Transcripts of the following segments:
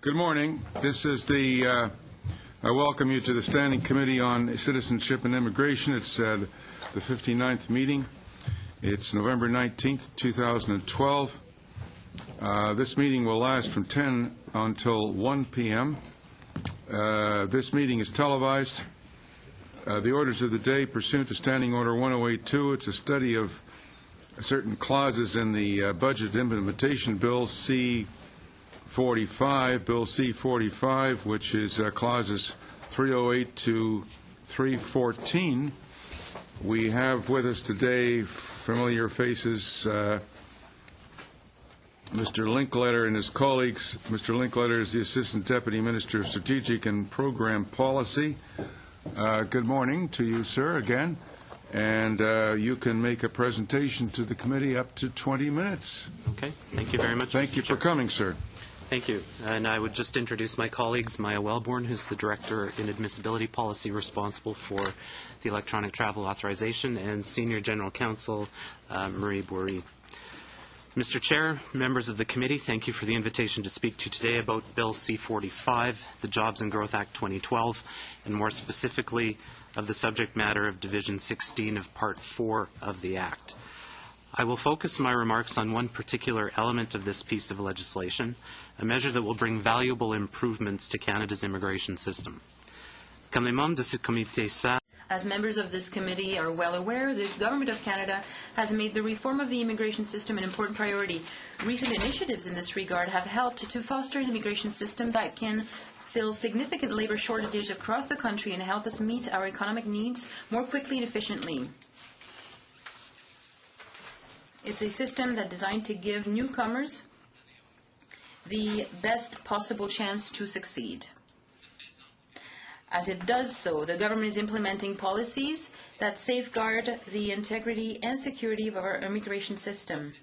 Good morning. This is I welcome you to the Standing Committee on Citizenship and Immigration. It's the 59th meeting. It's November 19th, 2012. This meeting will last from 10 until 1 p.m. This meeting is televised. The orders of the day pursuant to Standing Order 1082, it's a study of certain clauses in the Budget Implementation Bill C-45, Bill C-45, which is clauses 308 to 314. We have with us today familiar faces, Mr. Linkletter and his colleagues. Mr. Linkletter is the Assistant Deputy Minister of Strategic and Program Policy. Good morning to you, sir, again. and you can make a presentation to the committee up to 20 minutes. Okay. Thank you very much. Thank you for coming, sir. Thank you. And I would just introduce my colleagues, Maya Wellborn, who's the Director in Admissibility Policy responsible for the Electronic Travel Authorization, and Senior General Counsel Marie Bourry. Mr. Chair, members of the committee, thank you for the invitation to speak to you today about Bill C-45, the Jobs and Growth Act 2012, and more specifically of the subject matter of Division 16 of Part 4 of the Act. I will focus my remarks on one particular element of this piece of legislation, a measure that will bring valuable improvements to Canada's immigration system. Comme les membres de ce comité savent, as members of this committee are well aware, the Government of Canada has made the reform of the immigration system an important priority. Recent initiatives in this regard have helped to foster an immigration system that can fill significant labor shortages across the country and help us meet our economic needs more quickly and efficiently. It's a system that's designed to give newcomers the best possible chance to succeed. As it does so, the government is implementing policies that safeguard the integrity and security of our immigration system.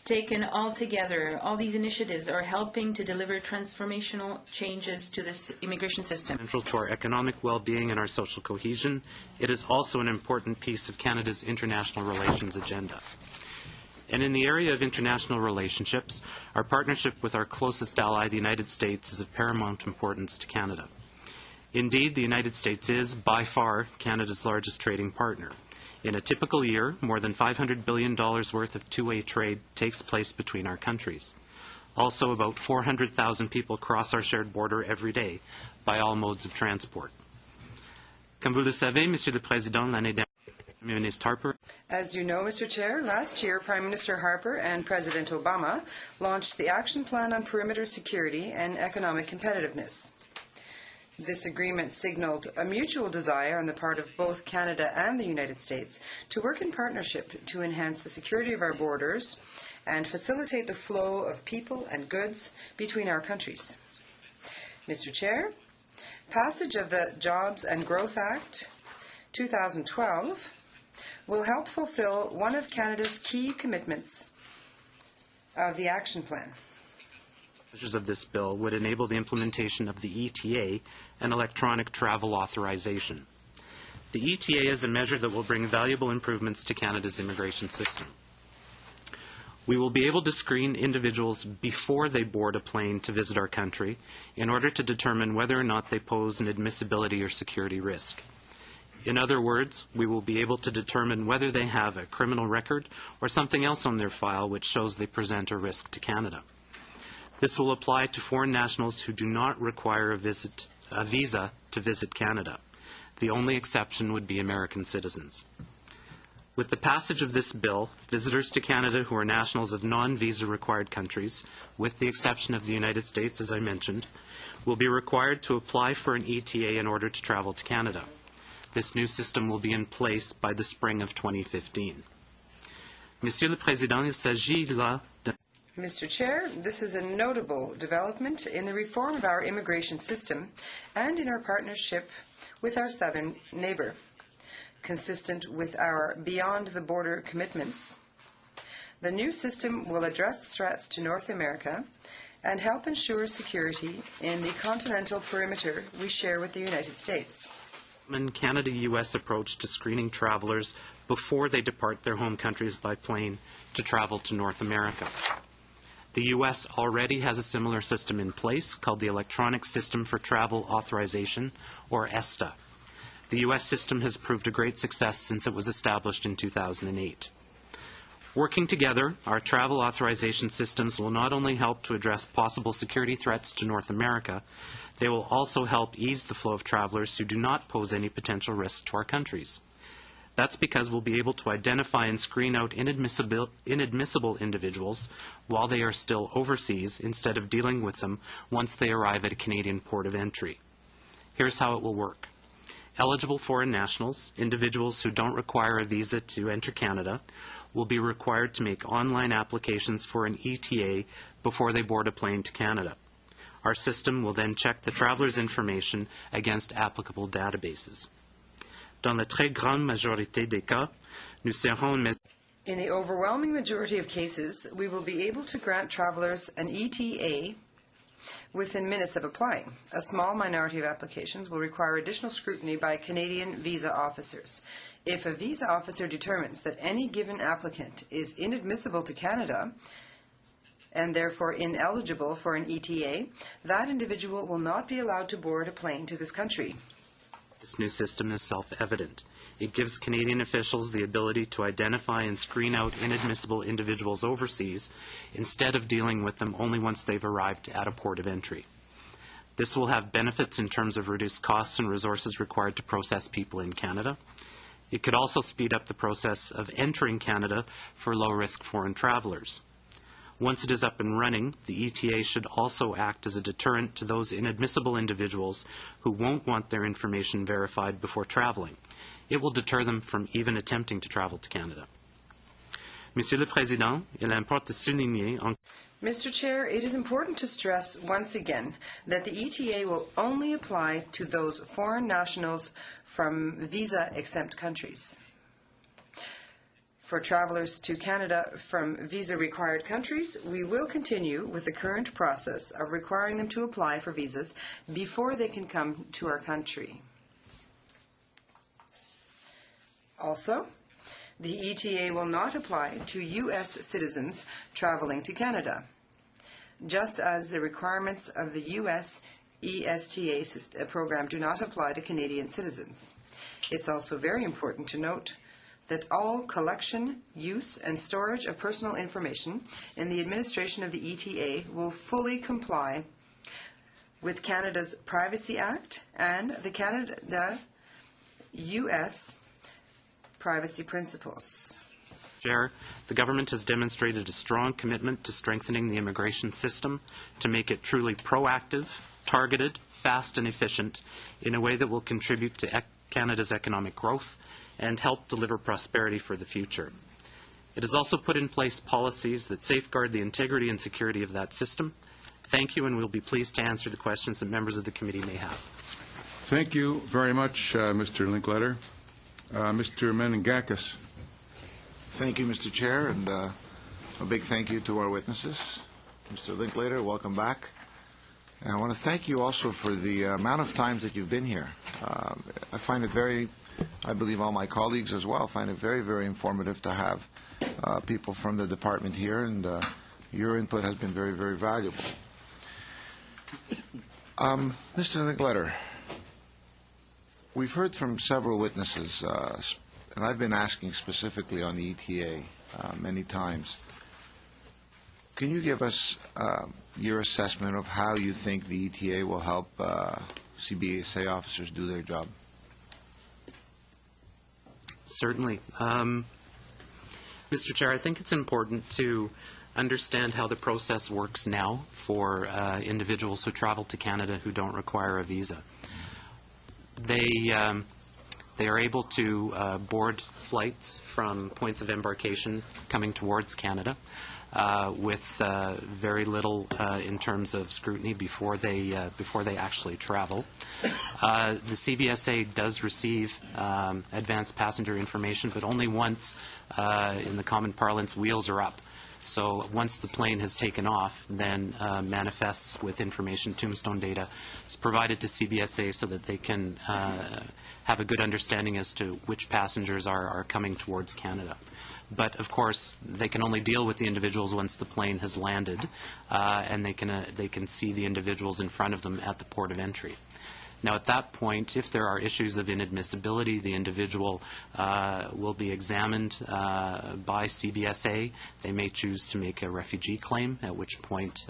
Taken all together, all these initiatives are helping to deliver transformational changes to this immigration system. Central to our economic well-being and our social cohesion, it is also an important piece of Canada's international relations agenda. And in the area of international relationships, our partnership with our closest ally, the United States, is of paramount importance to Canada. Indeed, the United States is, by far, Canada's largest trading partner. In a typical year, more than $500 billion worth of two-way trade takes place between our countries. Also, about 400,000 people cross our shared border every day by all modes of transport. Comme vous le savez, Monsieur le Président, l'année dernière, Prime Minister Harper. As you know, Mr. Chair, last year Prime Minister Harper and President Obama launched the Action Plan on Perimeter Security and Economic Competitiveness. This agreement signaled a mutual desire on the part of both Canada and the United States to work in partnership to enhance the security of our borders and facilitate the flow of people and goods between our countries. Mr. Chair, passage of the Jobs and Growth Act 2012 will help fulfill one of Canada's key commitments of the Action Plan. Measures of this bill would enable the implementation of the ETA, an electronic travel authorization. The ETA is a measure that will bring valuable improvements to Canada's immigration system. We will be able to screen individuals before they board a plane to visit our country in order to determine whether or not they pose an admissibility or security risk. In other words, we will be able to determine whether they have a criminal record or something else on their file which shows they present a risk to Canada. This will apply to foreign nationals who do not require a visa to visit Canada. The only exception would be American citizens. With the passage of this bill, visitors to Canada who are nationals of non-visa required countries, with the exception of the United States, as I mentioned, will be required to apply for an ETA in order to travel to Canada. This new system will be in place by the spring of 2015. Monsieur le Président, il s'agit là de Mr. Chair, this is a notable development in the reform of our immigration system and in our partnership with our southern neighbour. Consistent with our beyond-the-border commitments, the new system will address threats to North America and help ensure security in the continental perimeter we share with the United States. Canada-U.S. approach to screening travelers before they depart their home countries by plane to travel to North America. The U.S. already has a similar system in place called the Electronic System for Travel Authorization, or ESTA. The U.S. system has proved a great success since it was established in 2008. Working together, our travel authorization systems will not only help to address possible security threats to North America, they will also help ease the flow of travelers who do not pose any potential risk to our countries. That's because we'll be able to identify and screen out inadmissible individuals while they are still overseas instead of dealing with them once they arrive at a Canadian port of entry. Here's how it will work. Eligible foreign nationals, individuals who don't require a visa to enter Canada, will be required to make online applications for an ETA before they board a plane to Canada. Our system will then check the traveler's information against applicable databases. Dans la très grande majorité des cas, nous serons In the overwhelming majority of cases, we will be able to grant travelers an ETA within minutes of applying. A small minority of applications will require additional scrutiny by Canadian visa officers. If a visa officer determines that any given applicant is inadmissible to Canada and therefore ineligible for an ETA, that individual will not be allowed to board a plane to this country. This new system is self-evident. It gives Canadian officials the ability to identify and screen out inadmissible individuals overseas instead of dealing with them only once they've arrived at a port of entry. This will have benefits in terms of reduced costs and resources required to process people in Canada. It could also speed up the process of entering Canada for low-risk foreign travelers. Once it is up and running, the ETA should also act as a deterrent to those inadmissible individuals who won't want their information verified before traveling. It will deter them from even attempting to travel to Canada. Monsieur le Président, il importe de souligner en Mr. Chair, it is important to stress once again that the ETA will only apply to those foreign nationals from visa-exempt countries. For travelers to Canada from visa-required countries, we will continue with the current process of requiring them to apply for visas before they can come to our country. Also, the ETA will not apply to U.S. citizens traveling to Canada, just as the requirements of the U.S. ESTA program do not apply to Canadian citizens. It's also very important to note that all collection, use, and storage of personal information in the administration of the ETA will fully comply with Canada's Privacy Act and the Canada-U.S. privacy principles. Chair, the government has demonstrated a strong commitment to strengthening the immigration system to make it truly proactive, targeted, fast, and efficient in a way that will contribute to Canada's economic growth and help deliver prosperity for the future. It has also put in place policies that safeguard the integrity and security of that system. Thank you, and we'll be pleased to answer the questions that members of the committee may have. Thank you very much, Mr. Linkletter. Mr. Meningakis. Thank you, Mr. Chair, and a big thank you to our witnesses. Mr. Linklater, welcome back. And I want to thank you also for the amount of times that you've been here. I find it very, I believe all my colleagues as well, find it very, very informative to have people from the department here, and your input has been very, very valuable. Mr. Linklater, we've heard from several witnesses, and I've been asking specifically on the ETA many times. Can you give us your assessment of how you think the ETA will help CBSA officers do their job? Certainly. Mr. Chair, I think it's important to understand how the process works now for individuals who travel to Canada who don't require a visa. They are able to board flights from points of embarkation coming towards Canada with very little in terms of scrutiny before they actually travel. The CBSA does receive advanced passenger information, but only once, in the common parlance, wheels are up. So once the plane has taken off, then manifests with information, tombstone data, is provided to CBSA so that they can have a good understanding as to which passengers are coming towards Canada. But, of course, they can only deal with the individuals once the plane has landed, and they can see the individuals in front of them at the port of entry. Now, at that point, if there are issues of inadmissibility, the individual will be examined by CBSA. They may choose to make a refugee claim, at which point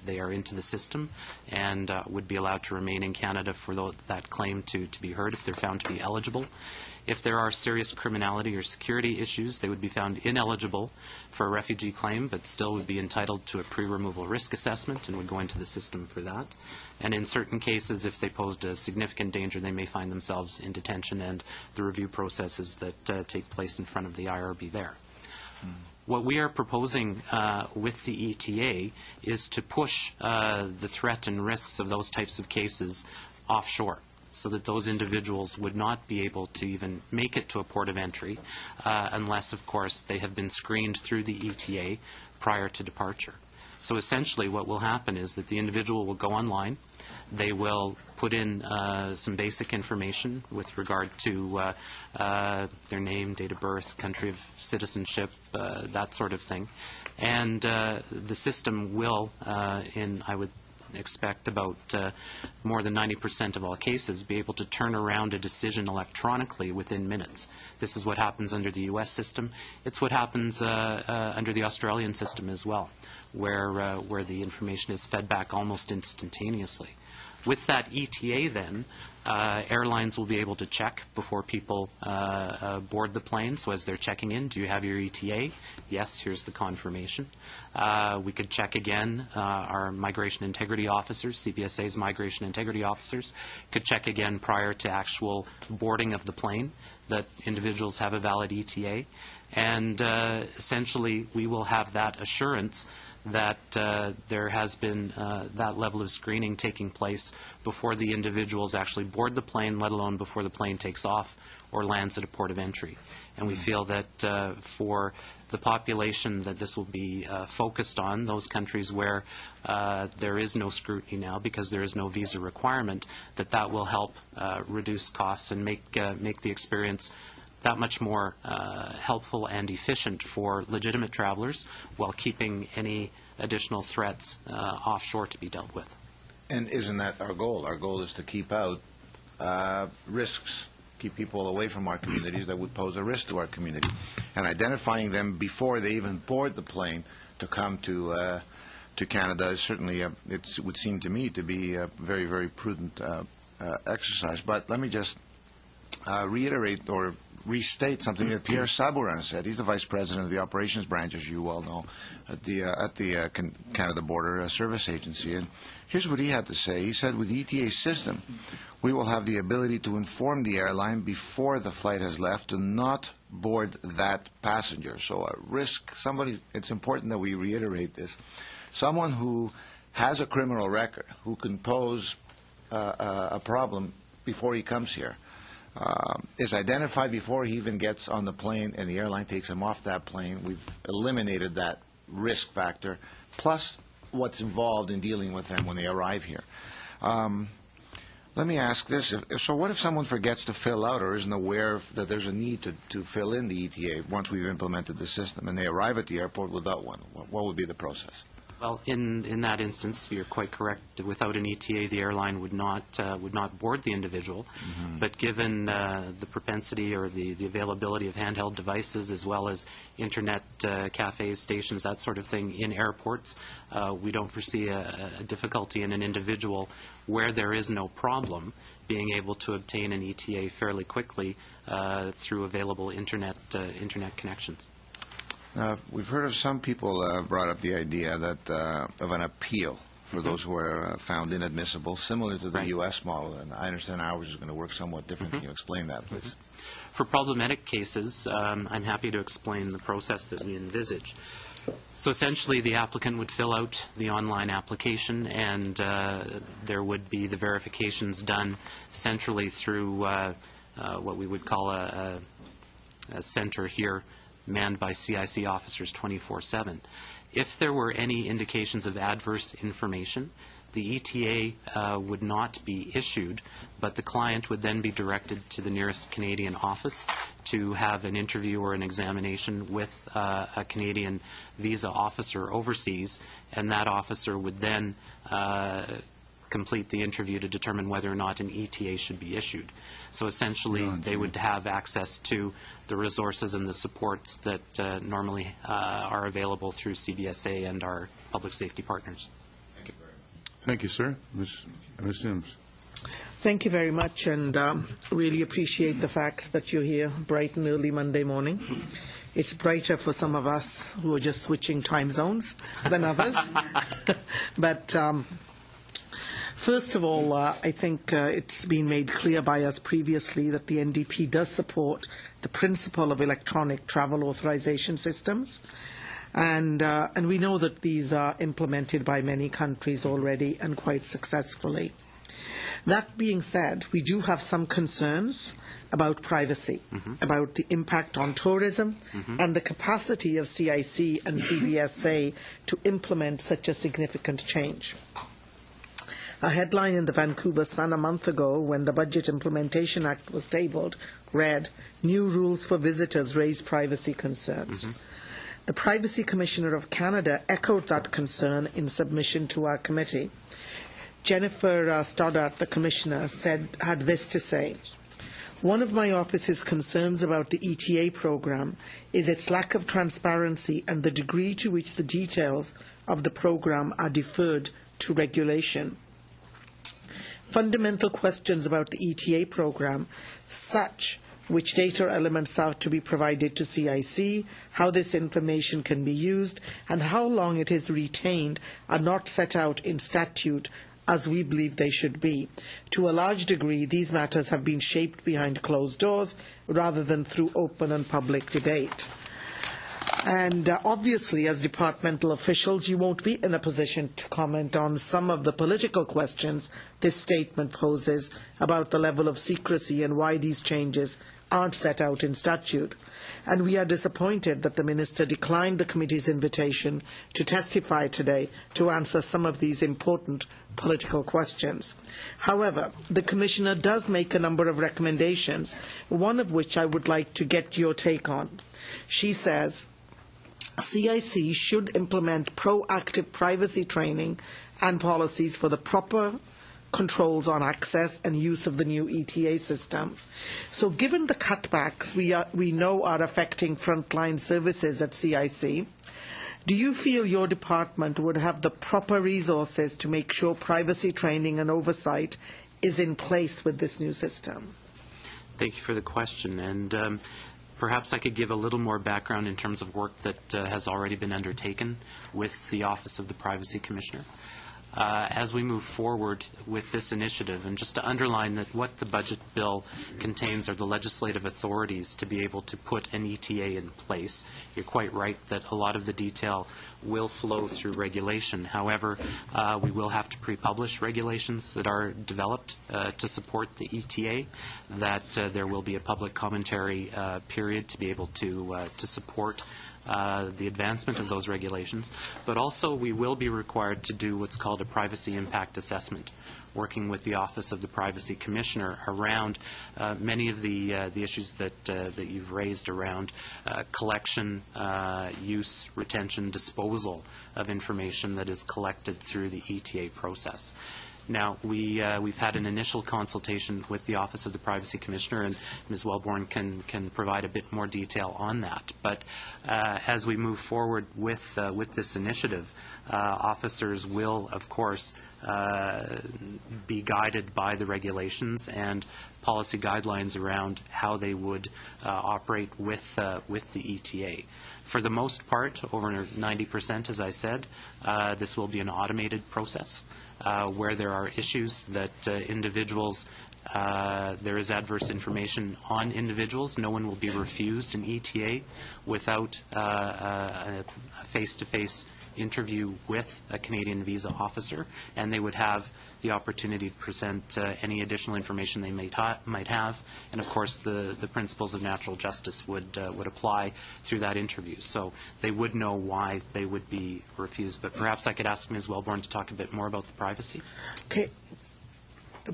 they are into the system and would be allowed to remain in Canada for that claim to be heard if they're found to be eligible. If there are serious criminality or security issues, they would be found ineligible for a refugee claim, but still would be entitled to a pre-removal risk assessment and would go into the system for that. And in certain cases, if they posed a significant danger, they may find themselves in detention, and the review processes that take place in front of the IRB there. What we are proposing with the ETA is to push the threat and risks of those types of cases offshore. so that those individuals would not be able to even make it to a port of entry unless, of course, they have been screened through the ETA prior to departure. So essentially what will happen is that the individual will go online, they will put in some basic information with regard to their name, date of birth, country of citizenship, that sort of thing. And the system will, I would expect about more than 90% of all cases, be able to turn around a decision electronically within minutes. This is what happens under the U.S. system. It's what happens under the Australian system as well, where the information is fed back almost instantaneously. With that ETA then, airlines will be able to check before people board the plane. So as they're checking in, do you have your ETA? Yes, here's the confirmation. We could check again. Our migration integrity officers, CBSA's migration integrity officers, could check again prior to actual boarding of the plane that individuals have a valid ETA. And essentially, we will have that assurance that there has been that level of screening taking place before the individuals actually board the plane, let alone before the plane takes off or lands at a port of entry. And we feel that for the population that this will be focused on, those countries where there is no scrutiny now because there is no visa requirement, that will help reduce costs and make the experience that much more helpful and efficient for legitimate travelers while keeping any additional threats offshore to be dealt with. And isn't that our goal? Our goal is to keep out risks, keep people away from our communities that would pose a risk to our community, and identifying them before they even board the plane to come to Canada is certainly, it would seem to me to be a very, very prudent exercise. But let me just reiterate or restate something that Pierre Sabourin said. He's the Vice President of the Operations Branch, as you well know, at the Canada Border Service Agency. And here's what he had to say. He said, with the ETA system, we will have the ability to inform the airline before the flight has left to not board that passenger. So a risk, it's important that we reiterate this. Someone who has a criminal record, who can pose a problem before he comes here, is identified before he even gets on the plane and the airline takes him off that plane. We've eliminated that risk factor, plus what's involved in dealing with them when they arrive here. Let me ask this. So what if someone forgets to fill out or isn't aware that there's a need to fill in the ETA once we've implemented the system and they arrive at the airport without one? What would be the process? Well, in that instance, you're quite correct. Without an ETA, the airline would not board the individual. Mm-hmm. But given the propensity or the availability of handheld devices as well as internet cafes, stations, that sort of thing in airports, we don't foresee a difficulty in an individual where there is no problem being able to obtain an ETA fairly quickly through available internet connections. We've heard of some people brought up the idea that of an appeal for those who are found inadmissible, similar to the U.S. model, and I understand ours is going to work somewhat different. Can you explain that, please? For problematic cases, I'm happy to explain the process that we envisage. So essentially, the applicant would fill out the online application, and there would be the verifications done centrally through what we would call a center here, manned by CIC officers 24/7. If there were any indications of adverse information, the ETA would not be issued, but the client would then be directed to the nearest Canadian office to have an interview or an examination with a Canadian visa officer overseas, and that officer would then complete the interview to determine whether or not an ETA should be issued. So essentially, they would have access to the resources and the supports that normally are available through CBSA and our public safety partners. Thank you very much. Thank you, sir. Ms. Sims. Thank you very much, and really appreciate the fact that you're here bright and early Monday morning. It's brighter for some of us who are just switching time zones than others. But first of all, I think it's been made clear by us previously that the NDP does support the principle of electronic travel authorization systems. And we know that these are implemented by many countries already and quite successfully. That being said, we do have some concerns about privacy, about the impact on tourism, and the capacity of CIC and CBSA to implement such a significant change. A headline in the Vancouver Sun a month ago, when the Budget Implementation Act was tabled, read, "New rules for visitors raise privacy concerns." The Privacy Commissioner of Canada echoed that concern in submission to our committee. Jennifer Stoddart, the Commissioner, had this to say: "One of my office's concerns about the ETA program is its lack of transparency and the degree to which the details of the program are deferred to regulation. Fundamental questions about the ETA program, such which data elements are to be provided to CIC, how this information can be used, and how long it is retained, are not set out in statute as we believe they should be. To a large degree, these matters have been shaped behind closed doors rather than through open and public debate." And obviously, as departmental officials, you won't be in a position to comment on some of the political questions this statement poses about the level of secrecy and why these changes aren't set out in statute. And we are disappointed that the Minister declined the committee's invitation to testify today to answer some of these important political questions. However, the Commissioner does make a number of recommendations, one of which I would like to get your take on. She says, CIC should implement proactive privacy training and policies for the proper controls on access and use of the new ETA system. So given the cutbacks we know are affecting frontline services at CIC, do you feel your department would have the proper resources to make sure privacy training and oversight is in place with this new system? Thank you for the question. And perhaps I could give a little more background in terms of work that has already been undertaken with the Office of the Privacy Commissioner. As we move forward with this initiative, and just to underline that what the budget bill contains are the legislative authorities to be able to put an ETA in place. You're quite right that a lot of the detail will flow through regulation. However, we will have to pre-publish regulations that are developed to support the ETA, that there will be a public commentary period to be able to support the advancement of those regulations, but also we will be required to do what's called a privacy impact assessment, working with the Office of the Privacy Commissioner around many of the issues that you've raised around collection, use, retention, disposal of information that is collected through the ETA process. Now, we've had an initial consultation with the Office of the Privacy Commissioner, and Ms. Wellborn can provide a bit more detail on that. But as we move forward with this initiative, officers will, of course, be guided by the regulations and policy guidelines around how they would operate with the ETA. For the most part, over 90%, as I said, this will be an automated process. Where there are issues that individuals, there is adverse information on individuals, no one will be refused an ETA without a face-to-face interview with a Canadian visa officer, and they would have the opportunity to present any additional information they might have, and of course the principles of natural justice would apply through that interview. So they would know why they would be refused. But perhaps I could ask Ms. Wellborn to talk a bit more about the privacy. Okay.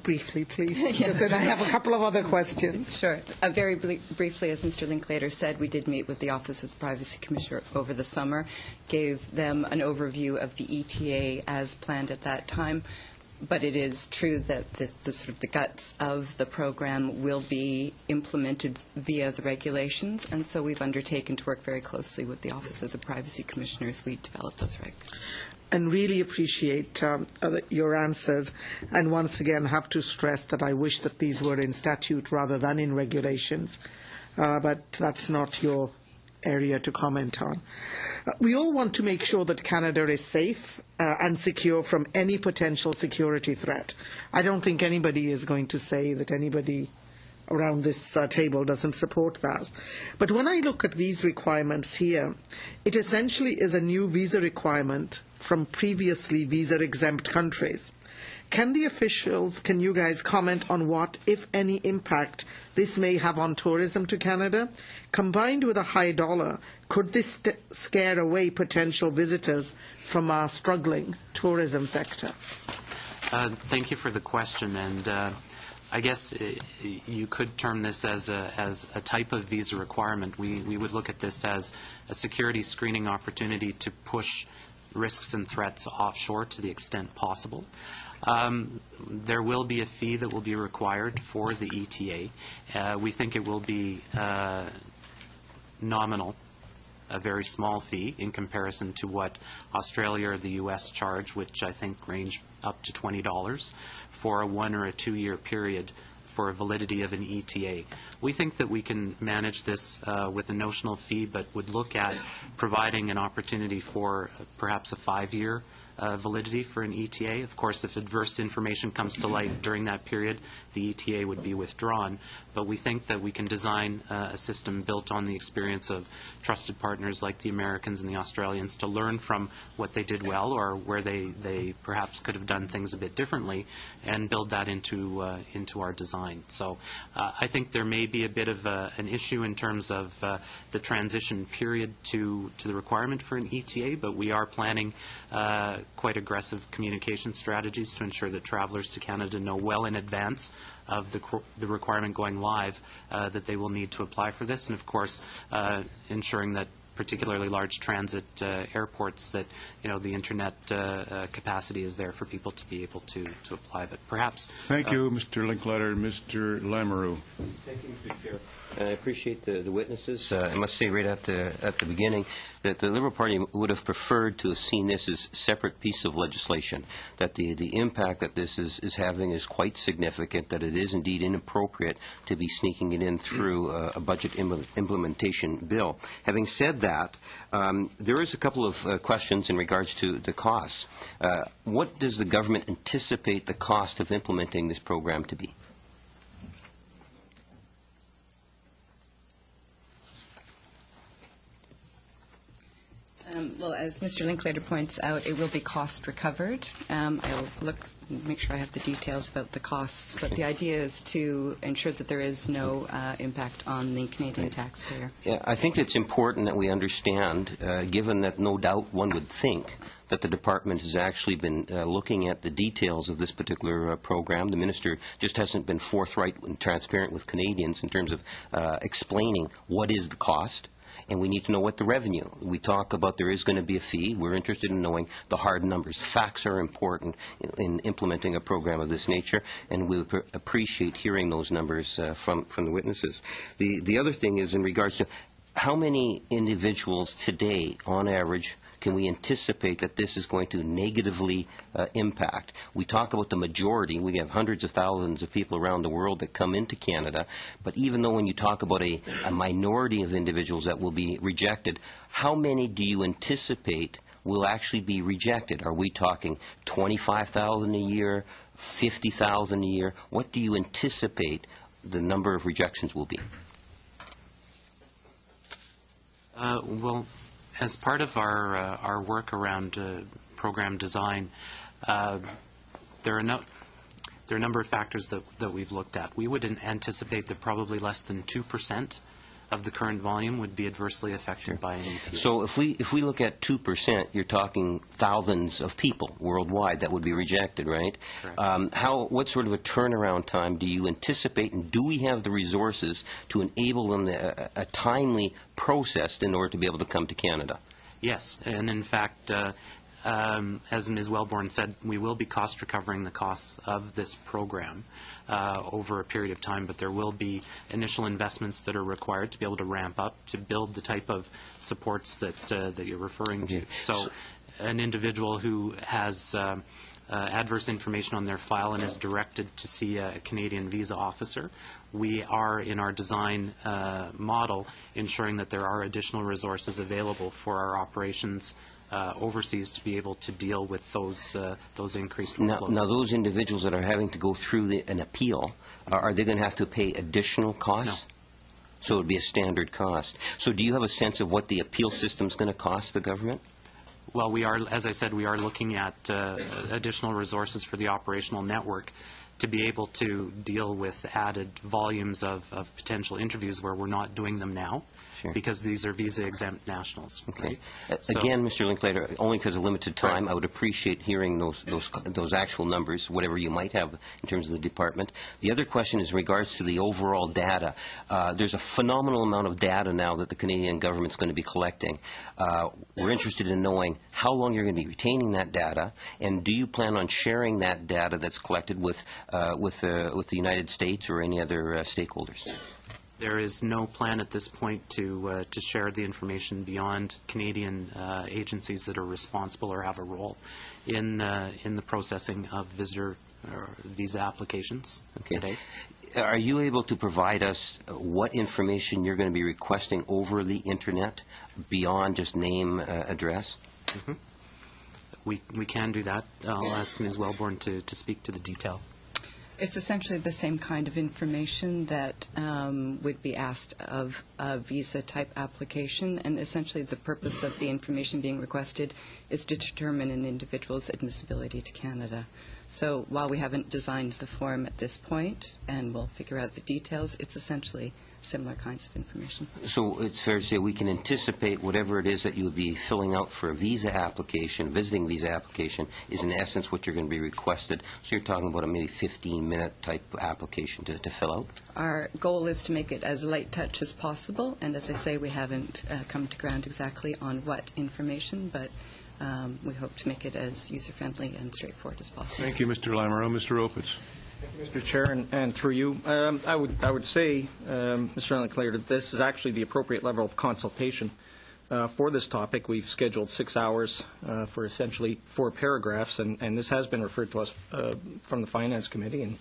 Briefly, please, because then I have a couple of other questions. Sure. Very briefly, as Mr. Linklater said, we did meet with the Office of the Privacy Commissioner over the summer, gave them an overview of the ETA as planned at that time. But it is true that the sort of the guts of the program will be implemented via the regulations, and so we've undertaken to work very closely with the Office of the Privacy Commissioner as we develop those regs. And really appreciate your answers, and once again have to stress that I wish that these were in statute rather than in regulations, but that's not your area to comment on. We all want to make sure that Canada is safe and secure from any potential security threat. I don't think anybody is going to say that anybody around this table doesn't support that. But when I look at these requirements here, it essentially is a new visa requirement from previously visa-exempt countries. Can you guys comment on what, if any, impact this may have on tourism to Canada? Combined with a high dollar, could this scare away potential visitors from our struggling tourism sector? Thank you for the question, and I guess you could term this as a type of visa requirement. We would look at this as a security screening opportunity to push risks and threats offshore to the extent possible. There will be a fee that will be required for the ETA. We think it will be nominal, a very small fee in comparison to what Australia or the U.S. charge, which I think range up to $20 for a 1 or a 2 year period for validity of an ETA. We think that we can manage this with a notional fee, but would look at providing an opportunity for perhaps a 5-year validity for an ETA. Of course, if adverse information comes to light during that period, the ETA would be withdrawn. But we think that we can design a system built on the experience of trusted partners like the Americans and the Australians to learn from what they did well or where they perhaps could have done things a bit differently and build that into our design. So I think there may be a bit of an issue in terms of the transition period to the requirement for an ETA, but we are planning quite aggressive communication strategies to ensure that travelers to Canada know well in advance of the requirement going live that they will need to apply for this, and of course ensuring that particularly large transit airports that the internet capacity is there for people to be able to apply. But perhaps Thank you, Mr. Linklater. Mr. Lamoureux. Thank you, Mr. Chair. I appreciate the witnesses. I must say right at the beginning that the Liberal Party would have preferred to have seen this as a separate piece of legislation, that the impact that this is having is quite significant, that it is indeed inappropriate to be sneaking it in through a budget implementation bill. Having said that, there is a couple of questions in regards to the costs. What does the government anticipate the cost of implementing this program to be? Well, as Mr. Linklater points out, it will be cost recovered. I'll make sure I have the details about the costs, but the idea is to ensure that there is no impact on the Canadian taxpayer. Yeah, I think it's important that we understand, given that no doubt one would think that the department has actually been looking at the details of this particular program. The minister just hasn't been forthright and transparent with Canadians in terms of explaining what is the cost. And we need to know what the revenue. We talk about there is going to be a fee. We're interested in knowing the hard numbers. Facts are important in implementing a program of this nature, and we would appreciate hearing those numbers from the witnesses. The other thing is in regards to how many individuals today, on average, can we anticipate that this is going to negatively impact? We talk about the majority. We have hundreds of thousands of people around the world that come into Canada. But even though when you talk about a minority of individuals that will be rejected, how many do you anticipate will actually be rejected? Are we talking 25,000 a year, 50,000 a year? What do you anticipate the number of rejections will be? Well, as part of our work around program design, there are a number of factors that we've looked at. We would anticipate that probably less than 2% of the current volume would be adversely affected by an ETA. So if we look at 2%, you're talking thousands of people worldwide that would be rejected, right? What sort of a turnaround time do you anticipate, and do we have the resources to enable them a timely process in order to be able to come to Canada? Yes, and in fact, as Ms. Wellborn said, we will be cost recovering the costs of this program over a period of time, but there will be initial investments that are required to be able to ramp up to build the type of supports that you're referring to. So an individual who has adverse information on their file and is directed to see a Canadian visa officer, we are, in our design model, ensuring that there are additional resources available for our operations overseas to be able to deal with those increased workloads. Now, those individuals that are having to go through an appeal, are they going to have to pay additional costs? No. So it would be a standard cost. So do you have a sense of what the appeal system is going to cost the government? Well, we are, as I said, we are looking at additional resources for the operational network to be able to deal with added volumes of potential interviews where we're not doing them now. Sure. Because these are visa-exempt nationals. Okay. Right? Again, Mr. Linklater, only because of limited time, I would appreciate hearing those actual numbers, whatever you might have in terms of the department. The other question is in regards to the overall data. There's a phenomenal amount of data now that the Canadian government's going to be collecting. We're interested in knowing how long you're going to be retaining that data, and do you plan on sharing that data that's collected with the United States or any other stakeholders? There is no plan at this point to share the information beyond Canadian agencies that are responsible or have a role in the processing of visa applications today. Are you able to provide us what information you're going to be requesting over the Internet beyond just name, address? Mm-hmm. We can do that. I'll ask Ms. Wellborn to speak to the detail. It's essentially the same kind of information that would be asked of a visa-type application, and essentially the purpose of the information being requested is to determine an individual's admissibility to Canada. So while we haven't designed the form at this point, and we'll figure out the details, it's essentially similar kinds of information. So it's fair to say we can anticipate whatever it is that you would be filling out for a visa application, visiting visa application, is in essence what you're going to be requested. So you're talking about a maybe 15-minute type application to fill out? Our goal is to make it as light touch as possible, and as I say, we haven't come to ground exactly on what information, but we hope to make it as user-friendly and straightforward as possible. Thank you, Mr. Lamoureux. Mr. Opitz. Mr. Chair, and through you, I would say, Mr. Linklater, that this is actually the appropriate level of consultation for this topic. We've scheduled 6 hours for essentially 4 paragraphs, and this has been referred to us from the Finance Committee. And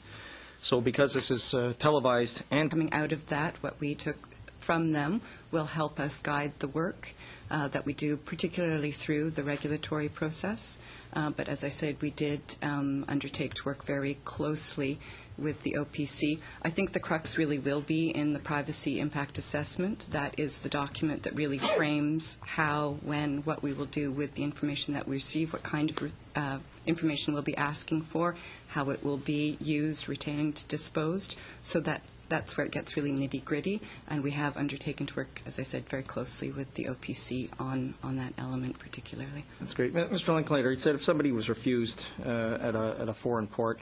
so because this is televised and coming out of that, what we took from them will help us guide the work that we do, particularly through the regulatory process. But as I said, we did undertake to work very closely with the OPC. I think the crux really will be in the privacy impact assessment. That is the document that really frames how, when, what we will do with the information that we receive, what kind of information we'll be asking for, how it will be used, retained, disposed, so that's where it gets really nitty-gritty, and we have undertaken to work, as I said, very closely with the OPC on that element particularly. That's great. Mr. Linklater, he said if somebody was refused at a foreign port,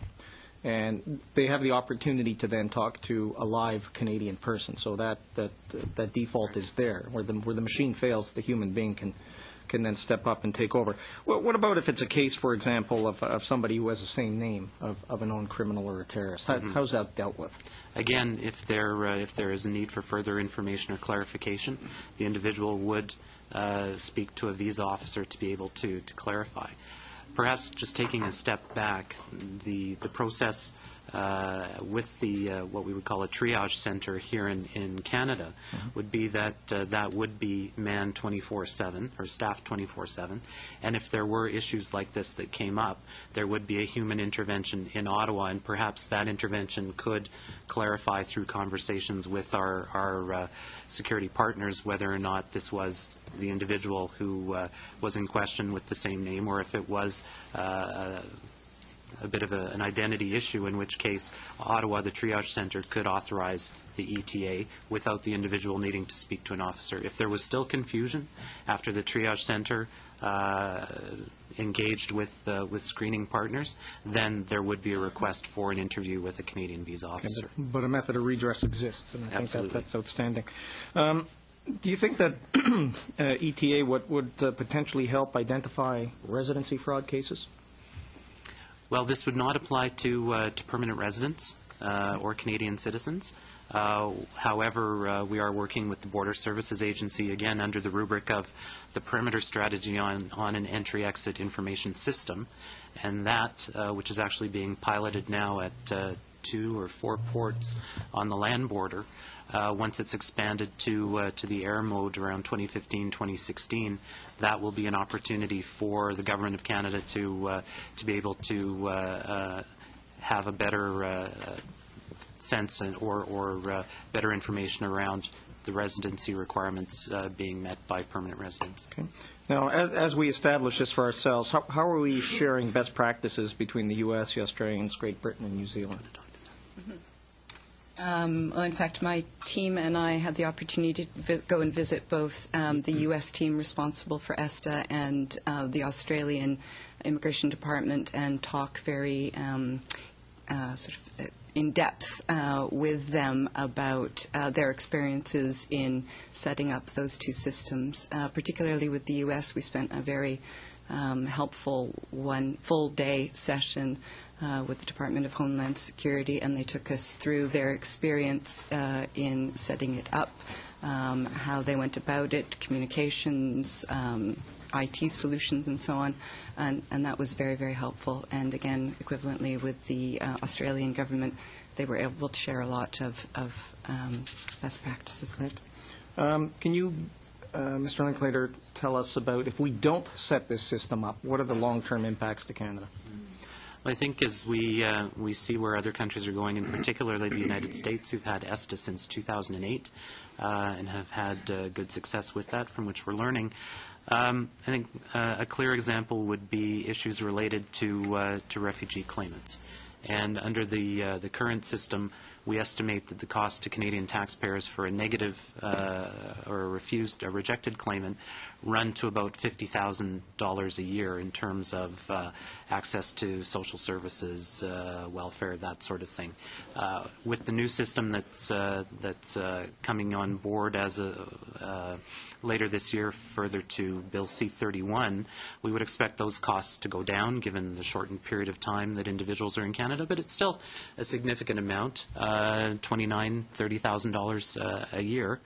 and they have the opportunity to then talk to a live Canadian person, so that default is there. Where the machine fails, the human being can then step up and take over. What about if it's a case, for example, of somebody who has the same name of a known criminal or a terrorist? How's that dealt with? Again, if there is a need for further information or clarification, the individual would speak to a visa officer to be able to clarify. Perhaps just taking a step back, the process with the what we would call a triage center here in Canada would be that that would be manned 24/7 or staffed 24/7, and if there were issues like this that came up, there would be a human intervention in Ottawa, and perhaps that intervention could clarify through conversations with our security partners whether or not this was the individual who was in question with the same name, or if it was a bit of an identity issue, in which case Ottawa, the triage center, could authorize the ETA without the individual needing to speak to an officer. If there was still confusion after the triage center engaged with screening partners, then there would be a request for an interview with a Canadian visa officer. But a method of redress exists, and I Absolutely. think that's outstanding. Do you think that ETA would potentially help identify residency fraud cases? Well, this would not apply to permanent residents or Canadian citizens. However, we are working with the Border Services Agency, again, under the rubric of the perimeter strategy on an entry-exit information system, and that, which is actually being piloted now at 2 or 4 ports on the land border, once it's expanded to the air mode around 2015, 2016, that will be an opportunity for the Government of Canada to be able to have a better sense or better information around the residency requirements being met by permanent residents. Okay. Now, as we establish this for ourselves, how are we sharing best practices between the U.S., the Australians, Great Britain, and New Zealand? Well, in fact, my team and I had the opportunity to go and visit both the U.S. team responsible for ESTA and the Australian Immigration Department and talk very sort of in depth with them about their experiences in setting up those two systems. Particularly with the U.S., we spent a very helpful one full-day session with the Department of Homeland Security, and they took us through their experience in setting it up, how they went about it, communications, IT solutions, and so on, and that was very, very helpful. And again, equivalently with the Australian government, they were able to share a lot of best practices. Right. Can you, Mr. Linklater, tell us about, if we don't set this system up, what are the long-term impacts to Canada? Well, I think as we see where other countries are going, and particularly the United States, who've had ESTA since 2008 and have had good success with that, from which we're learning. I think a clear example would be issues related to refugee claimants. And under the current system, we estimate that the cost to Canadian taxpayers for a negative or a rejected claimant run to about $50,000 a year in terms of access to social services, welfare, that sort of thing. With the new system that's coming on board as later this year, further to Bill C-31, we would expect those costs to go down given the shortened period of time that individuals are in Canada, but it's still a significant amount, $29,000, $30,000 a year.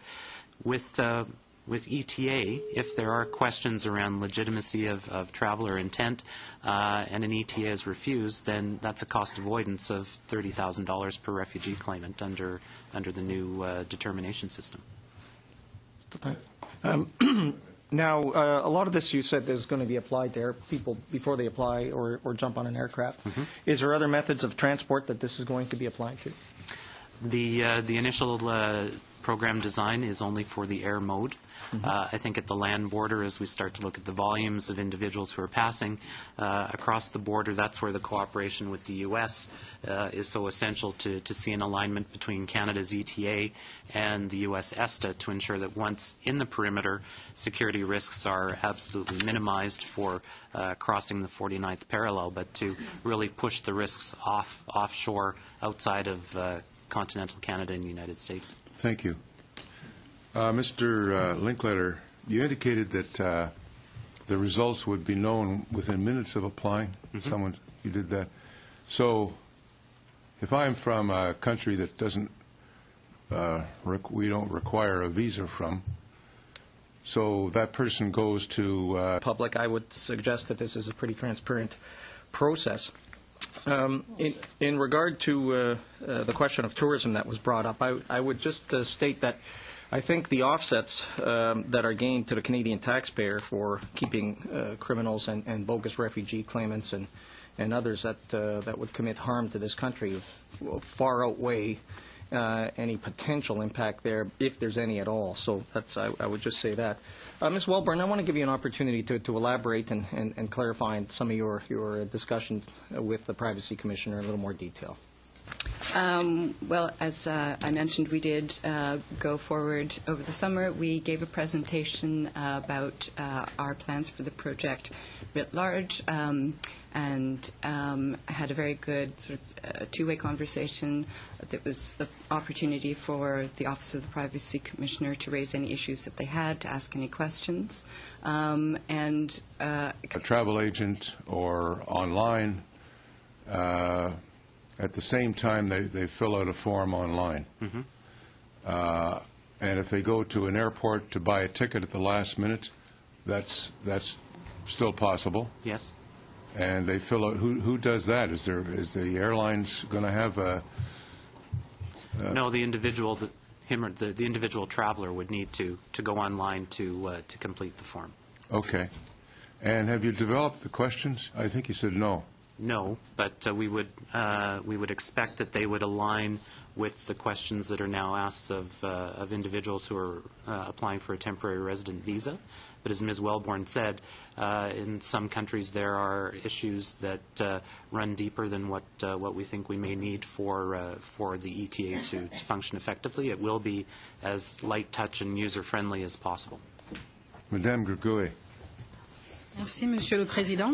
With ETA, if there are questions around legitimacy of travel or intent and an ETA is refused, then that's a cost avoidance of $30,000 per refugee claimant under the new determination system. Now, a lot of this you said is going to be applied to people before they apply or jump on an aircraft. Mm-hmm. Is there other methods of transport that this is going to be applied to? The initial program design is only for the air mode. Mm-hmm. I think at the land border, as we start to look at the volumes of individuals who are passing across the border, that's where the cooperation with the U.S. Is so essential to see an alignment between Canada's ETA and the U.S. ESTA to ensure that once in the perimeter, security risks are absolutely minimized for crossing the 49th parallel, but to really push the risks offshore outside of continental Canada and the United States. Thank you. Mr. Linklater, you indicated that the results would be known within minutes of applying. Mm-hmm. You did that. So if I'm from a country that doesn't, we don't require a visa from, so that person goes to... Public, I would suggest that this is a pretty transparent process. In regard to the question of tourism that was brought up, I would just state that I think the offsets that are gained to the Canadian taxpayer for keeping criminals and bogus refugee claimants and others that would commit harm to this country will far outweigh any potential impact there, if there's any at all. So I would just say that. Ms. Welborn, I want to give you an opportunity to elaborate and clarify some of your discussion with the Privacy Commissioner in a little more detail. Well, as I mentioned, we did go forward over the summer. We gave a presentation about our plans for the project writ large and had a very good sort of two-way conversation. There was an opportunity for the Office of the Privacy Commissioner to raise any issues that they had, to ask any questions. And a travel agent or online, at the same time they fill out a form online. Mm-hmm. And if they go to an airport to buy a ticket at the last minute, that's still possible. Yes. And they fill out. Who does that? Is the airlines going to have a? No, the individual, the individual traveler would need to go online to complete the form. Okay. And have you developed the questions? I think you said no. no, but we would expect that they would align with the questions that are now asked of individuals who are applying for a temporary resident visa. But as Ms. Wellborn said, in some countries there are issues that run deeper than what we think we may need for the ETA to function effectively. It will be as light touch and user-friendly as possible. Madame Gregouet. Merci, Monsieur le Président.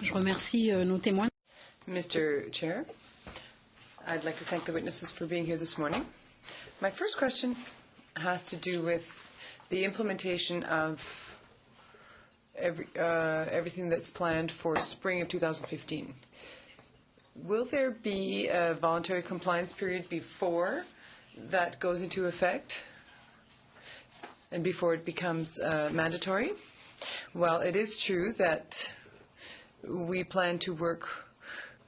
Je remercie nos témoins. Mr. Chair, I'd like to thank the witnesses for being here this morning. My first question has to do with the implementation of everything that's planned for spring of 2015. Will there be a voluntary compliance period before that goes into effect and before it becomes mandatory? Well, it is true that we plan to work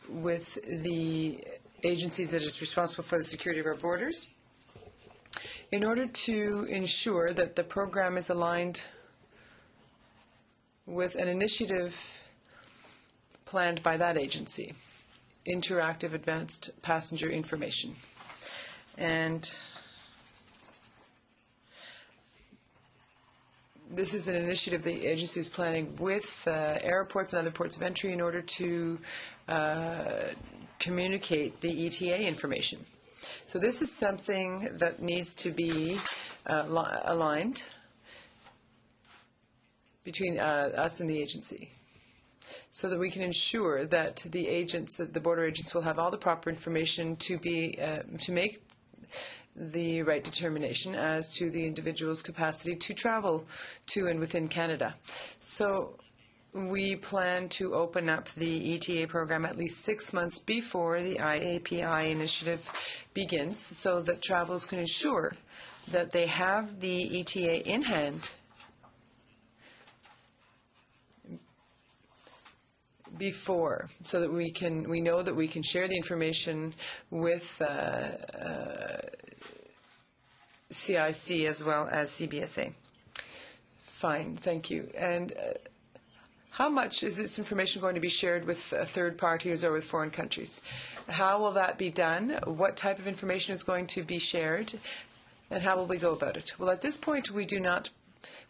with the agencies that is responsible for the security of our borders in order to ensure that the program is aligned with an initiative planned by that agency, interactive advanced passenger information. And this is an initiative the agency is planning with airports and other ports of entry in order to communicate the ETA information. So this is something that needs to be aligned between us and the agency, so that we can ensure that the agents, that the border agents, will have all the proper information to be to make the right determination as to the individual's capacity to travel to and within Canada. So we plan to open up the ETA program at least 6 months before the IAPI initiative begins, so that travelers can ensure that they have the ETA in hand before, so that we know that we can share the information with CIC as well as CBSA. Fine, thank you. And how much is this information going to be shared with third parties or with foreign countries? How will that be done? What type of information is going to be shared? And how will we go about it? Well, at this point, we do not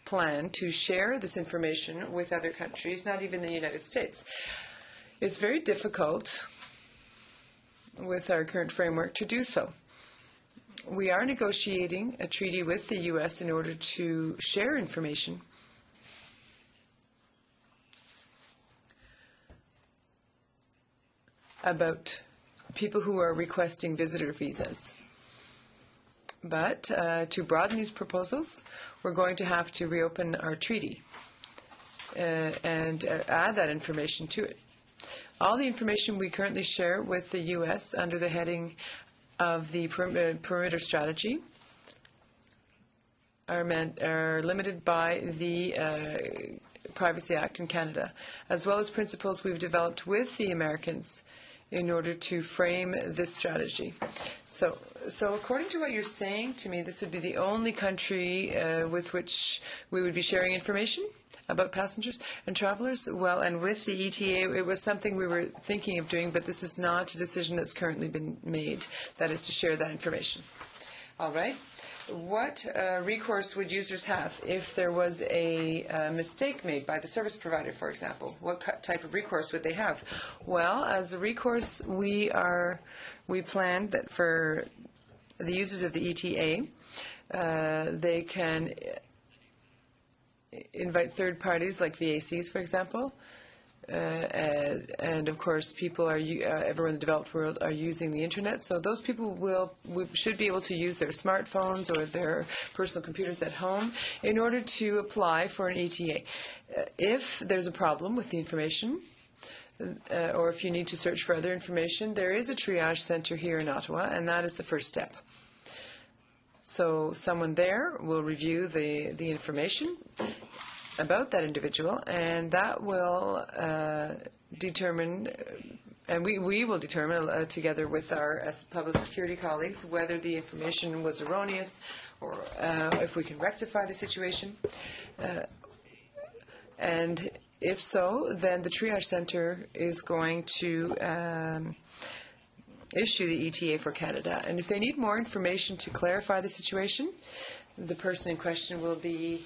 plan to share this information with other countries, not even the United States. It's very difficult with our current framework to do so. We are negotiating a treaty with the U.S. in order to share information about people who are requesting visitor visas. But to broaden these proposals, we're going to have to reopen our treaty and add that information to it. All the information we currently share with the U.S. under the heading of the perimeter strategy are limited by the Privacy Act in Canada, as well as principles we've developed with the Americans in order to frame this strategy. So according to what you're saying to me, this would be the only country with which we would be sharing information about passengers and travelers? Well, and with the ETA, it was something we were thinking of doing, but this is not a decision that's currently been made, that is to share that information. All right. What recourse would users have if there was a mistake made by the service provider, for example? What type of recourse would they have? Well, as a recourse, we plan that for the users of the ETA, they can invite third parties like VACs, for example, and of course, people are everywhere in the developed world are using the internet. So those people should be able to use their smartphones or their personal computers at home in order to apply for an ETA. If there's a problem with the information, or if you need to search for other information, there is a triage center here in Ottawa, and that is the first step. So someone there will review the information about that individual, and that will determine, and we will determine together with our public security colleagues whether the information was erroneous or if we can rectify the situation. And If so, then the triage center is going to issue the ETA for Canada. And if they need more information to clarify the situation, the person in question will be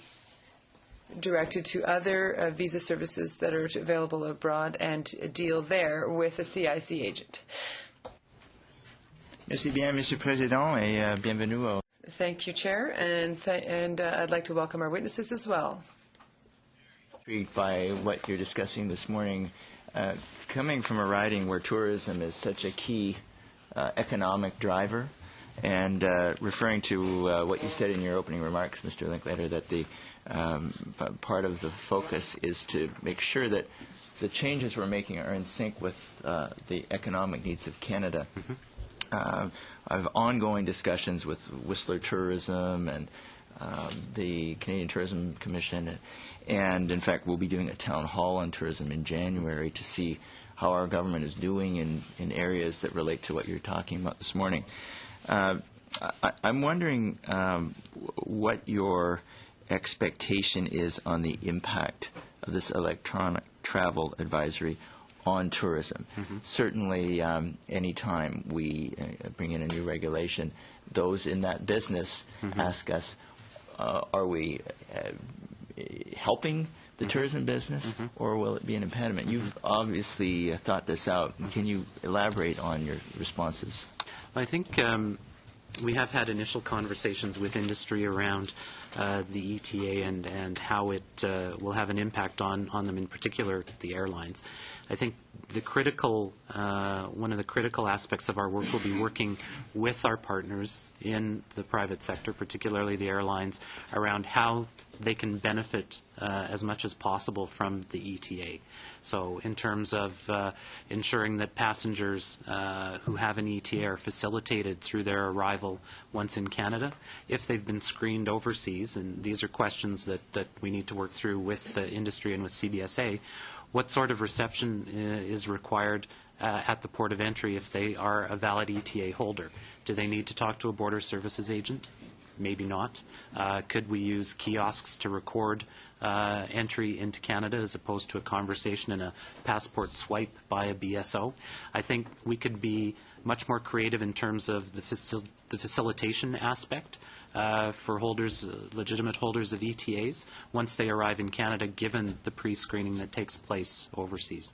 directed to other visa services that are available abroad and deal there with a CIC agent. Merci bien, Monsieur le Président, et bienvenue au... Thank you, Chair, and I'd like to welcome our witnesses as well. Intrigued by what you're discussing this morning. Coming from a riding where tourism is such a key economic driver, and referring to what you said in your opening remarks, Mr. Linklater, that the part of the focus is to make sure that the changes we're making are in sync with the economic needs of Canada. I have ongoing discussions with Whistler Tourism and the Canadian Tourism Commission, and in fact we'll be doing a town hall on tourism in January to see how our government is doing in areas that relate to what you're talking about this morning. I'm wondering what your expectation is on the impact of this electronic travel advisory on tourism. Certainly, any time we bring in a new regulation, those in that business ask us, are we helping the tourism business, or will it be an impediment? You've obviously thought this out. Can you elaborate on your responses? I think we have had initial conversations with industry around the ETA and how it will have an impact on them, in particular the airlines. I think the critical, one of the critical aspects of our work will be working with our partners in the private sector, particularly the airlines, around how they can benefit as much as possible from the ETA. So in terms of ensuring that passengers who have an ETA are facilitated through their arrival once in Canada, if they've been screened overseas, and these are questions that we need to work through with the industry and with CBSA, what sort of reception is required at the port of entry if they are a valid ETA holder? Do they need to talk to a border services agent? Maybe not. Could we use kiosks to record entry into Canada as opposed to a conversation and a passport swipe by a BSO? I think we could be much more creative in terms of the facilitation aspect for holders, legitimate holders of ETAs, once they arrive in Canada, given the pre-screening that takes place overseas.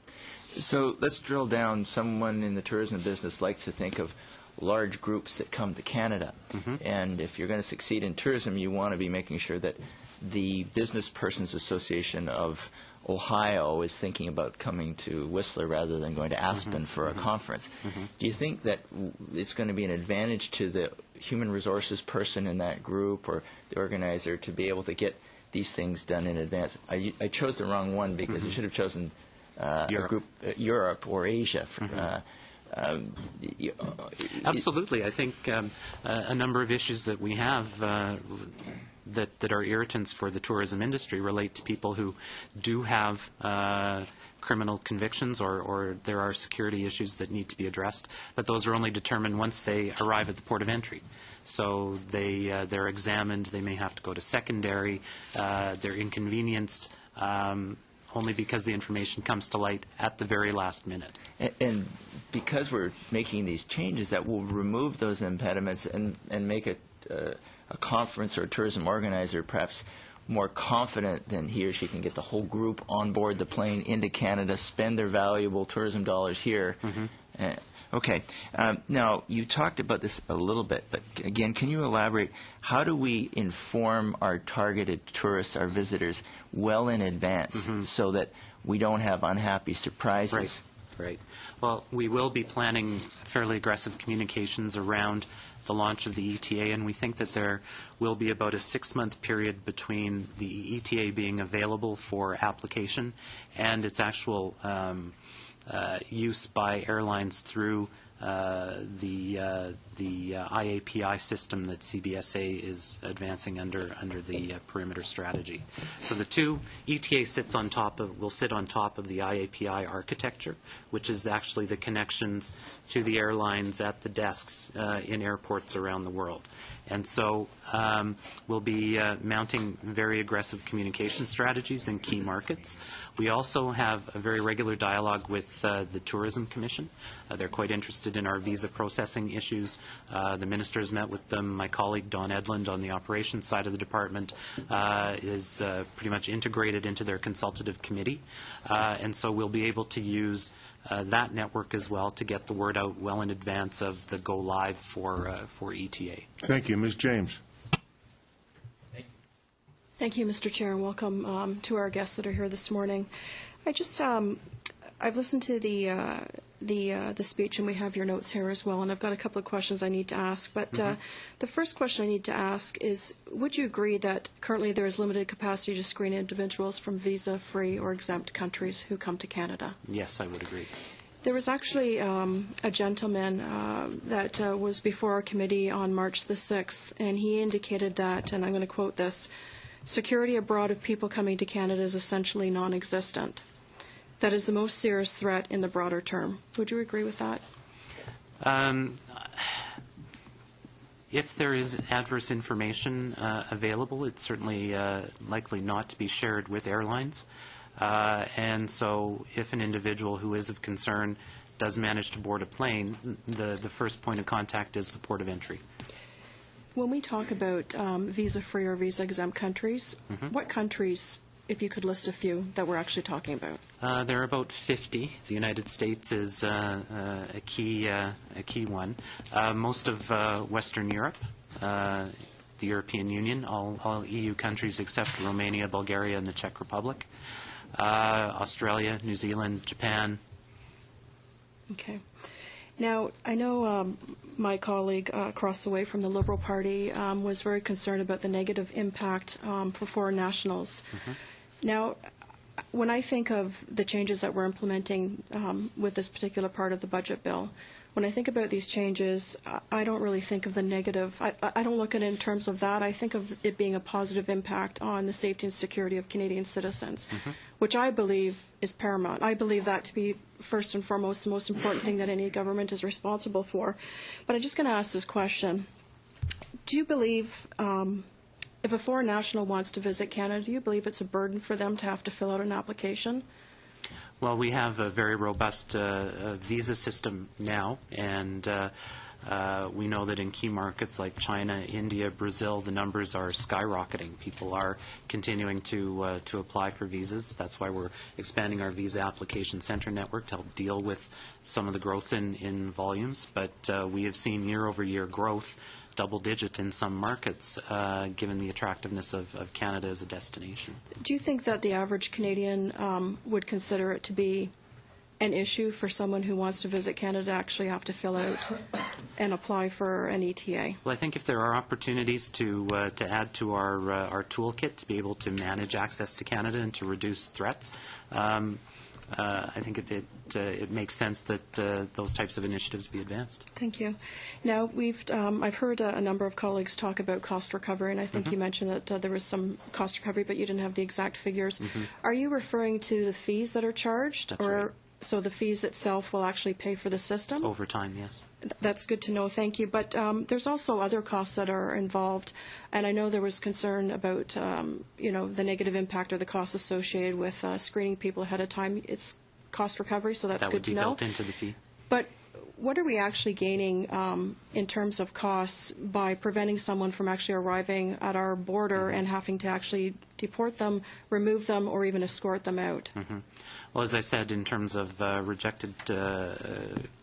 So let's drill down. Someone in the tourism business likes to think of large groups that come to Canada. And if you're going to succeed in tourism, you want to be making sure that the Business Persons Association of Ohio is thinking about coming to Whistler rather than going to Aspen for a conference. Do you think that it's going to be an advantage to the human resources person in that group or the organizer to be able to get these things done in advance? I chose the wrong one because you should have chosen a group, Europe or Asia. Absolutely. I think a number of issues that we have that are irritants for the tourism industry relate to people who do have criminal convictions or there are security issues that need to be addressed, but those are only determined once they arrive at the port of entry. So they're examined, they may have to go to secondary, they're inconvenienced, only because the information comes to light at the very last minute. And because we're making these changes, that will remove those impediments and make a conference or a tourism organizer perhaps more confident than he or she can get the whole group on board the plane into Canada, spend their valuable tourism dollars here. Okay. Now, you talked about this a little bit, but again, can you elaborate? How do we inform our targeted tourists, our visitors, well in advance so that we don't have unhappy surprises? Right. Well, we will be planning fairly aggressive communications around the launch of the ETA, and we think that there will be about a 6-month period between the ETA being available for application and its actual use by airlines through the the IAPI system that CBSA is advancing under the perimeter strategy. So the two, ETA will sit on top of the IAPI architecture, which is actually the connections to the airlines at the desks in airports around the world. And so we'll be mounting very aggressive communication strategies in key markets. We also have a very regular dialogue with the Tourism Commission. They're quite interested in our visa processing issues. The minister has met with them. My colleague Don Edlund on the operations side of the department is pretty much integrated into their consultative committee. And so we'll be able to use that network as well to get the word out well in advance of the go live for ETA. Thank you. Ms. James. Thank you, Mr. Chair, and welcome to our guests that are here this morning. I've listened to the speech, and we have your notes here as well, and I've got a couple of questions I need to ask. But the first question I need to ask is, would you agree that currently there is limited capacity to screen individuals from visa-free or exempt countries who come to Canada? Yes, I would agree. There was actually a gentleman that was before our committee on March the 6th, and he indicated that, and I'm going to quote this, security abroad of people coming to Canada is essentially non-existent. That is the most serious threat in the broader term. Would you agree with that? If there is adverse information available, it's certainly likely not to be shared with airlines. And so if an individual who is of concern does manage to board a plane, the first point of contact is the port of entry. When we talk about visa-free or visa-exempt countries, what countries, if you could list a few, that we're actually talking about? There are about 50. The United States is a key one. Most of Western Europe, the European Union, all EU countries except Romania, Bulgaria, and the Czech Republic, Australia, New Zealand, Japan. Okay. Now, I know my colleague across the way from the Liberal Party was very concerned about the negative impact for foreign nationals. Now, when I think of the changes that we're implementing with this particular part of the budget bill, when I think about these changes, I don't really think of the negative. I don't look at it in terms of that. I think of it being a positive impact on the safety and security of Canadian citizens, which I believe is paramount. I believe that to be first and foremost the most important thing that any government is responsible for. But I'm just going to ask this question. Do you believe, if a foreign national wants to visit Canada, do you believe it's a burden for them to have to fill out an application? Well, we have a very robust visa system now, and we know that in key markets like China, India, Brazil, the numbers are skyrocketing. People are continuing to apply for visas. That's why we're expanding our visa application center network to help deal with some of the growth in volumes. But we have seen year-over-year growth, double-digit in some markets, given the attractiveness of Canada as a destination. Do you think that the average Canadian would consider it to be an issue for someone who wants to visit Canada to actually have to fill out and apply for an ETA? Well, I think if there are opportunities to add to our toolkit to be able to manage access to Canada and to reduce threats, I think it makes sense that those types of initiatives be advanced. Thank you. Now, I've heard a number of colleagues talk about cost recovery, and I think you mentioned that there was some cost recovery, but you didn't have the exact figures. Are you referring to the fees that are charged? That's right. So the fees itself will actually pay for the system? Over time, yes. That's good to know. Thank you. But there's also other costs that are involved, and I know there was concern about the negative impact or the costs associated with screening people ahead of time. It's cost recovery, so that's good to know. That would be built into the fee. But what are we actually gaining in terms of costs by preventing someone from actually arriving at our border and having to actually deport them, remove them, or even escort them out? Well, as I said, in terms of rejected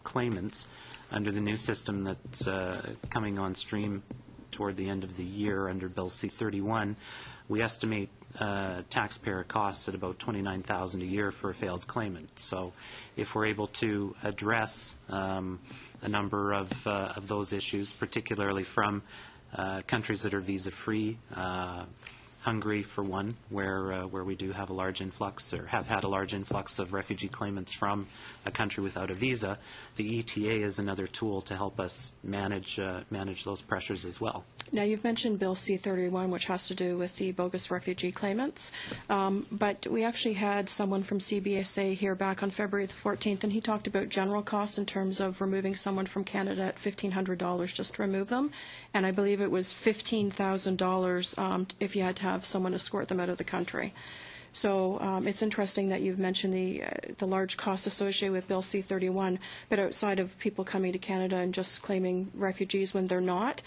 claimants, under the new system that's coming on stream toward the end of the year under Bill C-31, we estimate taxpayer costs at about $29,000 a year for a failed claimant. So if we're able to address a number of those issues, particularly from countries that are visa-free, Hungary, for one, where we do have a large influx, or have had a large influx of refugee claimants from a country without a visa. The ETA is another tool to help us manage those pressures as well. Now, you've mentioned Bill C-31, which has to do with the bogus refugee claimants, but we actually had someone from CBSA here back on February the 14th, and he talked about general costs in terms of removing someone from Canada at $1,500 just to remove them, and I believe it was $15,000 if you had to have someone escort them out of the country. So it's interesting that you've mentioned the large costs associated with Bill C-31, but outside of people coming to Canada and just claiming refugees when they're not,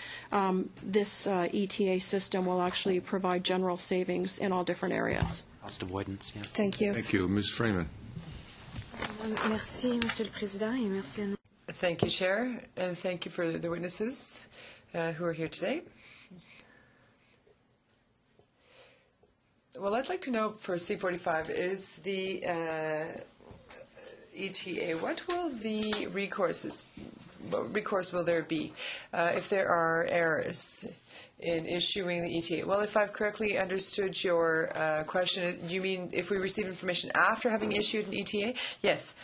this ETA system will actually provide general savings in all different areas. Cost avoidance, yes. Thank you. Thank you. Ms. Freeman. Merci, Monsieur le Président, et merci à nous. Thank you, Chair, and thank you for the witnesses who are here today. Well, I'd like to know for C-45, is the ETA, what will the what recourse will there be if there are errors in issuing the ETA? Well, if I've correctly understood your question, you mean if we receive information after having issued an ETA? Yes.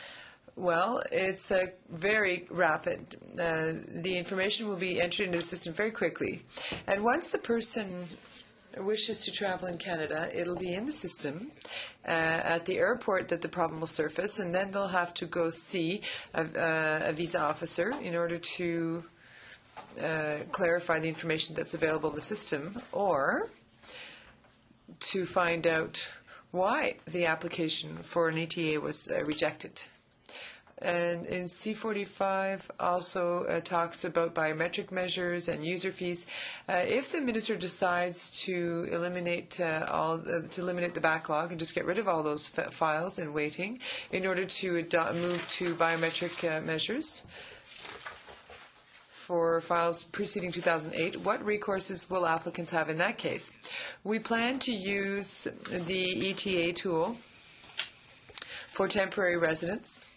Well, it's very rapid. The information will be entered into the system very quickly. And once the person wishes to travel in Canada, it'll be in the system at the airport that the problem will surface, and then they'll have to go see a visa officer in order to clarify the information that's available in the system, or to find out why the application for an ETA was rejected. And in C-45 also talks about biometric measures and user fees. If the minister decides to eliminate the backlog and just get rid of all those files in waiting in order to move to biometric measures for files preceding 2008, what recourses will applicants have in that case? We plan to use the ETA tool for temporary residents,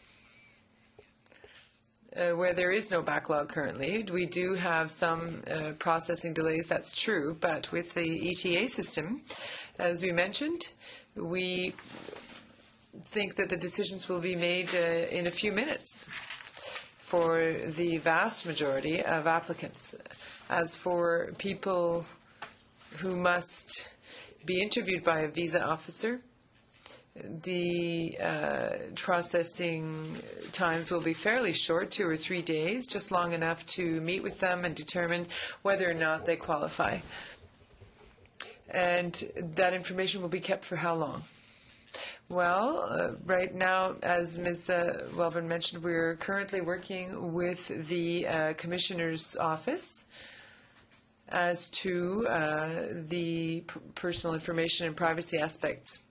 where there is no backlog currently. We do have some processing delays, that's true, but with the ETA system, as we mentioned, we think that the decisions will be made in a few minutes for the vast majority of applicants. As for people who must be interviewed by a visa officer, the processing times will be fairly short, 2 or 3 days, just long enough to meet with them and determine whether or not they qualify. And that information will be kept for how long? Well, right now, as Ms. Welborn mentioned, we're currently working with the Commissioner's Office as to the personal information and privacy aspects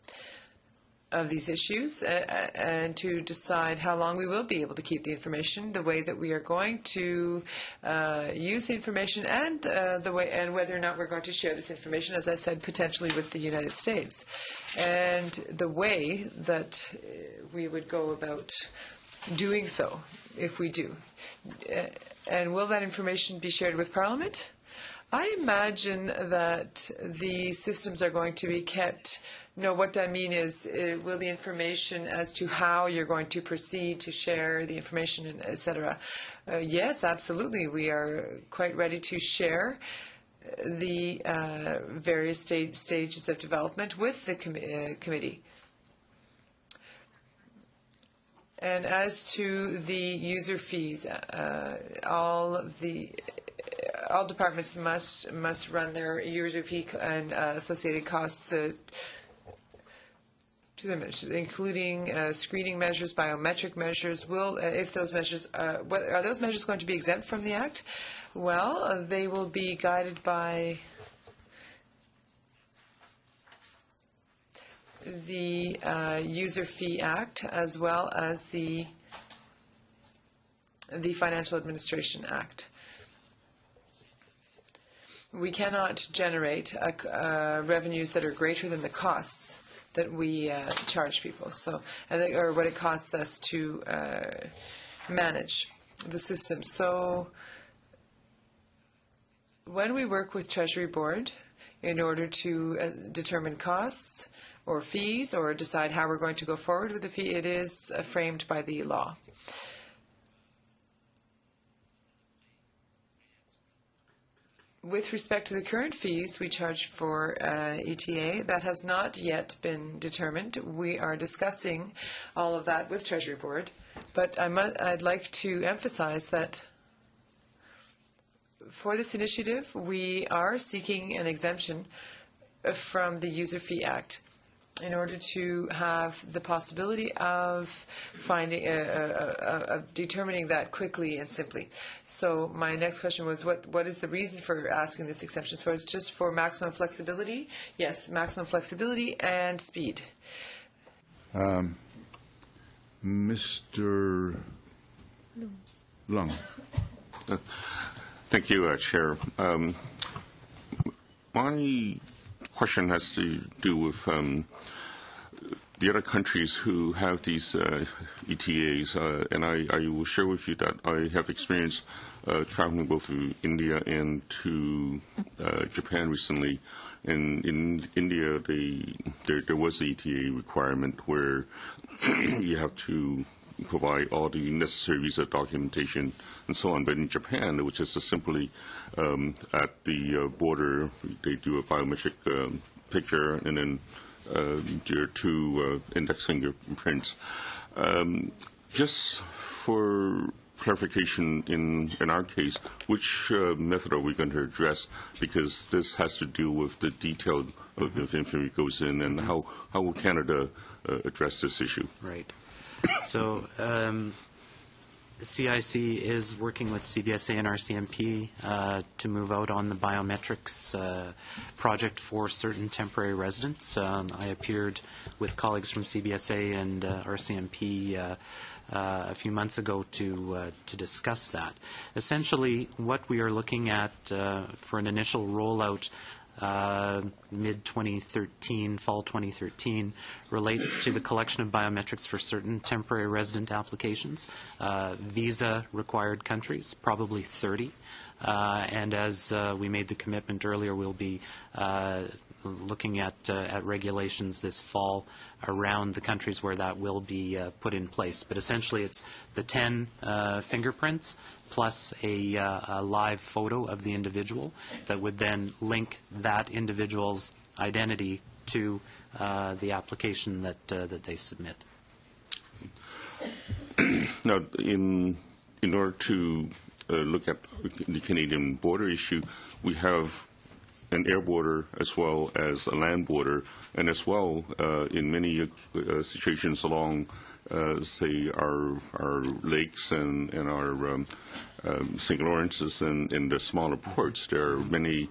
of these issues, and to decide how long we will be able to keep the information, the way that we are going to use the information, and whether or not we're going to share this information, as I said, potentially with the United States, and the way that we would go about doing so if we do. And will that information be shared with Parliament? I imagine that the systems are going to be kept. No, what I mean is, will the information as to how you're going to proceed to share the information, etc. Yes, absolutely. We are quite ready to share the various stages of development with the committee. And as to the user fees, all departments must run their user fee and associated costs to them, including screening measures, biometric measures. If those measures are those measures going to be exempt from the Act? Well, they will be guided by the User Fee Act, as well as the Financial Administration Act. We cannot generate revenues that are greater than the costs that we charge people, or what it costs us to manage the system. So when we work with Treasury Board in order to determine costs or fees or decide how we're going to go forward with the fee. It is framed by the law. With respect to the current fees we charge for ETA, that has not yet been determined. We are discussing all of that with Treasury Board, but I'd like to emphasize that for this initiative, we are seeking an exemption from the User Fee Act in order to have the possibility of finding determining that quickly and simply. So my next question was, what is the reason for asking this exemption? So it's just for maximum flexibility? Yes, maximum flexibility and speed. Mr. Lung. Thank you, Chair. My question has to do with the other countries who have these ETAs, and I will share with you that I have experience traveling both to India and to Japan recently. And in India, there was an ETA requirement where you have to provide all the necessary visa documentation and so on. But in Japan, which is simply at the border, they do a biometric picture and then there are two index fingerprints. Just for clarification, in our case, which method are we going to address? Because this has to do with the detail of if information goes in, and how will Canada address this issue? Right. So CIC is working with CBSA and RCMP to move out on the biometrics project for certain temporary residents. I appeared with colleagues from CBSA and RCMP a few months ago to discuss that. Essentially, what we are looking at for an initial rollout mid-2013, fall 2013, relates to the collection of biometrics for certain temporary resident applications. Visa-required countries, probably 30. And as we made the commitment earlier, we'll be looking at regulations this fall around the countries where that will be put in place. But essentially, it's the 10 fingerprints plus a live photo of the individual that would then link that individual's identity to the application that they submit. Now, in order to look at the Canadian border issue, we have an air border as well as a land border, and as well in many situations along, say, our lakes and our St. Lawrence's and the smaller ports. There are many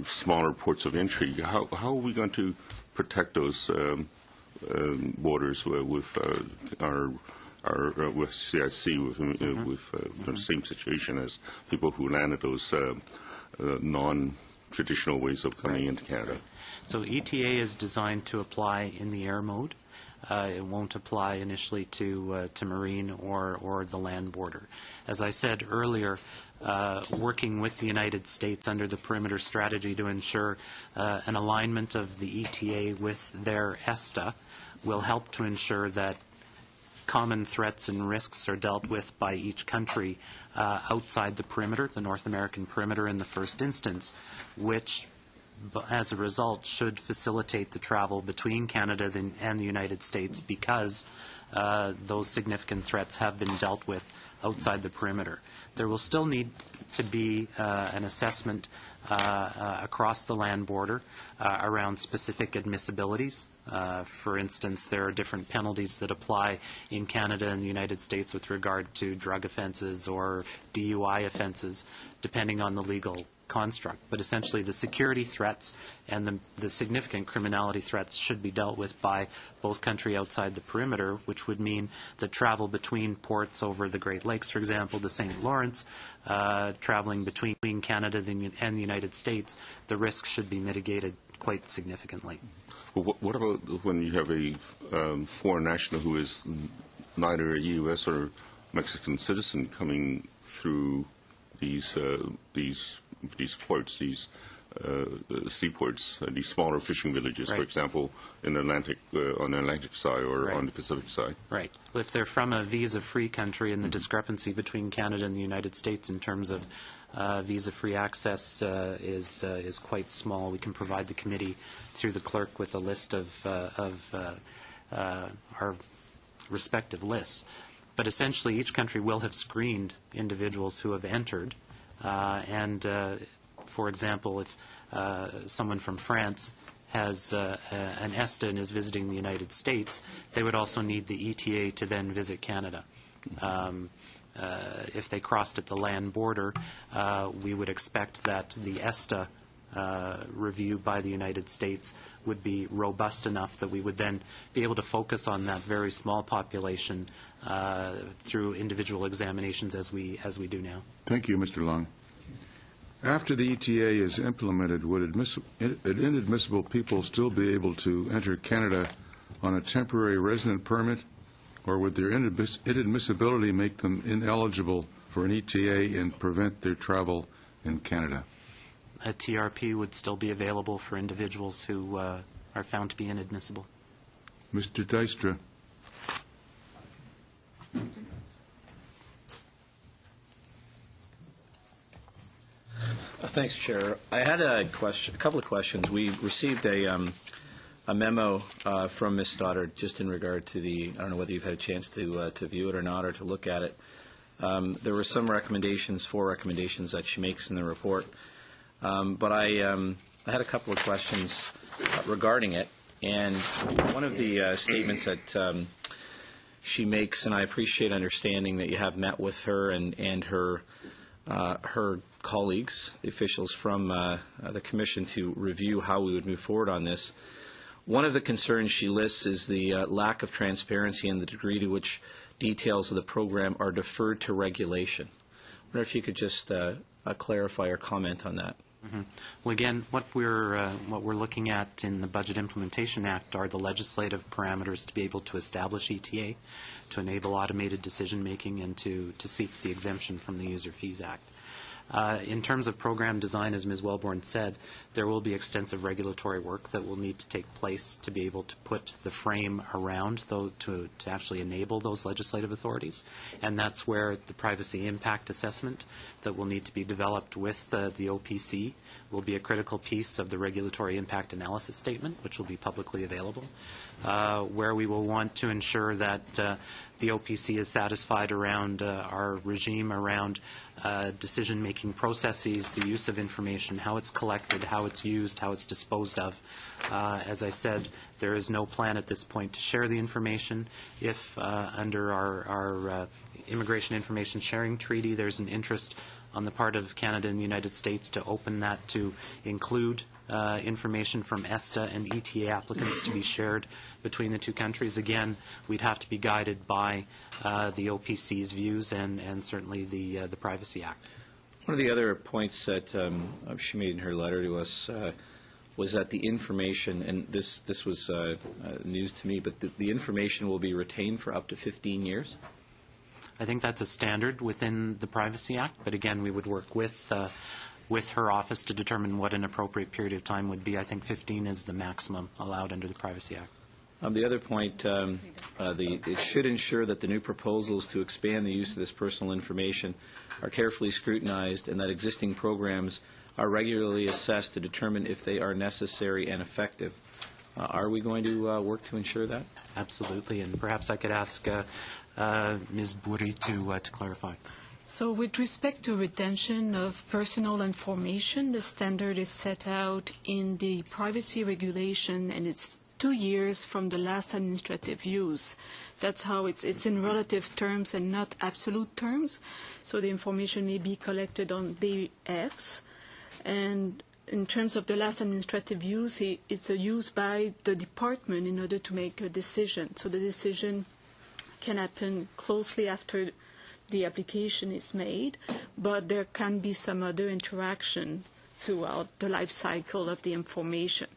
smaller ports of entry. How are we going to protect those borders with our with CIC, with the same situation as people who land at those non-traditional ways of coming into Canada? So ETA is designed to apply in the air mode. It won't apply initially to marine or the land border. As I said earlier, working with the United States under the perimeter strategy to ensure an alignment of the ETA with their ESTA will help to ensure that common threats and risks are dealt with by each country outside the perimeter, the North American perimeter in the first instance, which as a result should facilitate the travel between Canada and the United States because those significant threats have been dealt with outside the perimeter. There will still need to be an assessment across the land border around specific admissibilities. For instance, there are different penalties that apply in Canada and the United States with regard to drug offenses or DUI offenses, depending on the legal construct. But essentially, the security threats and the significant criminality threats should be dealt with by both country outside the perimeter, which would mean that travel between ports over the Great Lakes, for example, the St. Lawrence, traveling between Canada and the United States, the risk should be mitigated quite significantly. Well, what about when you have a foreign national who is neither a U.S. or Mexican citizen coming through these ports, these seaports, these smaller fishing villages, for Right. example, in the Atlantic, on the Atlantic side or Right. on the Pacific side. Right. If they're from a visa-free country and the discrepancy between Canada and the United States in terms of visa-free access is quite small, we can provide the committee through the clerk with a list of our respective lists. But essentially, each country will have screened individuals who have entered. For example, if someone from France has an ESTA and is visiting the United States, they would also need the ETA to then visit Canada. If they crossed at the land border, we would expect that the ESTA review by the United States would be robust enough that we would then be able to focus on that very small population through individual examinations as we do now. Thank you, Mr. Long. After the ETA is implemented, would inadmissible people still be able to enter Canada on a temporary resident permit, or would their inadmissibility make them ineligible for an ETA and prevent their travel in Canada? A TRP would still be available for individuals who are found to be inadmissible. Mr. Dijkstra. Thanks, Chair. I had a couple of questions. We received a memo from Ms. Stoddard just in regard to I don't know whether you've had a chance to view it or not, or to look at it. There were some recommendations, 4 recommendations that she makes in the report. But I had a couple of questions regarding it. And one of the statements that she makes, and I appreciate understanding that you have met with her and her colleagues, the officials from the Commission, to review how we would move forward on this. One of the concerns she lists is the lack of transparency and the degree to which details of the program are deferred to regulation. I wonder if you could just clarify or comment on that. Mm-hmm. Well, again, what we're looking at in the Budget Implementation Act are the legislative parameters to be able to establish ETA, to enable automated decision-making, and to seek the exemption from the User Fees Act. In terms of program design, as Ms. Wellborn said, there will be extensive regulatory work that will need to take place to be able to put the frame around to actually enable those legislative authorities. And that's where the privacy impact assessment that will need to be developed with the OPC will be a critical piece of the regulatory impact analysis statement, which will be publicly available, where we will want to ensure that the OPC is satisfied around our regime around decision-making processes, the use of information, how it's collected, how it's used, how it's disposed of. As I said, there is no plan at this point to share the information. If under our Immigration Information Sharing Treaty there's an interest on the part of Canada and the United States to open that to include information from ESTA and ETA applicants to be shared between the two countries. Again, we'd have to be guided by the OPC's views and certainly the Privacy Act. One of the other points that she made in her letter to us was that the information, and this was news to me, but the information will be retained for up to 15 years? I think that's a standard within the Privacy Act, but again, we would work with her office to determine what an appropriate period of time would be. I think 15 is the maximum allowed under the Privacy Act. The other point, it should ensure that the new proposals to expand the use of this personal information are carefully scrutinized and that existing programs are regularly assessed to determine if they are necessary and effective. Are we going to work to ensure that? Absolutely, and perhaps I could ask Ms. Bouri to clarify. So with respect to retention of personal information, the standard is set out in the privacy regulation, and it's 2 years from the last administrative use. That's how it's in relative terms and not absolute terms. So the information may be collected on day X, and in terms of the last administrative use, it's a use by the department in order to make a decision. So the decision can happen closely after the application is made, but there can be some other interaction throughout the life cycle of the information.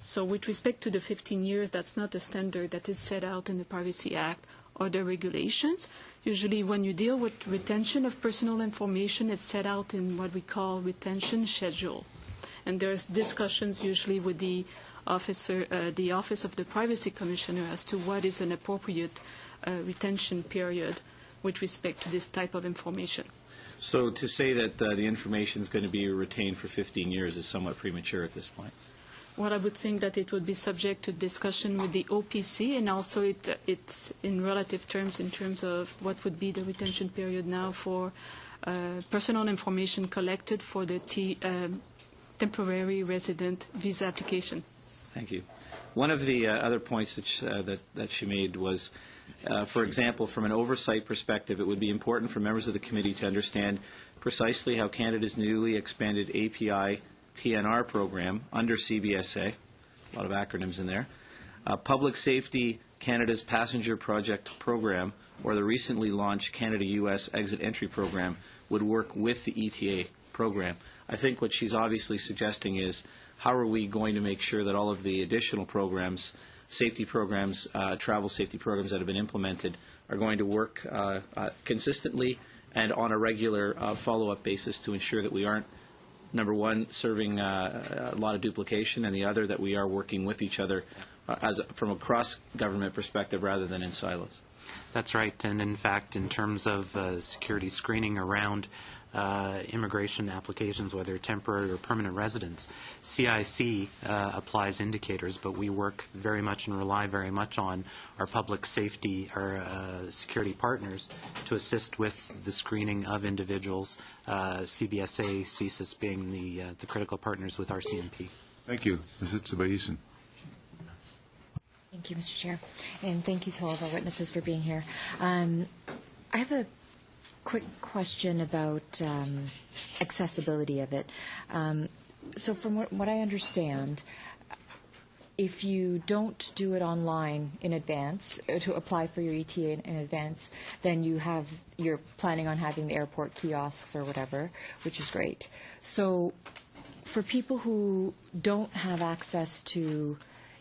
So with respect to the 15 years, that's not a standard that is set out in the Privacy Act or the regulations. Usually when you deal with retention of personal information, it's set out in what we call retention schedule. and there's discussions usually with the Office of the Privacy Commissioner as to what is an appropriate retention period with respect to this type of information. So to say that the information is going to be retained for 15 years is somewhat premature at this point. Well, I would think that it would be subject to discussion with the OPC, and also it's in relative terms in terms of what would be the retention period now for personal information collected for the temporary resident visa application. Thank you. One of the other points that she made was, for example, from an oversight perspective, it would be important for members of the committee to understand precisely how Canada's newly expanded API PNR program under CBSA, a lot of acronyms in there, Public Safety Canada's Passenger Project Program, or the recently launched Canada-U.S. Exit Entry Program, would work with the ETA program. I think what she's obviously suggesting is, how are we going to make sure that all of the additional programs, safety programs, travel safety programs that have been implemented are going to work consistently and on a regular follow-up basis to ensure that we aren't, number one, serving a lot of duplication, and the other, that we are working with each other from a cross-government perspective rather than in silos. That's right. And in fact, in terms of security screening around immigration applications, whether temporary or permanent residents, CIC applies indicators, but we work very much and rely very much on our public safety, our security partners to assist with the screening of individuals, CBSA, CSIS being the critical partners with RCMP. Thank you. Ms. Itzabahisan. Thank you, Mr. Chair, and thank you to all of our witnesses for being here. I have a quick question about accessibility of it. So from what I understand, if you don't do it online in advance, to apply for your ETA in advance, then you're planning on having the airport kiosks or whatever, which is great. So for people who don't have access to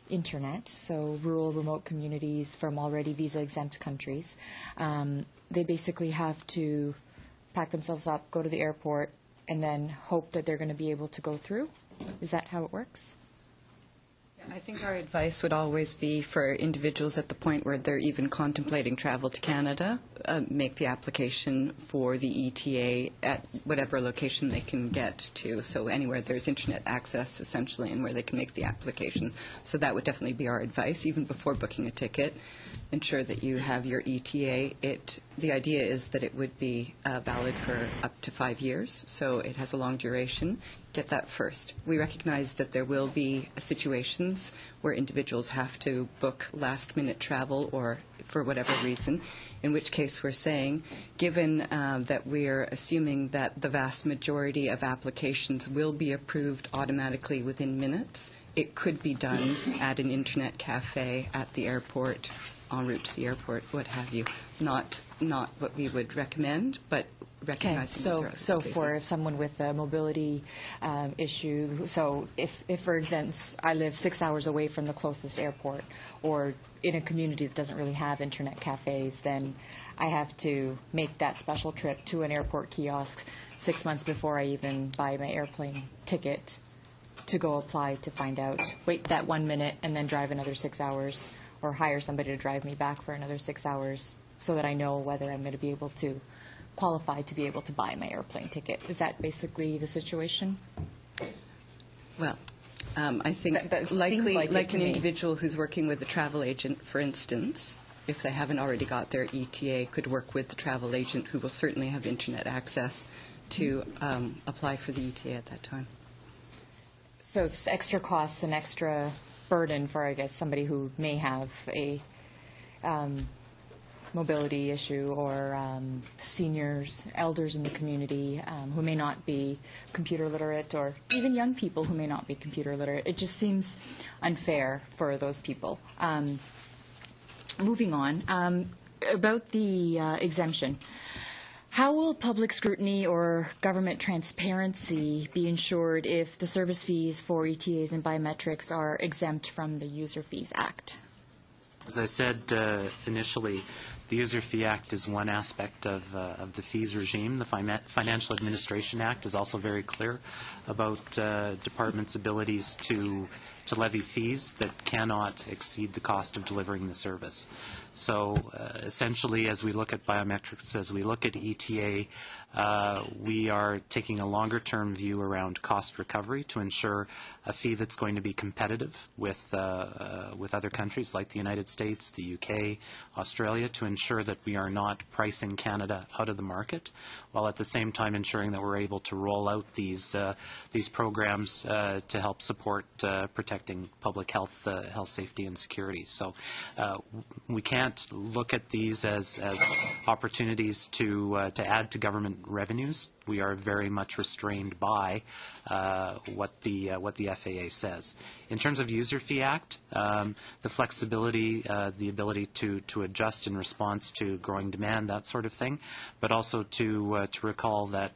internet, so rural, remote communities from already visa-exempt countries, they basically have to pack themselves up, go to the airport, and then hope that they're going to be able to go through? Is that how it works? I think our advice would always be for individuals at the point where they're even contemplating travel to Canada, make the application for the ETA at whatever location they can get to, so anywhere there's internet access, essentially, and where they can make the application. So that would definitely be our advice, even before booking a ticket. Ensure that you have your ETA. The idea is that it would be valid for up to 5 years, so it has a long duration. Get that first. We recognize that there will be situations where individuals have to book last-minute travel or for whatever reason, in which case we're saying, given that we're assuming that the vast majority of applications will be approved automatically within minutes, it could be done at an internet cafe at the airport, en route to the airport, what have you. Not what we would recommend, but recognizing that there are so cases. for someone with a mobility issue, so if, for instance, I live 6 hours away from the closest airport, or in a community that doesn't really have internet cafes, then I have to make that special trip to an airport kiosk 6 months before I even buy my airplane ticket to go apply to find out, wait that 1 minute and then drive another 6 hours, or hire somebody to drive me back for another 6 hours so that I know whether I'm going to be able to qualify to be able to buy my airplane ticket. Is that basically the situation? Well, I think that likely, like like an individual who's working with a travel agent, for instance, if they haven't already got their ETA, could work with the travel agent who will certainly have internet access to apply for the ETA at that time. So it's extra costs and extra burden for, I guess, somebody who may have a mobility issue, or seniors, elders in the community who may not be computer literate, or even young people who may not be computer literate. It just seems unfair for those people. Moving on, about the exemption. How will public scrutiny or government transparency be ensured if the service fees for ETAs and biometrics are exempt from the User Fees Act? As I said initially, The User Fee Act is one aspect of the fees regime. The Financial Administration Act is also very clear about departments' abilities to levy fees that cannot exceed the cost of delivering the service. So essentially, as we look at biometrics, as we look at ETA, we are taking a longer-term view around cost recovery to ensure a fee that's going to be competitive with other countries like the United States, the UK, Australia, to ensure that we are not pricing Canada out of the market, while at the same time ensuring that we're able to roll out these programs to help support protecting public health, safety, and security. So we can't look at these as opportunities to add to government revenues. We are very much restrained by what the FAA says. In terms of User Fee Act, the flexibility, the ability to adjust in response to growing demand, that sort of thing, but also to recall that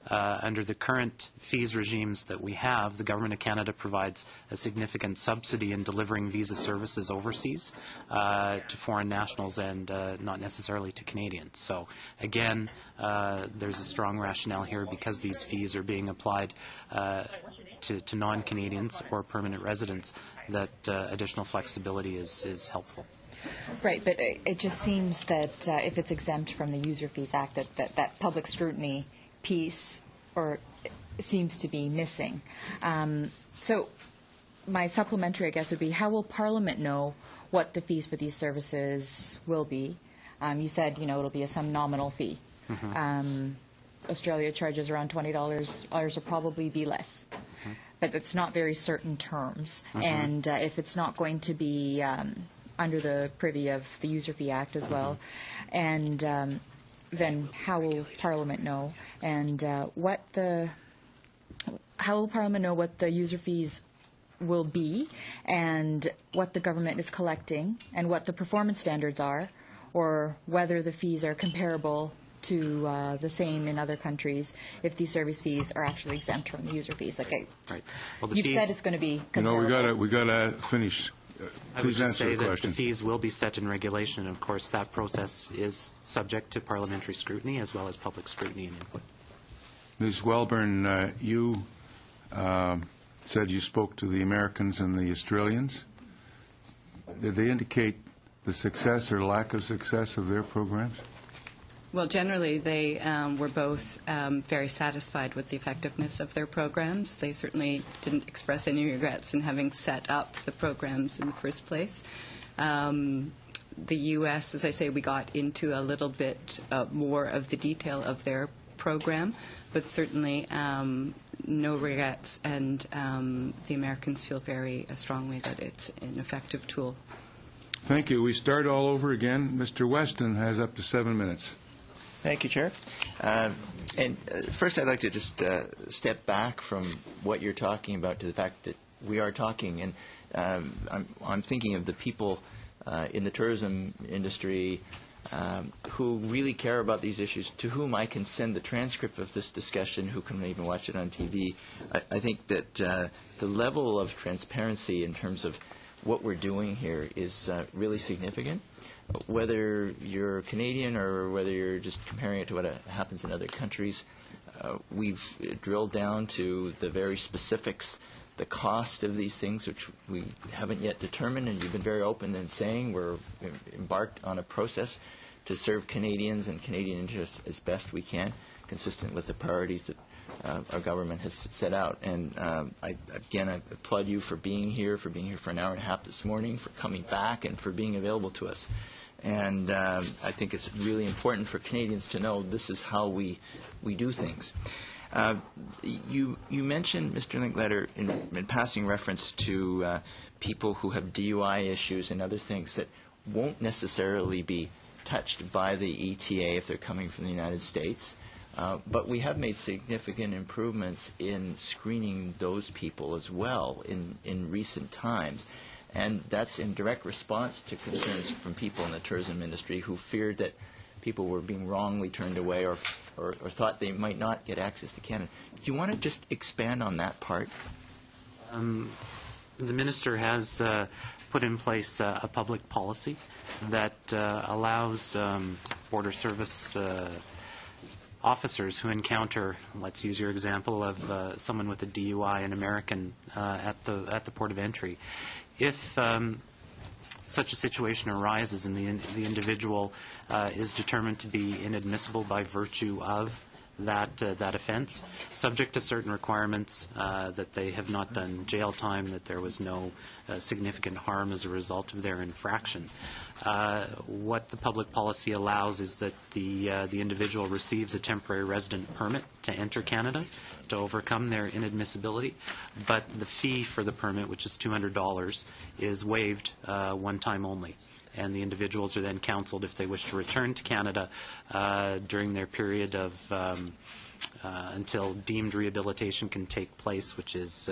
under the current fees regimes that we have, the Government of Canada provides a significant subsidy in delivering visa services overseas to foreign nationals and not necessarily to Canadians. So again, there's a strong rationale here because these fees are being applied to non-Canadians or permanent residents that additional flexibility is helpful. Right, but it just seems that if it's exempt from the User Fees Act, that public scrutiny piece seems to be missing. So my supplementary, I guess, would be how will Parliament know what the fees for these services will be? You said, it'll be some nominal fee. Mm-hmm. Australia charges around $20. Ours will probably be less. Mm-hmm. But it's not very certain terms. Mm-hmm. And if it's not going to be under the privy of the User Fee Act as well, and then how will Parliament know? And how will Parliament know what the user fees will be and what the government is collecting and what the performance standards are, or whether the fees are comparable to the same in other countries if these service fees are actually exempt from the user fees? Right. Well, you've said it's going to be comparable. We got to finish. I would just say that the fees will be set in regulation, and of course that process is subject to parliamentary scrutiny as well as public scrutiny and input. Ms. Welburn, you said you spoke to the Americans and the Australians. Did they indicate the success or lack of success of their programs? Well, generally, they were both very satisfied with the effectiveness of their programs. They certainly didn't express any regrets in having set up the programs in the first place. The U.S., as I say, we got into a little bit more of the detail of their program, but certainly no regrets, and the Americans feel very strongly that it's an effective tool. Thank you. We start all over again. Mr. Weston has up to 7 minutes. Thank you, Chair. First, I'd like to just step back from what you're talking about to the fact that we are talking, and I'm thinking of the people in the tourism industry who really care about these issues, to whom I can send the transcript of this discussion, who can even watch it on TV. I think that the level of transparency in terms of what we're doing here is really significant. Whether you're Canadian or whether you're just comparing it to what happens in other countries, we've drilled down to the very specifics, the cost of these things, which we haven't yet determined, and you've been very open in saying we're embarked on a process to serve Canadians and Canadian interests as best we can, consistent with the priorities that our government has set out. And I applaud you for being here for an hour and a half this morning, for coming back, and for being available to us. And I think it's really important for Canadians to know this is how we do things. You mentioned, Mr. Linklater, in passing reference to people who have DUI issues and other things that won't necessarily be touched by the ETA if they're coming from the United States. But we have made significant improvements in screening those people as well in recent times. And that's in direct response to concerns from people in the tourism industry who feared that people were being wrongly turned away or thought they might not get access to Canada. Do you want to just expand on that part? The Minister has put in place a public policy that allows Border Service officers who encounter, let's use your example of someone with a DUI, an American, at the port of entry. If such a situation arises and the individual is determined to be inadmissible by virtue of that offense, subject to certain requirements that they have not done jail time, that there was no significant harm as a result of their infraction. What the public policy allows is that the individual receives a temporary resident permit to enter Canada to overcome their inadmissibility, but the fee for the permit, which is $200, is waived one time only. And the individuals are then counseled if they wish to return to Canada during their period of until deemed rehabilitation can take place, which is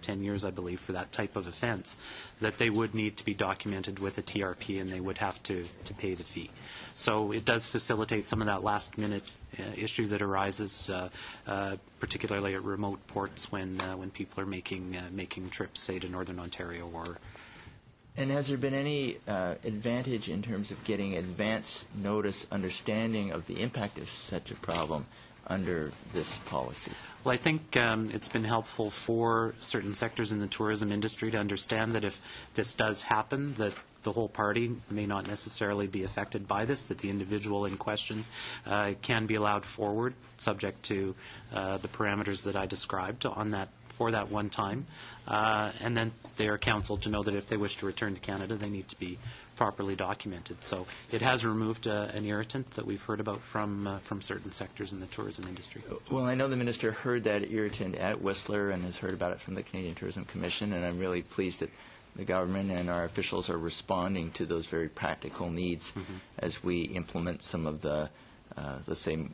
10 years, I believe, for that type of offense, that they would need to be documented with a TRP and they would have to pay the fee. So it does facilitate some of that last-minute issue that arises, particularly at remote ports when people are making trips, say, to Northern Ontario or. And has there been any advantage in terms of getting advance notice, understanding of the impact of such a problem under this policy? Well, I think it's been helpful for certain sectors in the tourism industry to understand that if this does happen, that the whole party may not necessarily be affected by this, that the individual in question can be allowed forward, subject to the parameters that I described on that for that one time, and then they are counseled to know that if they wish to return to Canada, they need to be properly documented. So it has removed an irritant that we've heard about from certain sectors in the tourism industry. Well, I know the Minister heard that irritant at Whistler and has heard about it from the Canadian Tourism Commission, and I'm really pleased that the government and our officials are responding to those very practical needs as we implement some of the, let's say,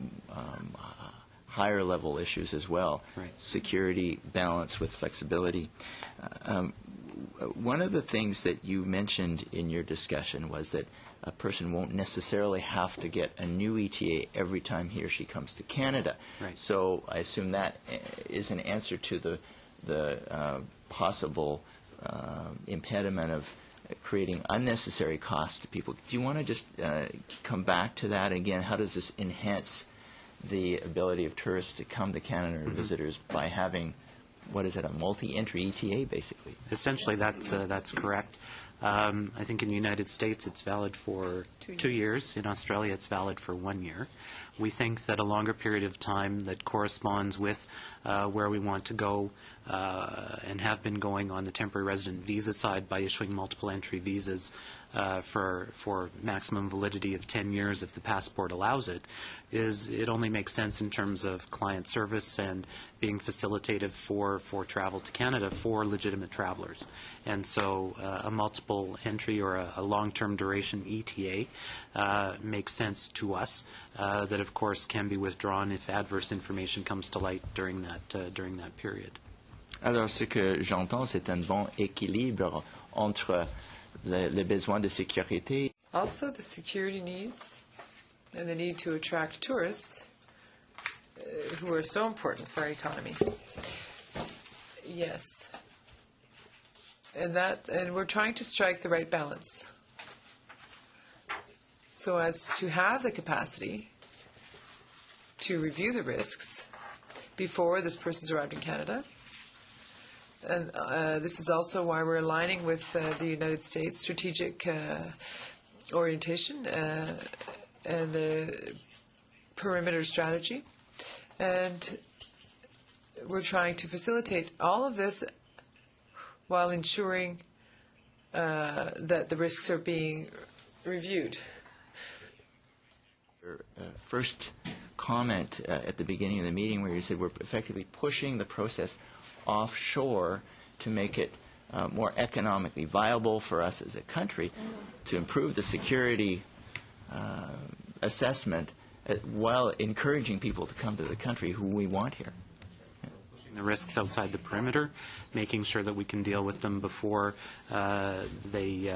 higher level issues as well. Right. Security, balance with flexibility. One of the things that you mentioned in your discussion was that a person won't necessarily have to get a new ETA every time he or she comes to Canada. Right. So I assume that is an answer to the possible impediment of creating unnecessary costs to people. Do you want to just come back to that again? How does this enhance the ability of tourists to come to Canada or visitors by having, what is it, a multi-entry ETA, basically? Essentially, that's correct. I think in the United States it's valid for 2 years. In Australia it's valid for 1 year. We think that a longer period of time that corresponds with where we want to go and have been going on the temporary resident visa side by issuing multiple entry visas for maximum validity of 10 years if the passport allows it, it only makes sense in terms of client service and being facilitative for travel to Canada for legitimate travelers. And so a multiple entry or a long-term duration ETA makes sense to us, that of course can be withdrawn if adverse information comes to light during that period. Alors, ce que j'entends, c'est un bon équilibre entre les besoins de sécurité. Also, the security needs and the need to attract tourists who are so important for our economy. Yes. And we're trying to strike the right balance so as to have the capacity to review the risks before this person's arrived in Canada. And this is also why we're aligning with the United States strategic orientation and the perimeter strategy. And we're trying to facilitate all of this while ensuring that the risks are being reviewed. Your first comment at the beginning of the meeting where you said we're effectively pushing the process offshore to make it more economically viable for us as a country to improve the security assessment while encouraging people to come to the country who we want here. Pushing the risks outside the perimeter, making sure that we can deal with them before they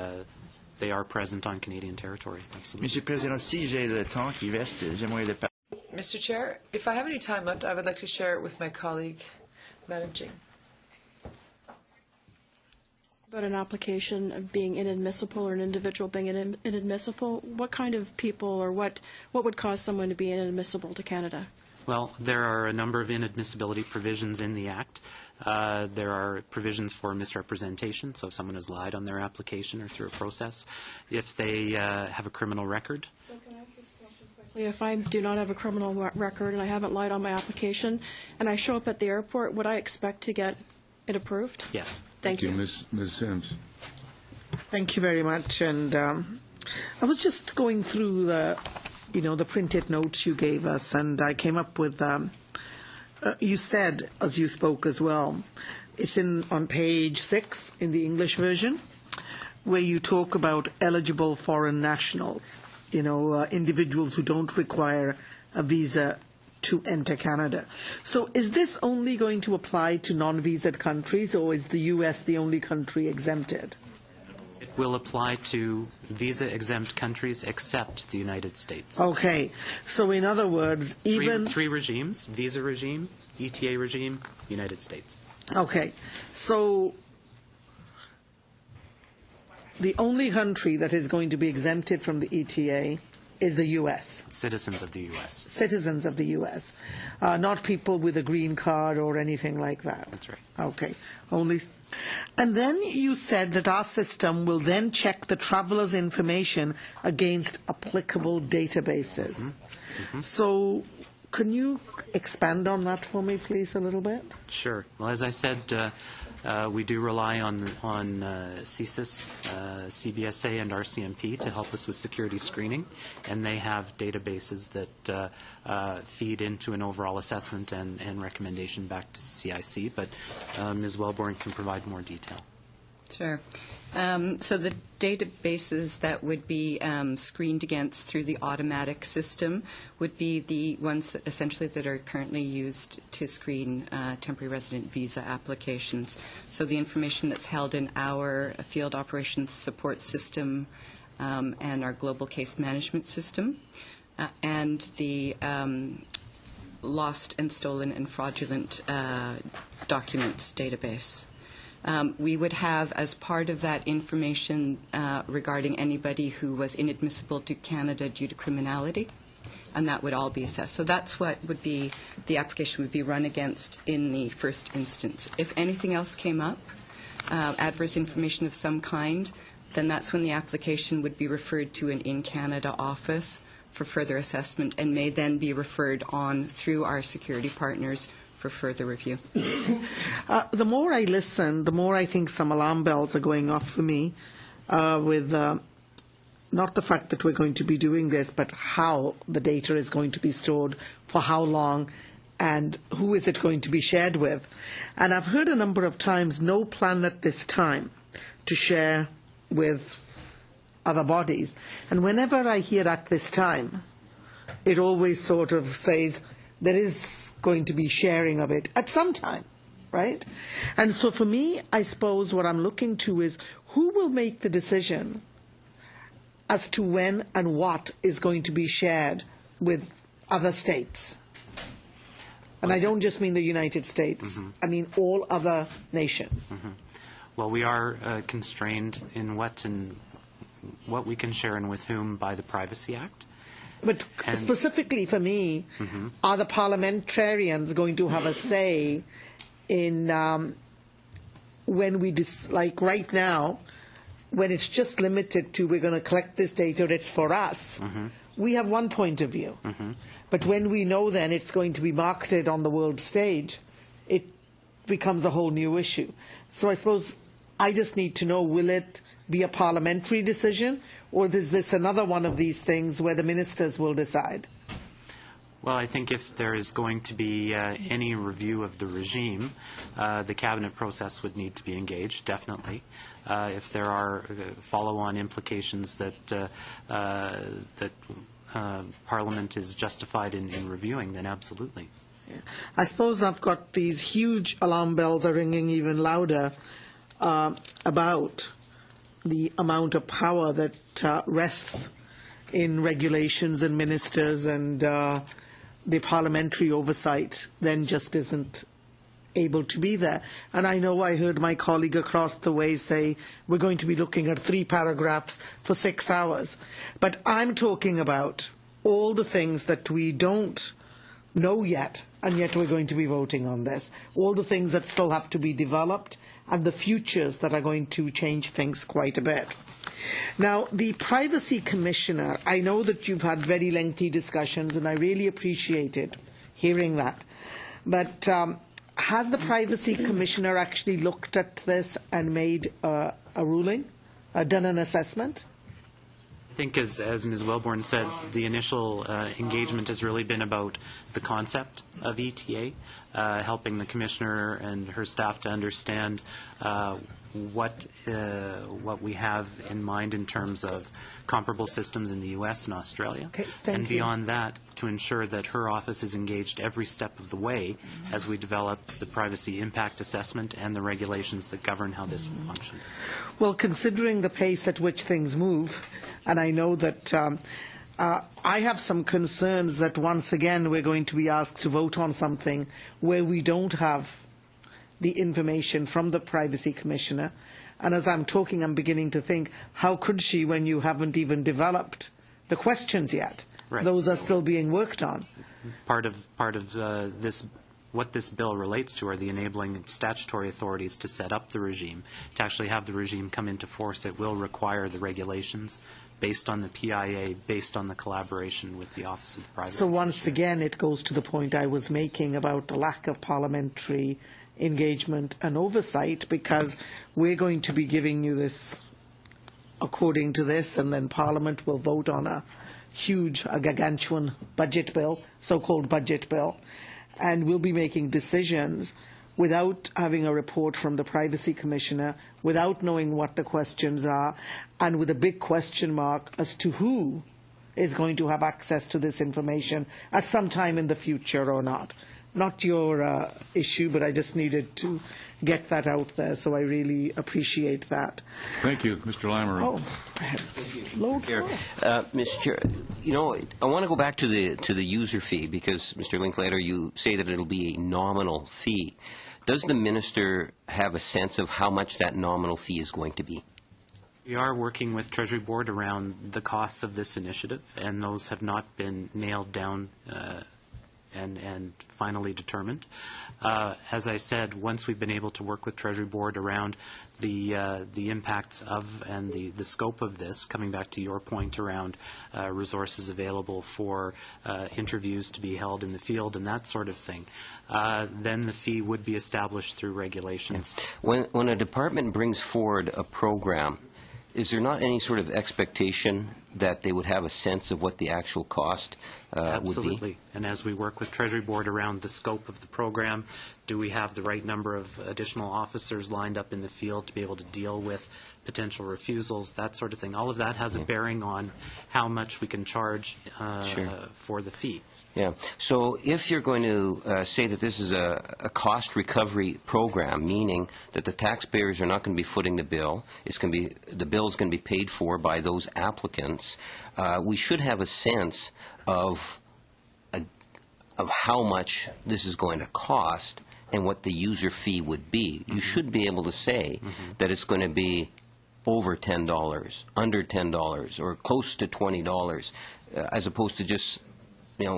are present on Canadian territory. Absolutely. Monsieur le Président, si j'ai le temps qui reste, j'aimerais le Mr. Chair, if I have any time left, I would like to share it with my colleague, Madam Jing. About an application of being inadmissible or an individual being inadmissible, what kind of people or what would cause someone to be inadmissible to Canada? Well, there are a number of inadmissibility provisions in the Act. There are provisions for misrepresentation, so if someone has lied on their application or through a process. If they have a criminal record. So can I ask this question quickly? If I do not have a criminal record and I haven't lied on my application and I show up at the airport, would I expect to get it approved? Yes. Thank you. Ms. Sims. Thank you very much. And I was just going through the printed notes you gave us, and I came up with, you said, as you spoke as well, it's on page 6 in the English version, where you talk about eligible foreign nationals, individuals who don't require a visa to enter Canada. So is this only going to apply to non-visaed countries, or is the U.S. the only country exempted? It will apply to visa-exempt countries except the United States. Okay. So in other words, even... Three regimes: visa regime, ETA regime, United States. Okay. So the only country that is going to be exempted from the ETA is the U.S. Citizens of the U.S. Citizens of the U.S., not people with a green card or anything like that. That's right. Okay. Only. And then you said that our system will then check the traveler's information against applicable databases. Mm-hmm. So can you expand on that for me, please, a little bit? Sure. Well, as I said, we do rely on CSIS, CBSA, and RCMP to help us with security screening, and they have databases that feed into an overall assessment and recommendation back to CIC, but Ms. Wellborn can provide more detail. Sure. So the databases that would be screened against through the automatic system would be the ones that essentially that are currently used to screen temporary resident visa applications. So the information that's held in our field operations support system and our global case management system, and the lost and stolen and fraudulent documents database. We would have, as part of that information regarding anybody who was inadmissible to Canada due to criminality, and that would all be assessed. So that's what would be the application would be run against in the first instance. If anything else came up, adverse information of some kind, then that's when the application would be referred to an in-Canada office for further assessment and may then be referred on through our security partners for further review. The more I listen, the more I think some alarm bells are going off for me with not the fact that we're going to be doing this, but how the data is going to be stored, for how long, and who is it going to be shared with. And I've heard a number of times, no plan at this time to share with other bodies. And whenever I hear at this time, it always sort of says there is going to be sharing of it at some time, right? And so for me, I suppose what I'm looking to is who will make the decision as to when and what is going to be shared with other states. And I don't just mean the United States. Mm-hmm. I mean all other nations. Mm-hmm. Well, we are constrained in what we can share and with whom by the Privacy Act. But specifically for me, mm-hmm. are the parliamentarians going to have a say in when we, like right now, when it's just limited to we're going to collect this data, it's for us, mm-hmm. we have one point of view. Mm-hmm. But when we know then it's going to be marketed on the world stage, it becomes a whole new issue. So I suppose I just need to know, will it be a parliamentary decision, or is this another one of these things where the ministers will decide? Well, I think if there is going to be any review of the regime, the cabinet process would need to be engaged, definitely. If there are follow-on implications that Parliament is justified in reviewing, then absolutely. Yeah. I suppose I've got these huge alarm bells are ringing even louder about the amount of power that rests in regulations and ministers, and the parliamentary oversight then just isn't able to be there. And I know I heard my colleague across the way say we're going to be looking at 3 paragraphs for 6 hours. But I'm talking about all the things that we don't know yet, and yet we're going to be voting on this. All the things that still have to be developed and the futures that are going to change things quite a bit. Now, the Privacy Commissioner, I know that you've had very lengthy discussions, and I really appreciated hearing that. But has the Privacy Commissioner actually looked at this and made a ruling, done an assessment? I think, as Ms. Wellborn said, the initial engagement has really been about the concept of ETA, helping the Commissioner and her staff to understand what we have in mind in terms of comparable systems in the U.S. and Australia. Okay, and beyond that, to ensure that her office is engaged every step of the way as we develop the privacy impact assessment and the regulations that govern how this will function. Well, considering the pace at which things move, and I know that I have some concerns that once again we're going to be asked to vote on something where we don't have the information from the Privacy Commissioner. And as I'm talking, I'm beginning to think, how could she when you haven't even developed the questions yet? Right. Those are still being worked on. Part of this, what this bill relates to, are the enabling statutory authorities to set up the regime. To actually have the regime come into force, it will require the regulations based on the PIA, based on the collaboration with the Office of the Privacy. So once again, it goes to the point I was making about the lack of parliamentary engagement and oversight, because we're going to be giving you this according to this, and then Parliament will vote on a gargantuan budget bill, so-called budget bill, and we'll be making decisions without having a report from the Privacy Commissioner, without knowing what the questions are, and with a big question mark as to who is going to have access to this information at some time in the future or not. Not your issue, but I just needed to get that out there, so I really appreciate that. Thank you, Mr. Lamoureux. Oh, I have loads more. Mr. Chair, you know, I want to go back to the user fee, because, Mr. Linklater, you say that it'll be a nominal fee. Does the minister have a sense of how much that nominal fee is going to be? We are working with Treasury Board around the costs of this initiative, and those have not been nailed down and finally determined. As I said, once we've been able to work with Treasury Board around the impacts of and the scope of this, coming back to your point around resources available for interviews to be held in the field and that sort of thing, then the fee would be established through regulations. When a department brings forward a program, is there not any sort of expectation that they would have a sense of what the actual cost would be? Absolutely. And as we work with Treasury Board around the scope of the program, do we have the right number of additional officers lined up in the field to be able to deal with potential refusals, that sort of thing? All of that has a bearing on how much we can charge for the fee. Yeah. So if you're going to say that this is a cost recovery program, meaning that the taxpayers are not going to be footing the bill, the bill is going to be paid for by those applicants, we should have a sense of how much this is going to cost and what the user fee would be. You should be able to say that it's going to be over $10, under $10, or close to $20, as opposed to just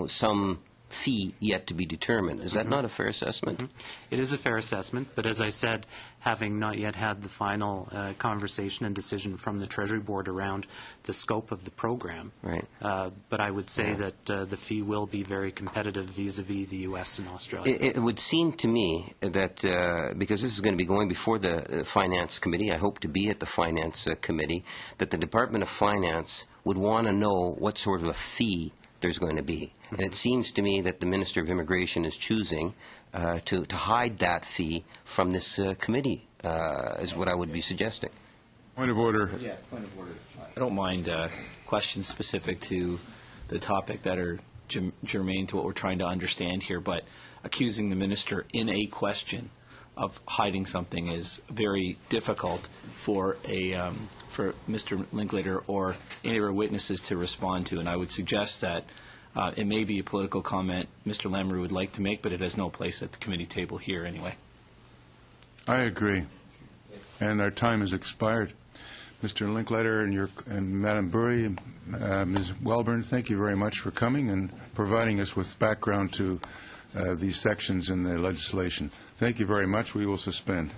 some fee yet to be determined. Is that not a fair assessment? It is a fair assessment, but as I said, having not yet had the final conversation and decision from the Treasury Board around the scope of the program, but I would say that the fee will be very competitive vis-a-vis the U.S. and Australia. It would seem to me that, because this is going to be going before the Finance Committee, I hope to be at the Finance Committee, that the Department of Finance would want to know what sort of a fee there's going to be. And it seems to me that the Minister of Immigration is choosing to hide that fee from this committee, is what I would be suggesting. Point of order. Yeah, point of order. I don't mind questions specific to the topic that are germane to what we're trying to understand here, but accusing the minister in a question of hiding something is very difficult for for Mr. Linklater or any of our witnesses to respond to. And I would suggest that it may be a political comment Mr. Lamoureux would like to make, but it has no place at the committee table here anyway. I agree. And our time has expired. Mr. Linklater and Madam Burry, Ms. Welburn, thank you very much for coming and providing us with background to these sections in the legislation. Thank you very much. We will suspend.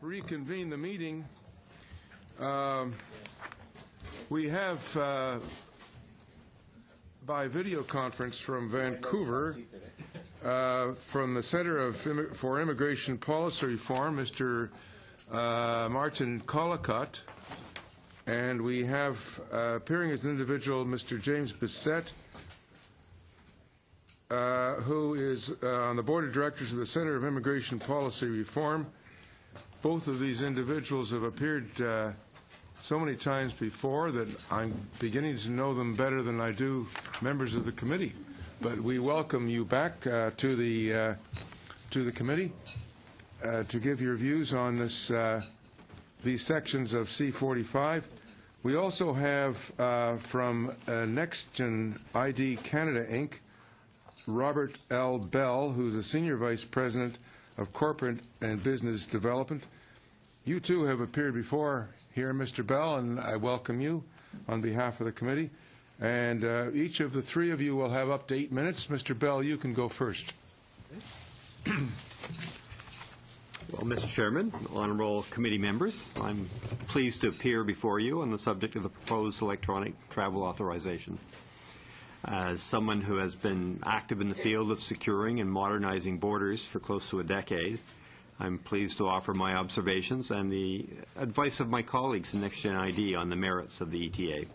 Reconvene the meeting. We have by video conference from Vancouver, from the Center for Immigration Policy Reform, Mr. Martin Collicott, and we have appearing as an individual, Mr. James Bissett, who is on the Board of Directors of the Center of Immigration Policy Reform. both of these individuals have appeared so many times before that I'm beginning to know them better than I do members of the committee. But we welcome you back to the committee to give your views on this these sections of C-45. We also have from NextGen ID Canada, Inc., Robert L. Bell, who's a Senior Vice President of Corporate and Business Development. You too have appeared before here, Mr. Bell, and I welcome you on behalf of the committee. And each of the three of you will have up to 8 minutes. Mr. Bell, you can go first. Well, Mr. Chairman, honorable committee members, I'm pleased to appear before you on the subject of the proposed electronic travel authorization. As someone who has been active in the field of securing and modernizing borders for close to a decade, I'm pleased to offer my observations and the advice of my colleagues in NextGen ID on the merits of the ETA.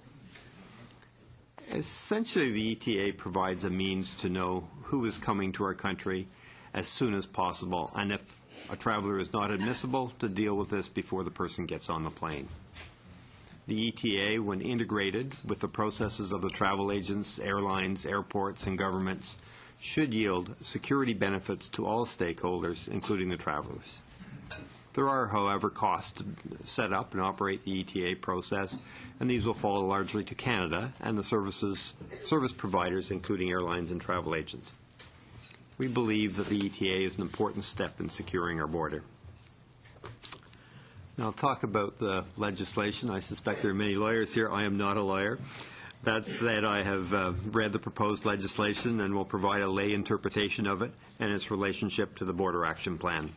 Essentially, the ETA provides a means to know who is coming to our country as soon as possible, and if a traveler is not admissible, to deal with this before the person gets on the plane. The ETA, when integrated with the processes of the travel agents, airlines, airports, and governments, should yield security benefits to all stakeholders, including the travelers. There are, however, costs to set up and operate the ETA process, and these will fall largely to Canada and the service providers, including airlines and travel agents. We believe that the ETA is an important step in securing our border. Now, I'll talk about the legislation. I suspect there are many lawyers here. I am not a lawyer. That said, I have read the proposed legislation and will provide a lay interpretation of it and its relationship to the Border Action Plan.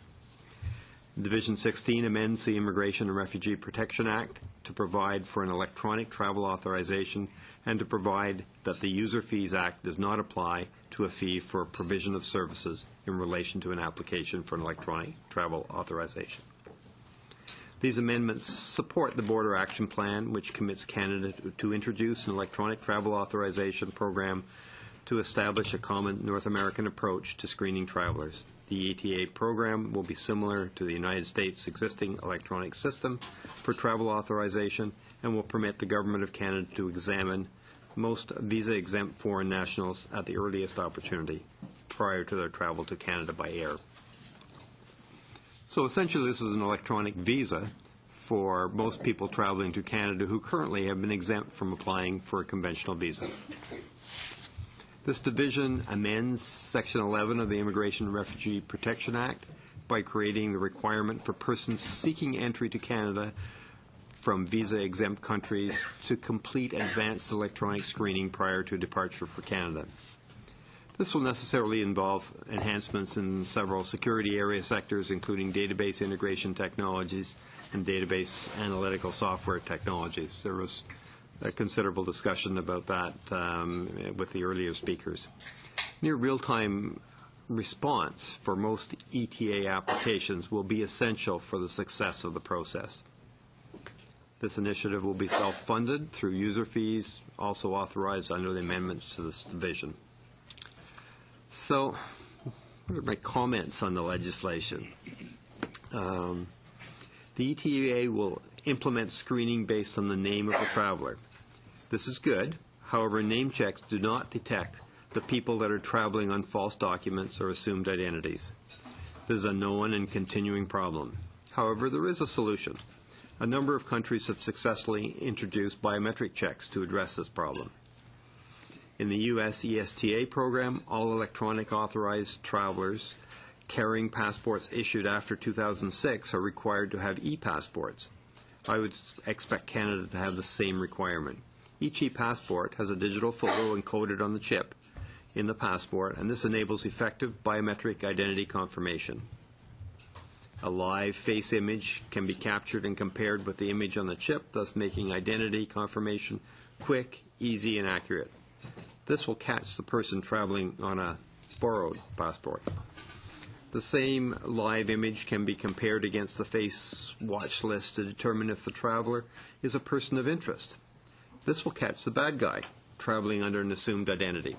Division 16 amends the Immigration and Refugee Protection Act to provide for an electronic travel authorization and to provide that the User Fees Act does not apply to a fee for provision of services in relation to an application for an electronic travel authorization. These amendments support the Border Action Plan, which commits Canada to introduce an electronic travel authorization program to establish a common North American approach to screening travelers. The ETA program will be similar to the United States' existing electronic system for travel authorization and will permit the Government of Canada to examine most visa-exempt foreign nationals at the earliest opportunity prior to their travel to Canada by air. So essentially, this is an electronic visa for most people traveling to Canada who currently have been exempt from applying for a conventional visa. This division amends Section 11 of the Immigration and Refugee Protection Act by creating the requirement for persons seeking entry to Canada from visa-exempt countries to complete advanced electronic screening prior to departure for Canada. This will necessarily involve enhancements in several security area sectors, including database integration technologies and database analytical software technologies. There was a considerable discussion about that with the earlier speakers. Near real-time response for most ETA applications will be essential for the success of the process. This initiative will be self-funded through user fees, also authorized under the amendments to this division. So, what are my comments on the legislation? The ETA will implement screening based on the name of the traveler. This is good. However, name checks do not detect the people that are traveling on false documents or assumed identities. This is a known and continuing problem. However, there is a solution. A number of countries have successfully introduced biometric checks to address this problem. In the U.S. ESTA program, all electronic authorized travelers carrying passports issued after 2006 are required to have e-passports. I would expect Canada to have the same requirement. Each e-passport has a digital photo encoded on the chip in the passport, and this enables effective biometric identity confirmation. A live face image can be captured and compared with the image on the chip, thus making identity confirmation quick, easy, and accurate. This will catch the person traveling on a borrowed passport. The same live image can be compared against the face watch list to determine if the traveler is a person of interest. This will catch the bad guy traveling under an assumed identity.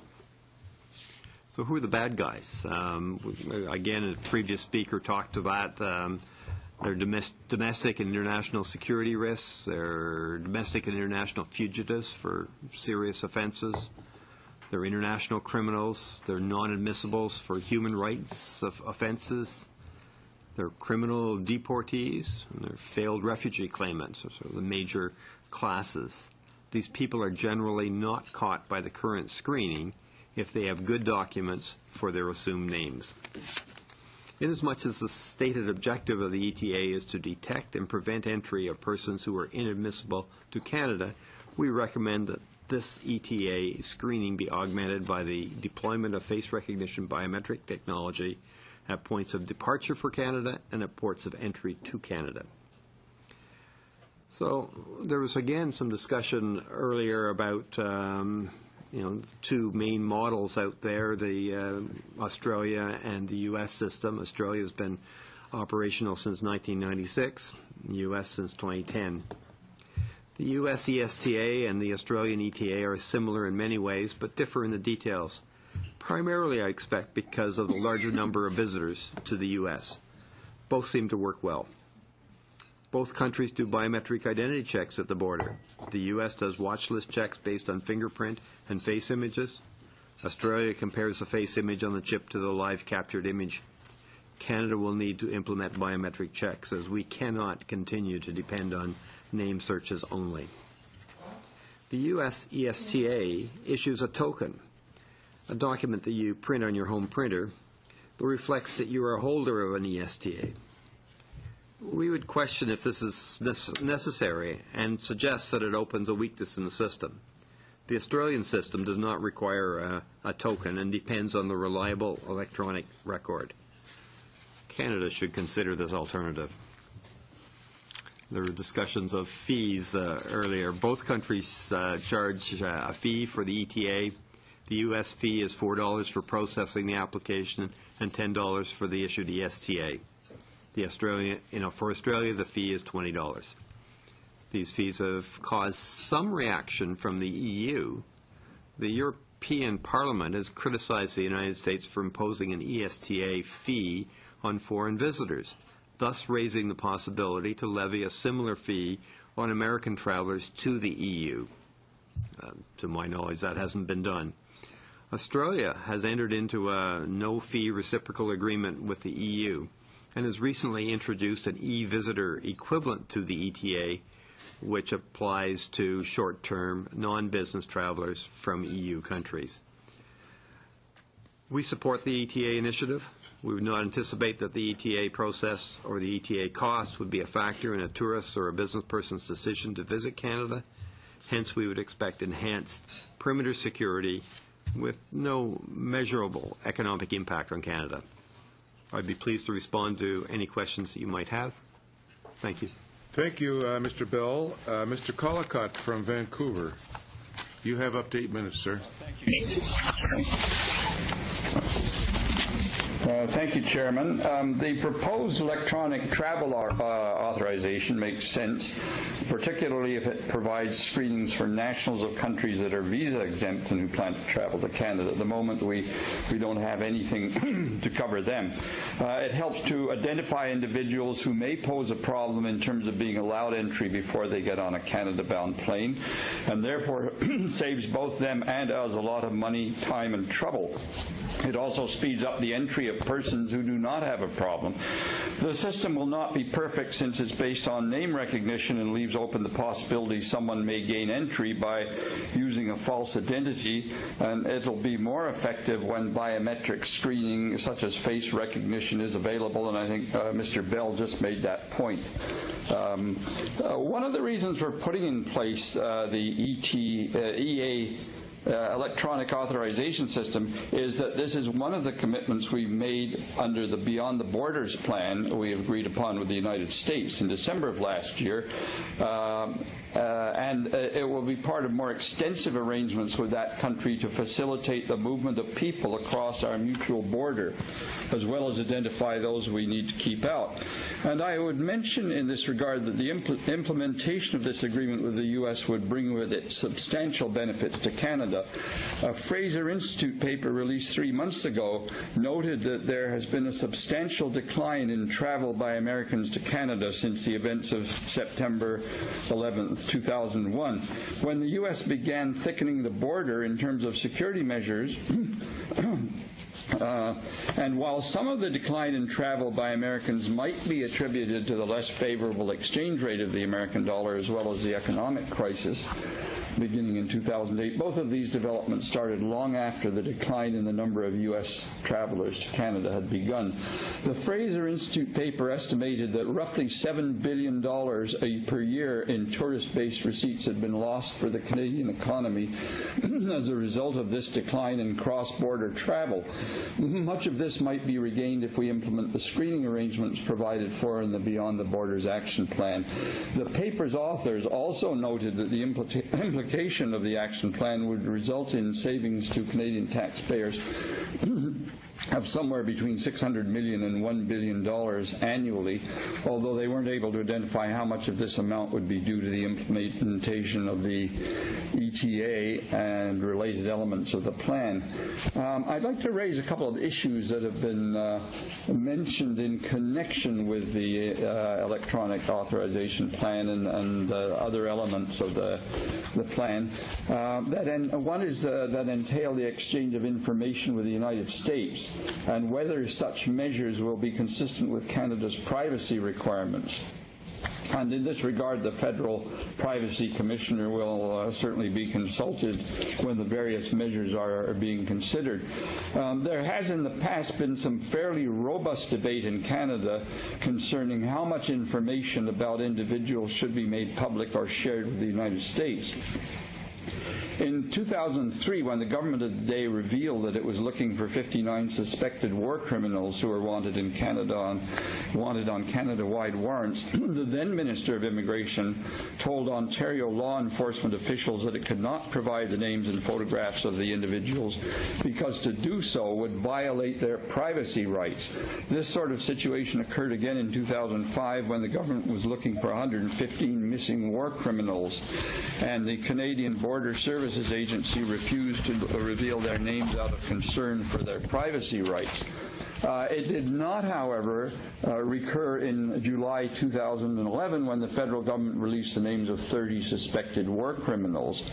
So who are the bad guys? Again, a previous speaker talked to that. There are domestic and international security risks. There are domestic and international fugitives for serious offenses. There are international criminals. There are non-admissibles for human rights offenses. There are criminal deportees. And there are failed refugee claimants, or sort of the major classes. These people are generally not caught by the current screening if they have good documents for their assumed names. Inasmuch as the stated objective of the ETA is to detect and prevent entry of persons who are inadmissible to Canada, we recommend that this ETA screening be augmented by the deployment of face recognition biometric technology at points of departure for Canada and at ports of entry to Canada. So there was, again, some discussion earlier about two main models out there, the Australia and the U.S. system. Australia has been operational since 1996, the U.S. since 2010. The U.S. ESTA and the Australian ETA are similar in many ways, but differ in the details. Primarily, I expect, because of the larger number of visitors to the U.S. Both seem to work well. Both countries do biometric identity checks at the border. The U.S. does watch list checks based on fingerprint and face images. Australia compares the face image on the chip to the live captured image. Canada will need to implement biometric checks, as we cannot continue to depend on name searches only. The U.S. ESTA issues a token, a document that you print on your home printer, that reflects that you are a holder of an ESTA. We would question if this is necessary and suggest that it opens a weakness in the system. The Australian system does not require a token and depends on the reliable electronic record. Canada should consider this alternative. There were discussions of fees earlier. Both countries charge a fee for the ETA. The U.S. fee is $4 for processing the application and $10 for the issued ESTA. For Australia, the fee is $20. These fees have caused some reaction from the EU. The European Parliament has criticized the United States for imposing an ESTA fee on foreign visitors, thus raising the possibility to levy a similar fee on American travelers to the EU. To my knowledge, that hasn't been done. Australia has entered into a no-fee reciprocal agreement with the EU and has recently introduced an e-visitor equivalent to the ETA, which applies to short-term, non-business travelers from EU countries. We support the ETA initiative. We would not anticipate that the ETA process or the ETA cost would be a factor in a tourist's or a business person's decision to visit Canada. Hence, we would expect enhanced perimeter security with no measurable economic impact on Canada. I'd be pleased to respond to any questions that you might have. Thank you. Thank you, Mr. Bell. Mr. Collicott from Vancouver. You have up to 8 minutes, sir. Thank you. Thank you, Chairman. The proposed electronic travel authorization makes sense, particularly if it provides screenings for nationals of countries that are visa exempt and who plan to travel to Canada. At the moment, we don't have anything to cover them. It helps to identify individuals who may pose a problem in terms of being allowed entry before they get on a Canada-bound plane, and therefore saves both them and us a lot of money, time, and trouble. It also speeds up the entry of persons who do not have a problem. The system will not be perfect since it's based on name recognition and leaves open the possibility someone may gain entry by using a false identity, and it'll be more effective when biometric screening such as face recognition is available, and I think Mr. Bell just made that point. One of the reasons we're putting in place the EA electronic authorization system is that this is one of the commitments we made under the Beyond the Borders plan we agreed upon with the United States in December of last year, and it will be part of more extensive arrangements with that country to facilitate the movement of people across our mutual border, as well as identify those we need to keep out. And I would mention in this regard that the implementation of this agreement with the U.S. would bring with it substantial benefits to Canada. Canada. A Fraser Institute paper released 3 months ago noted that there has been a substantial decline in travel by Americans to Canada since the events of September 11th, 2001, when the U.S. began thickening the border in terms of security measures. And while some of the decline in travel by Americans might be attributed to the less favorable exchange rate of the American dollar as well as the economic crisis beginning in 2008, both of these developments started long after the decline in the number of U.S. travelers to Canada had begun. The Fraser Institute paper estimated that roughly $7 billion per year in tourist-based receipts had been lost for the Canadian economy as a result of this decline in cross-border travel. Much of this might be regained if we implement the screening arrangements provided for in the Beyond the Borders Action Plan. The paper's authors also noted that the implication of the action plan would result in savings to Canadian taxpayers of somewhere between $600 million and $1 billion annually, although they weren't able to identify how much of this amount would be due to the implementation of the ETA and related elements of the plan. I'd like to raise a couple of issues that have been mentioned in connection with the electronic authorization plan and other elements of the plan. One is that entail the exchange of information with the United States, and whether such measures will be consistent with Canada's privacy requirements. And in this regard, the Federal Privacy Commissioner will certainly be consulted when the various measures are being considered. There has in the past been some fairly robust debate in Canada concerning how much information about individuals should be made public or shared with the United States. In 2003, when the government of the day revealed that it was looking for 59 suspected war criminals who were wanted on Canada-wide warrants, the then Minister of Immigration told Ontario law enforcement officials that it could not provide the names and photographs of the individuals because to do so would violate their privacy rights. This sort of situation occurred again in 2005 when the government was looking for 115 missing war criminals, and the Canadian Border Services Agency refused to reveal their names out of concern for their privacy rights. It did not, however, recur in July 2011 when the federal government released the names of 30 suspected war criminals.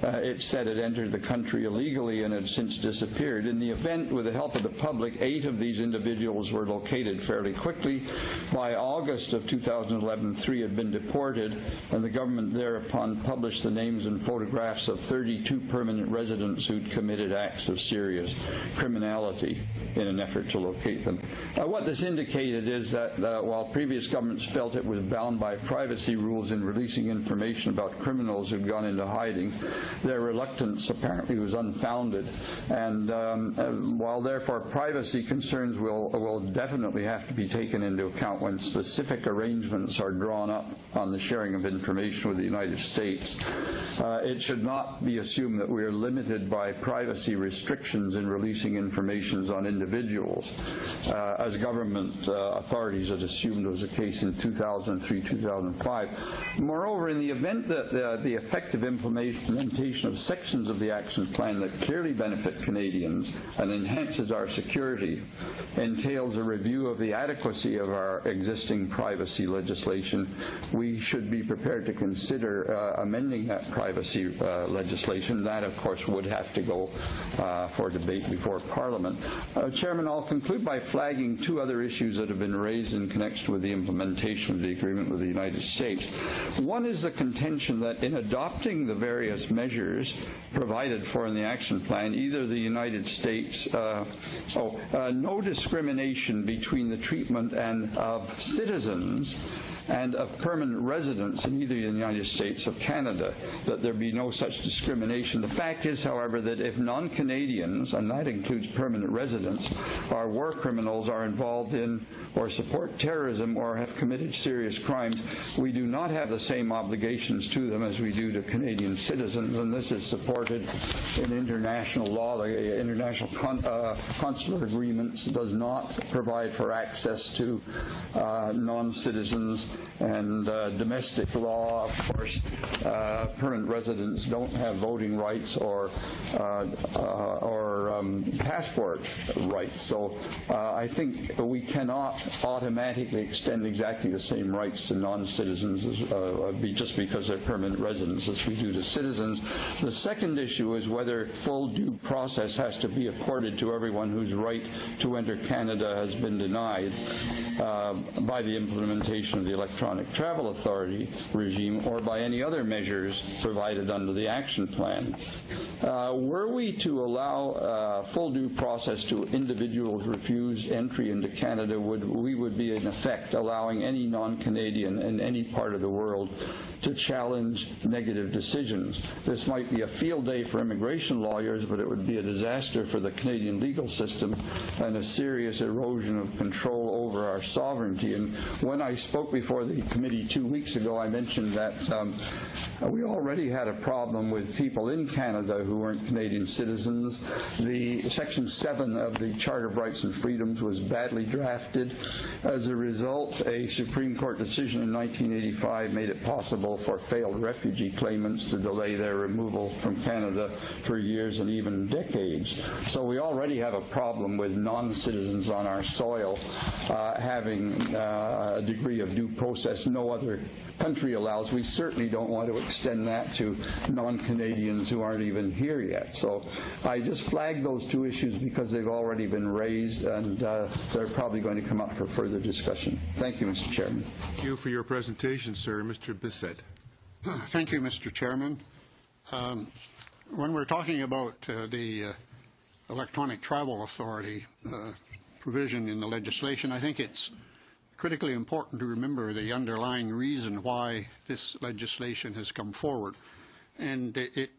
It said it entered the country illegally and had since disappeared. In the event, with the help of the public, 8 of these individuals were located fairly quickly. By August of 2011, 3 had been deported, and the government thereupon published the names and photographs of 32 permanent residents who'd committed acts of serious criminality in an effort to locate them. What this indicated is that while previous governments felt it was bound by privacy rules in releasing information about criminals who'd gone into hiding, their reluctance apparently was unfounded. And while therefore privacy concerns will definitely have to be taken into account when specific arrangements are drawn up on the sharing of information with the United States, it should not be assumed that we are limited by privacy restrictions in releasing information on individuals, as government authorities had assumed was the case in 2003-2005. Moreover, in the event that the effective implementation of sections of the action plan that clearly benefit Canadians and enhances our security entails a review of the adequacy of our existing privacy legislation, we should be prepared to consider amending that privacy legislation. That, of course, would have to go for debate before Parliament. Chairman, I'll conclude by flagging 2 other issues that have been raised in connection with the implementation of the agreement with the United States. One is the contention that in adopting the various measures provided for in the action plan, either the United States, no discrimination between the treatment of citizens and of permanent residents in either the United States or Canada, that there be no such discrimination. The fact is, however, that if non-Canadians, and that includes permanent residents, or war criminals are involved in or support terrorism or have committed serious crimes, we do not have the same obligations to them as we do to Canadian citizens, and this is supported in international law. The international consular agreements does not provide for access to non-citizens, and domestic law, of course, permanent residents don't have have voting rights or passport rights. So I think we cannot automatically extend exactly the same rights to non-citizens just because they're permanent residents as we do to citizens. The second issue is whether full due process has to be accorded to everyone whose right to enter Canada has been denied by the implementation of the Electronic Travel Authority regime or by any other measures provided under the action plan. Were we to allow full due process to individuals refused entry into Canada, we would be in effect allowing any non-Canadian in any part of the world to challenge negative decisions. This might be a field day for immigration lawyers, but it would be a disaster for the Canadian legal system and a serious erosion of control over our sovereignty. And when I spoke before the committee 2 weeks ago, I mentioned that we already had a problem with people in Canada who weren't Canadian citizens. The Section 7 of the Charter of Rights and Freedoms was badly drafted. As a result, a Supreme Court decision in 1985 made it possible for failed refugee claimants to delay their removal from Canada for years and even decades. So we already have a problem with non-citizens on our soil having a degree of due process no other country allows. We certainly don't want to extend that to non-Canadians who aren't even here yet. So I just flagged those two issues because they've already been raised, and they're probably going to come up for further discussion. Thank you, Mr. Chairman. Thank you for your presentation, sir. Mr. Bissett. Thank you, Mr. Chairman. When we're talking about the Electronic Travel Authority provision in the legislation, I think it's critically important to remember the underlying reason why this legislation has come forward. And it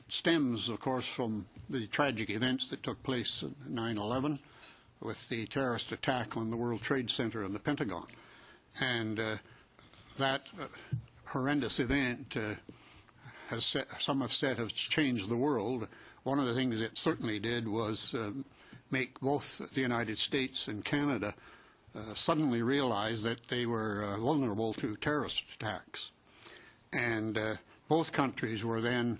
stems, of course, from the tragic events that took place on 9/11 with the terrorist attack on the World Trade Center and the Pentagon. And that horrendous event some have said has changed the world. One of the things it certainly did was make both the United States and Canada suddenly realize that they were vulnerable to terrorist attacks. And both countries were then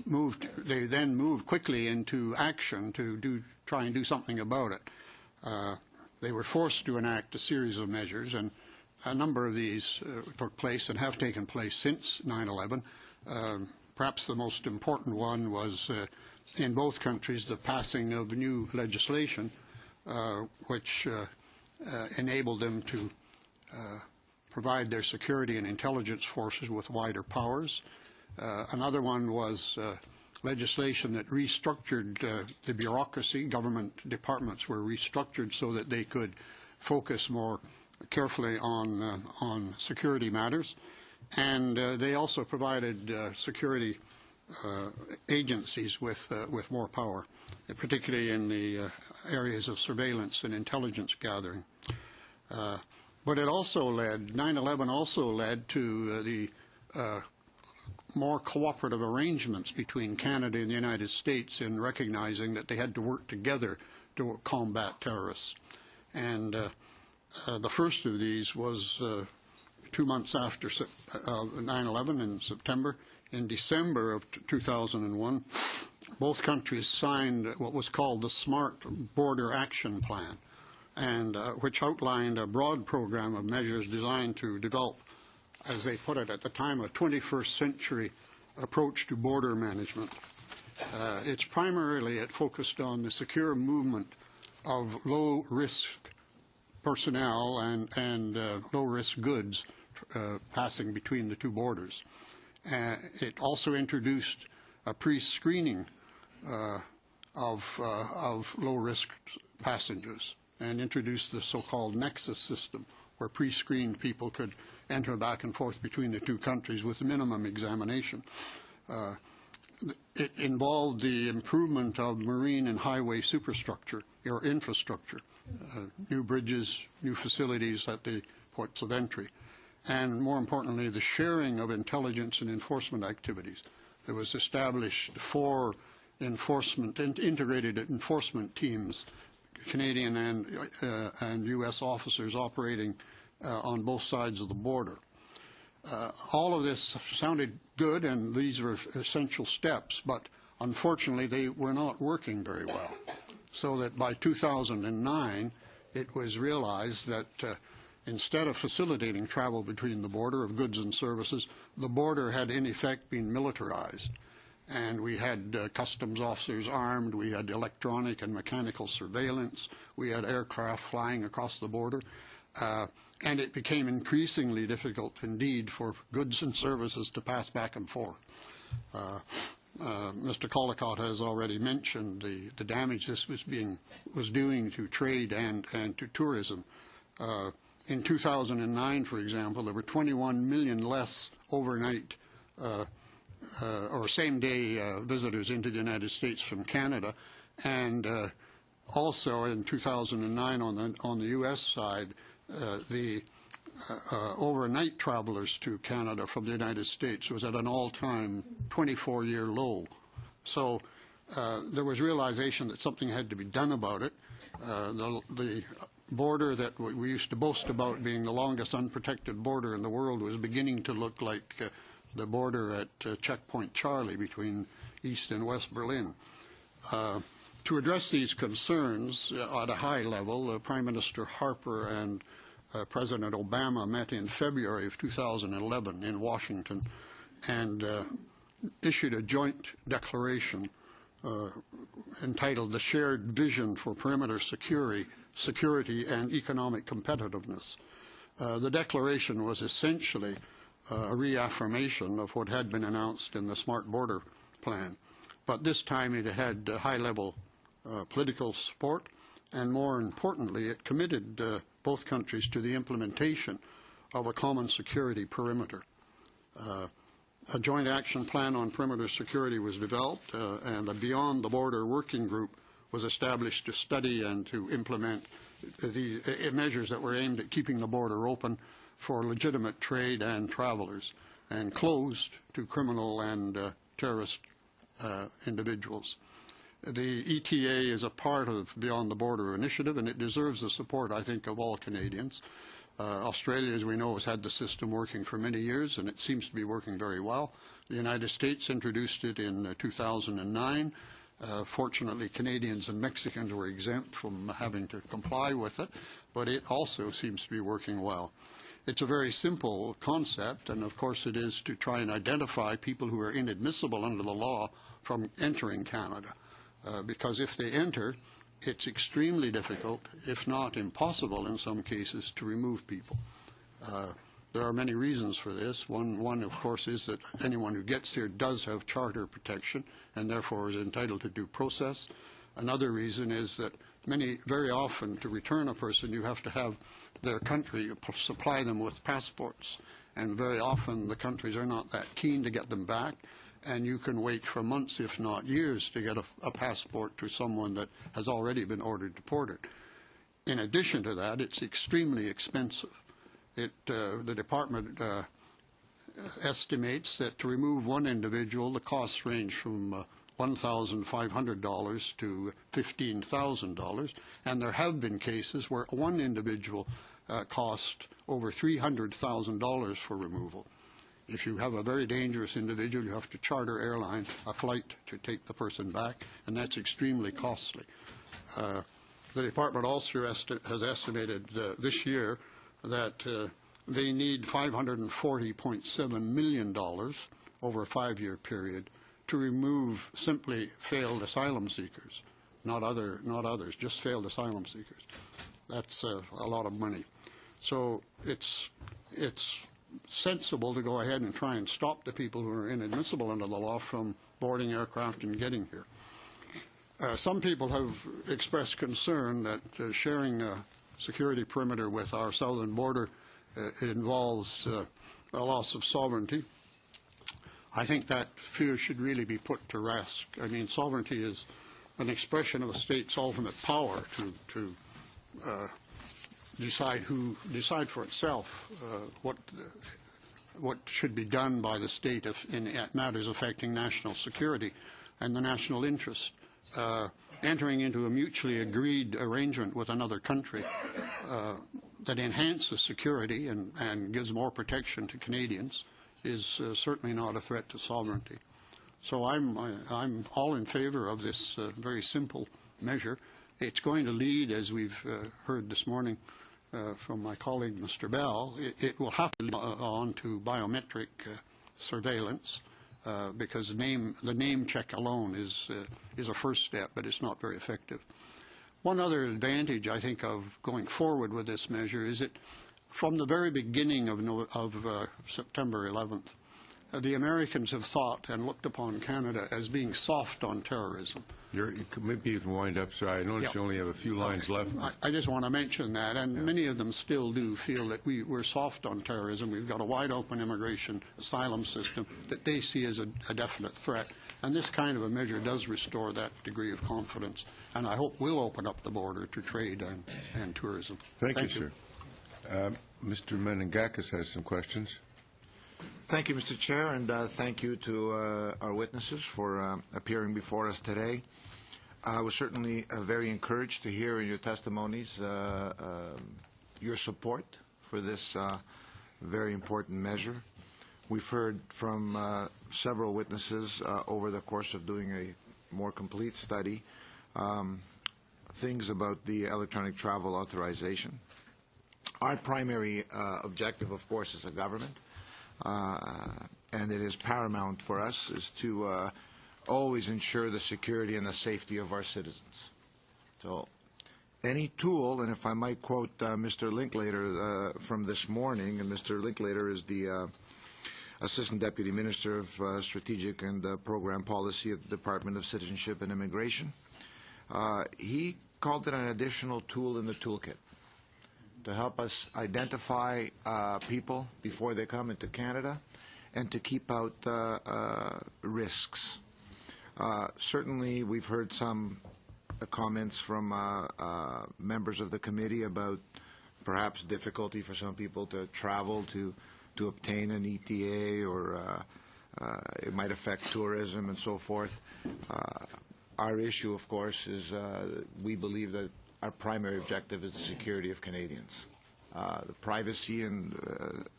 moved quickly into action to try and do something about it. They were forced to enact a series of measures, and a number of these took place and have taken place since 9/11. Perhaps the most important one was in both countries the passing of new legislation which enabled them to provide their security and intelligence forces with wider powers. Another one was legislation that restructured the bureaucracy. Government departments were restructured so that they could focus more carefully on security matters. And they also provided security agencies with more power, particularly in the areas of surveillance and intelligence gathering. But it also 9/11 also led to the more cooperative arrangements between Canada and the United States in recognizing that they had to work together to combat terrorists. And the first of these was 2 months after 9/11 in September. In December of 2001, both countries signed what was called the Smart Border Action Plan, and which outlined a broad program of measures designed to develop, as they put it at the time, a 21st century approach to border management. It focused on the secure movement of low-risk personnel and low-risk goods passing between the two borders. It also introduced a pre-screening of low-risk passengers and introduced the so-called nexus system, where pre-screened people could enter back and forth between the two countries with minimum examination. It involved the improvement of marine and highway superstructure or infrastructure, new bridges, new facilities at the ports of entry, and more importantly, the sharing of intelligence and enforcement activities. There was established 4 integrated enforcement teams, Canadian and U.S. officers operating on both sides of the border. All of this sounded good, and these were essential steps, but unfortunately they were not working very well. So that by 2009, it was realized that instead of facilitating travel between the border of goods and services, the border had in effect been militarized. And we had customs officers armed, we had electronic and mechanical surveillance, we had aircraft flying across the border, and it became increasingly difficult indeed for goods and services to pass back and forth. Mr. Collicott has already mentioned the damage this was doing to trade and to tourism. In 2009, for example, there were 21 million less overnight or same-day visitors into the United States from Canada, and also in 2009 on the U.S. side, the overnight travelers to Canada from the United States was at an all-time 24-year low. So there was realization that something had to be done about it. The border that we used to boast about being the longest unprotected border in the world was beginning to look like the border at Checkpoint Charlie between East and West Berlin. To address these concerns at a high level, Prime Minister Harper and President Obama met in February of 2011 in Washington and issued a joint declaration entitled The Shared Vision for Perimeter Security and Economic Competitiveness. The declaration was essentially a reaffirmation of what had been announced in the Smart Border Plan, but this time it had high-level political support, and more importantly, it committed both countries to the implementation of a common security perimeter. A joint action plan on perimeter security was developed, and a Beyond the Border working group was established to study and to implement the measures that were aimed at keeping the border open for legitimate trade and travelers, and closed to criminal and terrorist individuals. The ETA is a part of Beyond the Border initiative, and it deserves the support, I think, of all Canadians. Australia, as we know, has had the system working for many years, and it seems to be working very well. The United States introduced it in 2009. Fortunately, Canadians and Mexicans were exempt from having to comply with it, but it also seems to be working well. It's a very simple concept, and of course it is to try and identify people who are inadmissible under the law from entering Canada. Because if they enter, it's extremely difficult, if not impossible in some cases, to remove people. There are many reasons for this. One, of course, is that anyone who gets here does have charter protection and therefore is entitled to due process. Another reason is that very often to return a person, you have to have their country supply them with passports. And very often the countries are not that keen to get them back. And you can wait for months, if not years, to get a passport to someone that has already been ordered deported. In addition to that, it's extremely expensive. The department estimates that to remove one individual, the costs range from $1,500 to $15,000, and there have been cases where one individual cost over $300,000 for removal. If you have a very dangerous individual, you have to charter a flight to take the person back, and that's extremely costly. The department also has estimated this year that they need $540.7 million over a 5-year period to remove simply failed asylum seekers, not others, just failed asylum seekers. That's a lot of money. So it's sensible to go ahead and try and stop the people who are inadmissible under the law from boarding aircraft and getting here. Some people have expressed concern that sharing a security perimeter with our southern border involves a loss of sovereignty. I think that fear should really be put to rest. I mean, sovereignty is an expression of a state's ultimate power to decide for itself what should be done by the state in matters affecting national security and the national interest. Entering into a mutually agreed arrangement with another country that enhances security and gives more protection to Canadians is certainly not a threat to sovereignty. So I'm all in favor of this very simple measure. It's going to lead, as we've heard this morning from my colleague Mr. Bell, it will have to lead on to biometric surveillance because the name check alone is a first step, but it's not very effective. One other advantage, I think, of going forward with this measure is that from the very beginning of September 11th, the Americans have thought and looked upon Canada as being soft on terrorism. Maybe you can wind up, sir. I notice you only have a few lines left. I just want to mention that, and many of them still do feel that we're soft on terrorism. We've got a wide-open immigration asylum system that they see as a definite threat, and this kind of a measure does restore that degree of confidence, and I hope will open up the border to trade and tourism. Thank you, sir. Mr. Menengakis has some questions. Thank you, Mr. Chair, and thank you to our witnesses for appearing before us today. I was certainly very encouraged to hear in your testimonies your support for this very important measure. We've heard from several witnesses over the course of doing a more complete study things about the electronic travel authorization. Our primary objective, of course, as a government, and it is paramount for us, is to always ensure the security and the safety of our citizens. So any tool, and if I might quote Mr. Linklater from this morning, and Mr. Linklater is the Assistant Deputy Minister of Strategic and Program Policy at the Department of Citizenship and Immigration. He called it an additional tool in the toolkit to help us identify people before they come into Canada and to keep out risks. Certainly, we've heard some comments from members of the committee about perhaps difficulty for some people to travel to obtain an ETA, or it might affect tourism and so forth. Our issue, of course, is we believe that our primary objective is the security of Canadians. The privacy and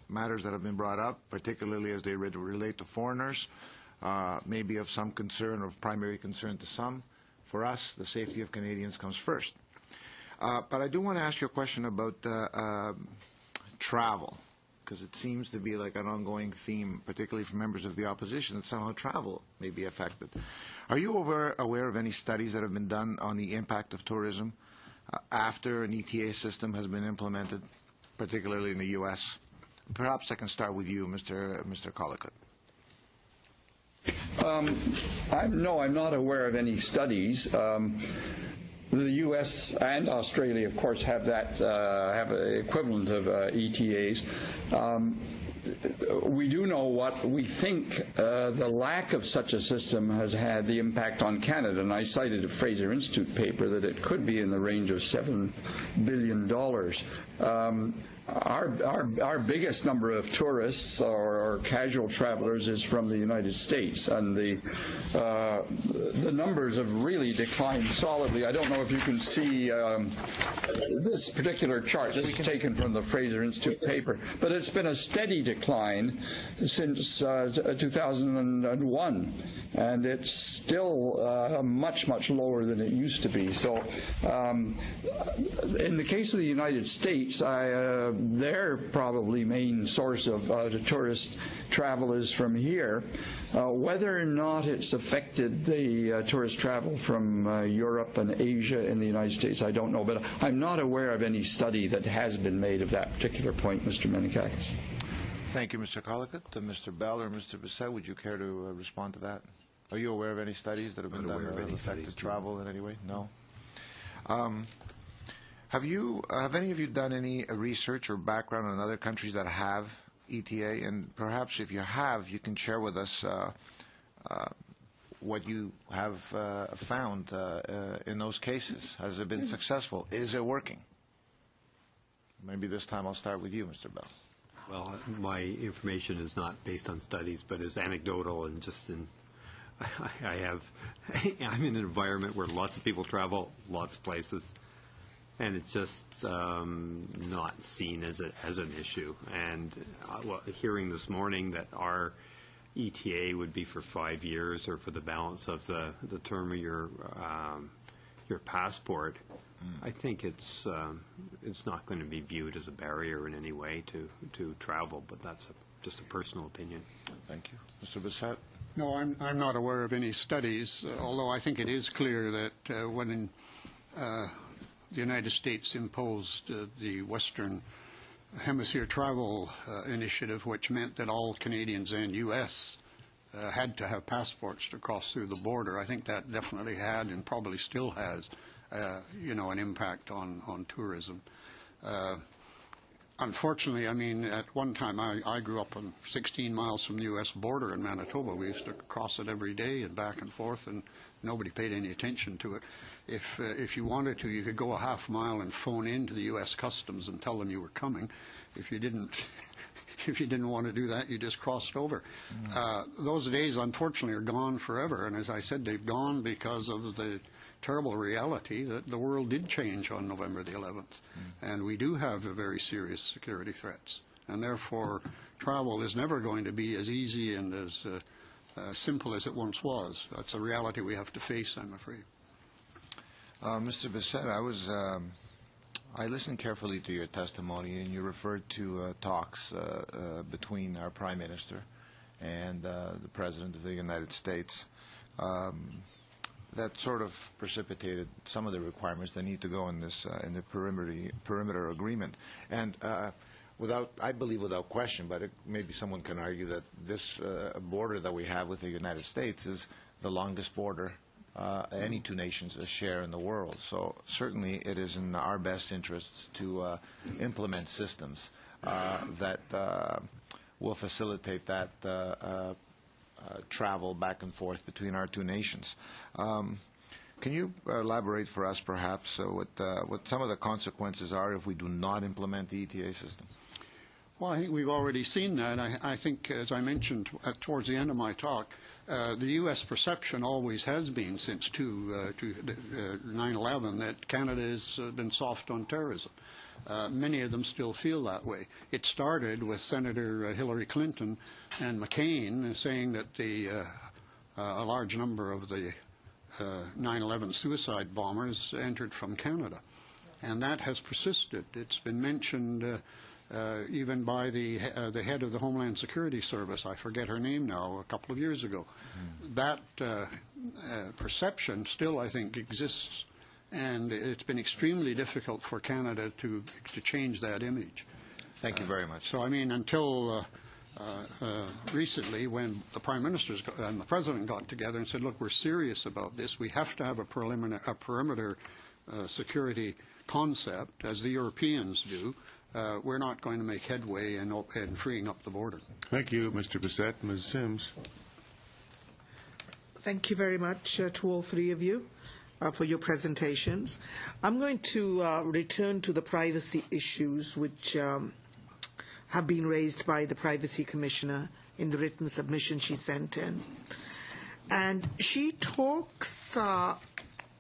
matters that have been brought up, particularly as they relate to foreigners, may be of some concern or of primary concern to some. For us, the safety of Canadians comes first. But I do want to ask you a question about travel, because it seems to be like an ongoing theme, particularly for members of the opposition, that somehow travel may be affected. Are you aware of any studies that have been done on the impact of tourism after an ETA system has been implemented, particularly in the U.S.? Perhaps I can start with you, Mr. Collicutt. No, I'm not aware of any studies. The U.S. and Australia, of course, have that have an equivalent of ETAs. We do know what we think the lack of such a system has had the impact on Canada, and I cited a Fraser Institute paper that it could be in the range of $7 billion. Our biggest number of tourists or casual travelers is from the United States, and the numbers have really declined solidly. I don't know if you can see this particular chart. This is taken from the Fraser Institute paper, but it's been a steady decline since 2001, and it's still much, much lower than it used to be. So in the case of the United States, their probably main source of tourist travel is from here. Whether or not it's affected the tourist travel from Europe and Asia in the United States, I don't know, but I'm not aware of any study that has been made of that particular point, Mr. Menengakis. Thank you, Mr. Collicutt. Mr. Bell or Mr. Bissett, would you care to respond to that? Are you aware of any studies that have been done that have affected travel in any way? No? Have any of you done any research or background on other countries that have ETA? And perhaps if you have, you can share with us what you have found in those cases. Has it been successful? Is it working? Maybe this time I'll start with you, Mr. Bell. Well, my information is not based on studies, but is anecdotal and just in. I'm in an environment where lots of people travel, lots of places. and it's just not seen as an issue. And hearing this morning that our ETA would be for 5 years or for the balance of the term of your passport, I think it's not going to be viewed as a barrier in any way to travel, but that's just a personal opinion. Thank you. Mr. Bissett? No, I'm not aware of any studies, although I think it is clear that when the United States imposed the Western Hemisphere Travel Initiative, which meant that all Canadians and U.S. Had to have passports to cross through the border. I think that definitely had and probably still has, an impact on tourism. Unfortunately, I mean, at one time I grew up on 16 miles from the U.S. border in Manitoba. We used to cross it every day and back and forth, and nobody paid any attention to it. If you wanted to, you could go a half mile and phone in to the U.S. Customs and tell them you were coming. If you didn't want to do that, you just crossed over. Those days, unfortunately, are gone forever. And as I said, they've gone because of the terrible reality that the world did change on November the 11th. And we do have very serious security threats. And therefore, travel is never going to be as easy and as simple as it once was. That's a reality we have to face, I'm afraid. Mr. Bissett, I listened carefully to your testimony, and you referred to talks between our Prime Minister and the President of the United States that sort of precipitated some of the requirements that need to go in this in the perimeter agreement. And I believe without question, but maybe someone can argue that this border that we have with the United States is the longest border any two nations share in the world. So certainly it is in our best interests to implement systems that will facilitate that travel back and forth between our two nations. Can you elaborate for us perhaps what some of the consequences are if we do not implement the ETA system? Well, I think we've already seen that. I think, as I mentioned towards the end of my talk, the U.S. perception always has been since 9/11 that Canada has been soft on terrorism. Many of them still feel that way. It started with Senator Hillary Clinton and McCain saying that a large number of the 9/11 suicide bombers entered from Canada. And that has persisted. It's been mentioned even by the head of the Homeland Security Service, I forget her name now, a couple of years ago. That perception still, I think, exists, and it's been extremely difficult for Canada to change that image. Thank you very much. So, I mean, until recently, when the Prime Minister and the President got together and said, look, we're serious about this, we have to have a perimeter security concept, as the Europeans do, we're not going to make headway in freeing up the border. Thank you, Mr. Bissett. Ms. Simms. Thank you very much to all three of you for your presentations. I'm going to return to the privacy issues which have been raised by the Privacy Commissioner in the written submission she sent in. And she talks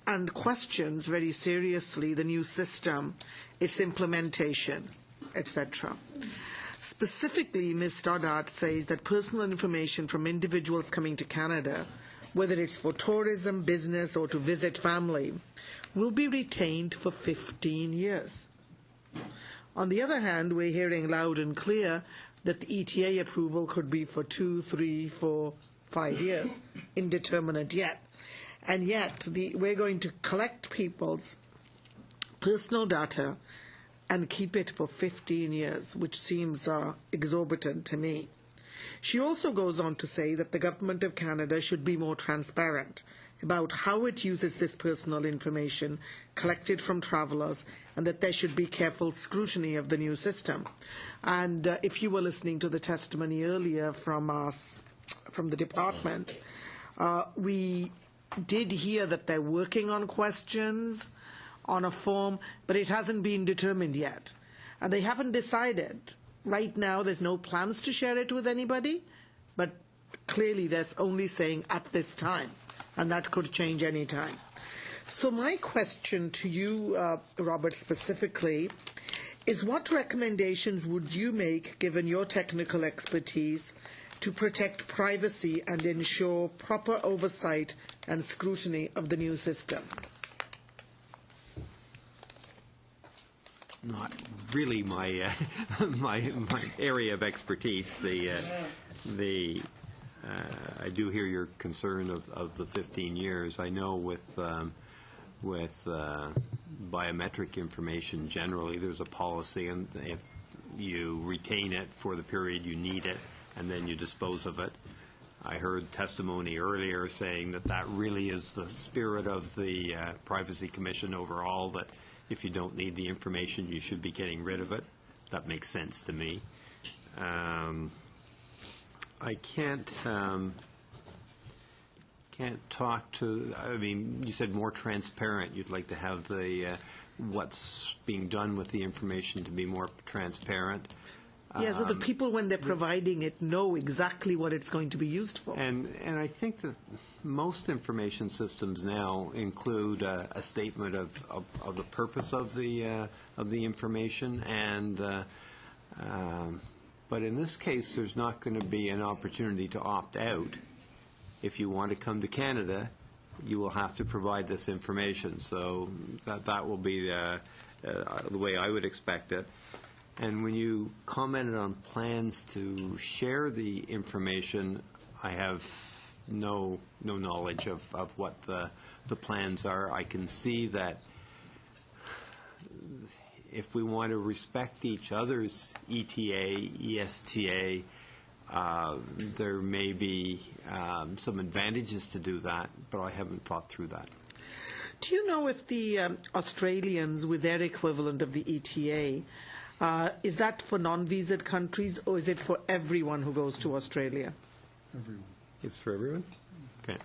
and questions very seriously the new system, its implementation, etc. Specifically, Ms. Stoddart says that personal information from individuals coming to Canada, whether it's for tourism, business, or to visit family, will be retained for 15 years. On the other hand, we're hearing loud and clear that the ETA approval could be for 2, 3, 4, 5 years, indeterminate yet. And yet, we're going to collect people's personal data and keep it for 15 years, which seems exorbitant to me. She also goes on to say that the Government of Canada should be more transparent about how it uses this personal information collected from travellers, and that there should be careful scrutiny of the new system. And if you were listening to the testimony earlier from the department, we did hear that they're working on questions on a form, but it hasn't been determined yet. And they haven't decided. Right now, there's no plans to share it with anybody, but clearly there's only saying at this time, and that could change any time. So my question to you, Robert, specifically, is what recommendations would you make, given your technical expertise, to protect privacy and ensure proper oversight and scrutiny of the new system? Not really my my area of expertise. I do hear your concern of the 15 years. I know with biometric information generally, there's a policy, and if you retain it for the period you need it, and then you dispose of it. I heard testimony earlier saying that that really is the spirit of the Privacy Commission overall, that if you don't need the information, you should be getting rid of it. That makes sense to me. I can't talk to, I mean, you said more transparent. You'd like to have the what's being done with the information to be more transparent. Yeah, so the people, when they're providing it, know exactly what it's going to be used for. And I think that most information systems now include a statement of the purpose of the information, and but in this case, there's not going to be an opportunity to opt out. If you want to come to Canada, you will have to provide this information. So that will be the way I would expect it. And when you commented on plans to share the information, I have no knowledge of what the plans are. I can see that if we want to respect each other's ETA, ESTA, there may be some advantages to do that, but I haven't thought through that. Do you know if the Australians, with their equivalent of the ETA, is that for non-visaed countries, or is it for everyone who goes to Australia? Everyone. It's for everyone? Okay.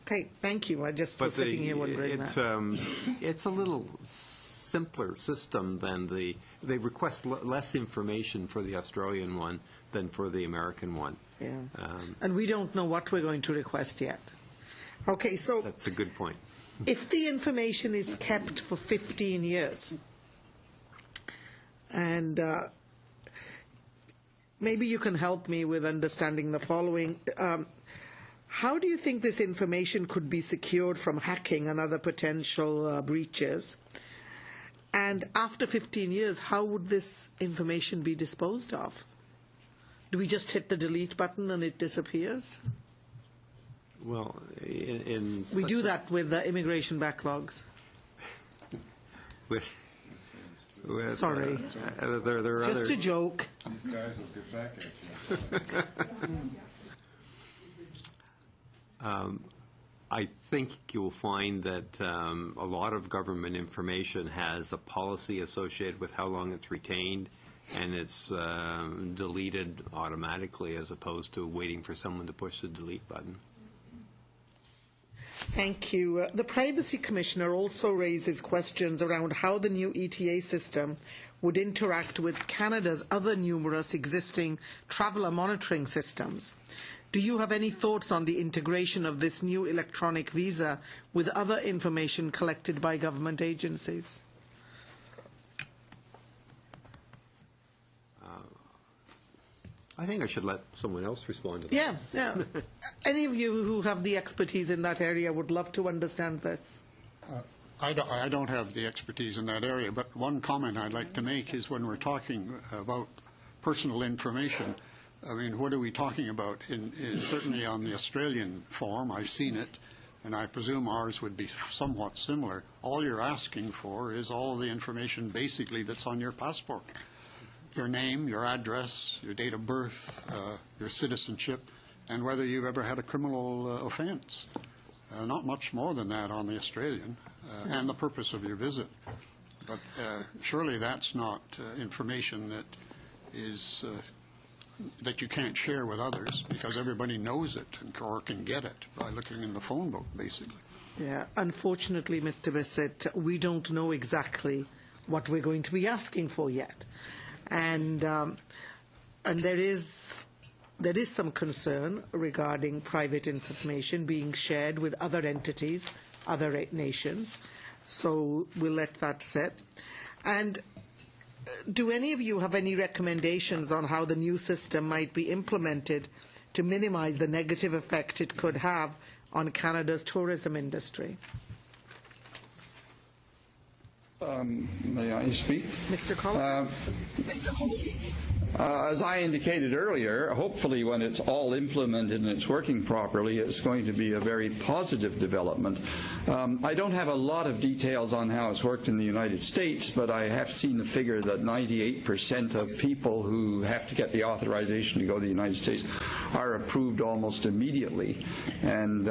Okay, thank you. I just was sitting here wondering that. It's a little simpler system than they request less information for the Australian one than for the American one. Yeah. And we don't know what we're going to request yet. Okay, so that's a good point. If the information is kept for 15 years, and maybe you can help me with understanding the following. How do you think this information could be secured from hacking and other potential breaches? And after 15 years, how would this information be disposed of? Do we just hit the delete button and it disappears? Well, we do that with immigration backlogs. Sorry. There are just a joke. These guys will get back at you. I think you'll find that a lot of government information has a policy associated with how long it's retained, and it's deleted automatically as opposed to waiting for someone to push the delete button. Thank you. The Privacy Commissioner also raises questions around how the new ETA system would interact with Canada's other numerous existing traveller monitoring systems. Do you have any thoughts on the integration of this new electronic visa with other information collected by government agencies? I think I should let someone else respond to that. Yeah. Any of you who have the expertise in that area would love to understand this. I don't have the expertise in that area, but one comment I'd like to make is when we're talking about personal information, I mean, what are we talking about? Certainly on the Australian form, I've seen it, and I presume ours would be somewhat similar. All you're asking for is all the information basically that's on your passport. Your name, your address, your date of birth, your citizenship, and whether you've ever had a criminal offense. Not much more than that on the Australian, and the purpose of your visit. But surely that's not information that is that you can't share with others, because everybody knows it or can get it by looking in the phone book, basically. Yeah, unfortunately, Mr. Bissett, we don't know exactly what we're going to be asking for yet. And there is some concern regarding private information being shared with other entities other nations. So we'll let that sit. And do any of you have any recommendations on how the new system might be implemented to minimize the negative effect it could have on Canada's tourism industry? May I speak? Mr. Collins? As I indicated earlier, hopefully when it's all implemented and it's working properly, it's going to be a very positive development. I don't have a lot of details on how it's worked in the United States, but I have seen the figure that 98% of people who have to get the authorization to go to the United States are approved almost immediately. And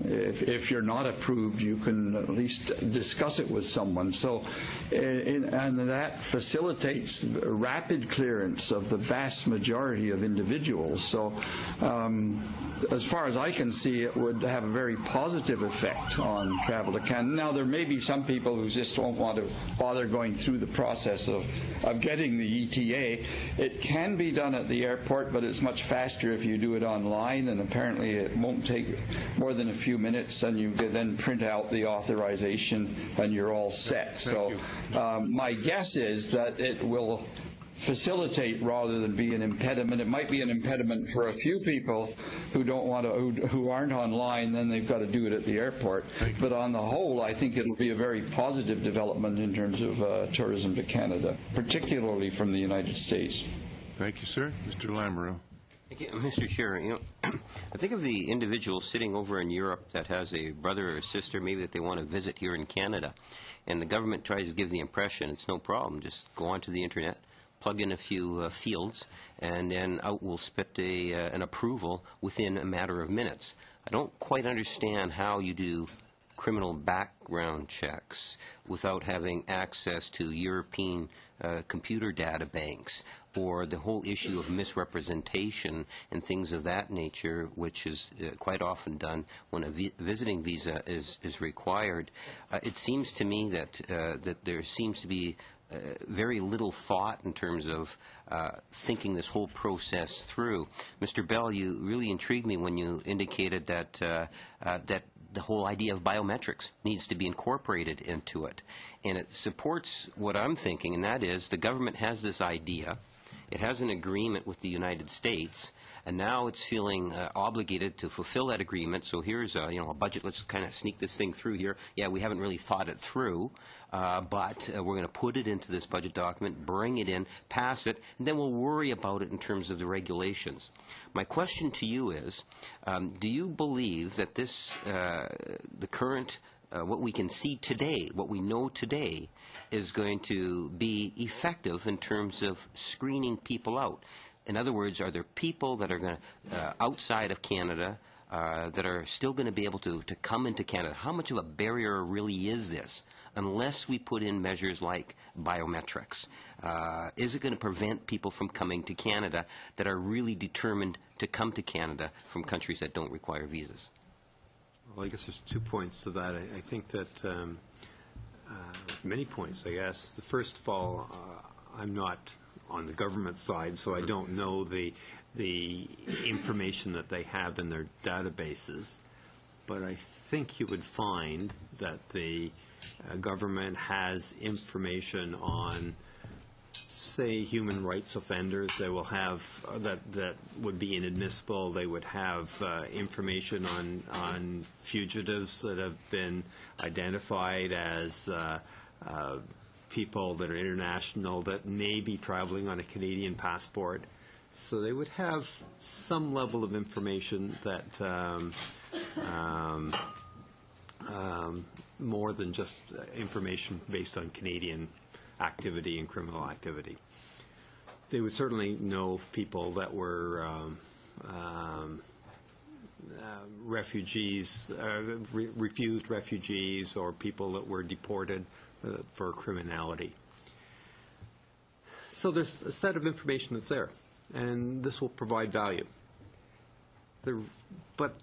if you're not approved, you can at least discuss it with someone. So, and that facilitates rapid clearance of the vast majority of individuals. So as far as I can see, it would have a very positive effect on travel to Canada. Now, there may be some people who just won't want to bother going through the process of getting the ETA. It can be done at the airport, but it's much faster if you do it online, and apparently it won't take more than a few minutes, and you can then print out the authorization and you're all set. So my guess is that it will facilitate rather than be an impediment. It might be an impediment for a few people who don't want to, who aren't online, then they've got to do it at the airport. But on the whole, I think it'll be a very positive development in terms of tourism to Canada, particularly from the United States. Thank you, sir. Mr. Lamoureux. Thank you, Mr. Chair. I think of the individual sitting over in Europe that has a brother or a sister maybe that they want to visit here in Canada, and the government tries to give the impression it's no problem, just go onto the internet, plug in a few fields, and then out will spit an approval within a matter of minutes. I don't quite understand how you do criminal background checks without having access to European computer data banks, or the whole issue of misrepresentation and things of that nature, which is quite often done when a visiting visa is required. It seems to me that there seems to be very little thought in terms of thinking this whole process through. Mr. Bell, you really intrigued me when you indicated that that the whole idea of biometrics needs to be incorporated into it. And it supports what I'm thinking, and that is the government has this idea. It has an agreement with the United States, and now it's feeling obligated to fulfill that agreement. So here's a budget. Let's kind of sneak this thing through here. Yeah, we haven't really thought it through, but we're going to put it into this budget document, bring it in, pass it, and then we'll worry about it in terms of the regulations. My question to you is, do you believe that this, the current, what we can see today, what we know today, is going to be effective in terms of screening people out? In other words, are there people that are going to, outside of Canada, that are still going to be able to come into Canada? How much of a barrier really is this, unless we put in measures like biometrics? Is it going to prevent people from coming to Canada that are really determined to come to Canada from countries that don't require visas? Well, I guess there's 2 points to that. I think that many points, I guess. The first of all, I'm not on the government side, so I don't know the information that they have in their databases. But I think you would find that the government has information on, say, human rights offenders. They will have that would be inadmissible. They would have information on fugitives that have been identified as people that are international that may be traveling on a Canadian passport. So they would have some level of information that more than just information based on Canadian activity and criminal activity. They would certainly know people that were refugees, refused refugees, or people that were deported for criminality. So there's a set of information that's there, and this will provide value. But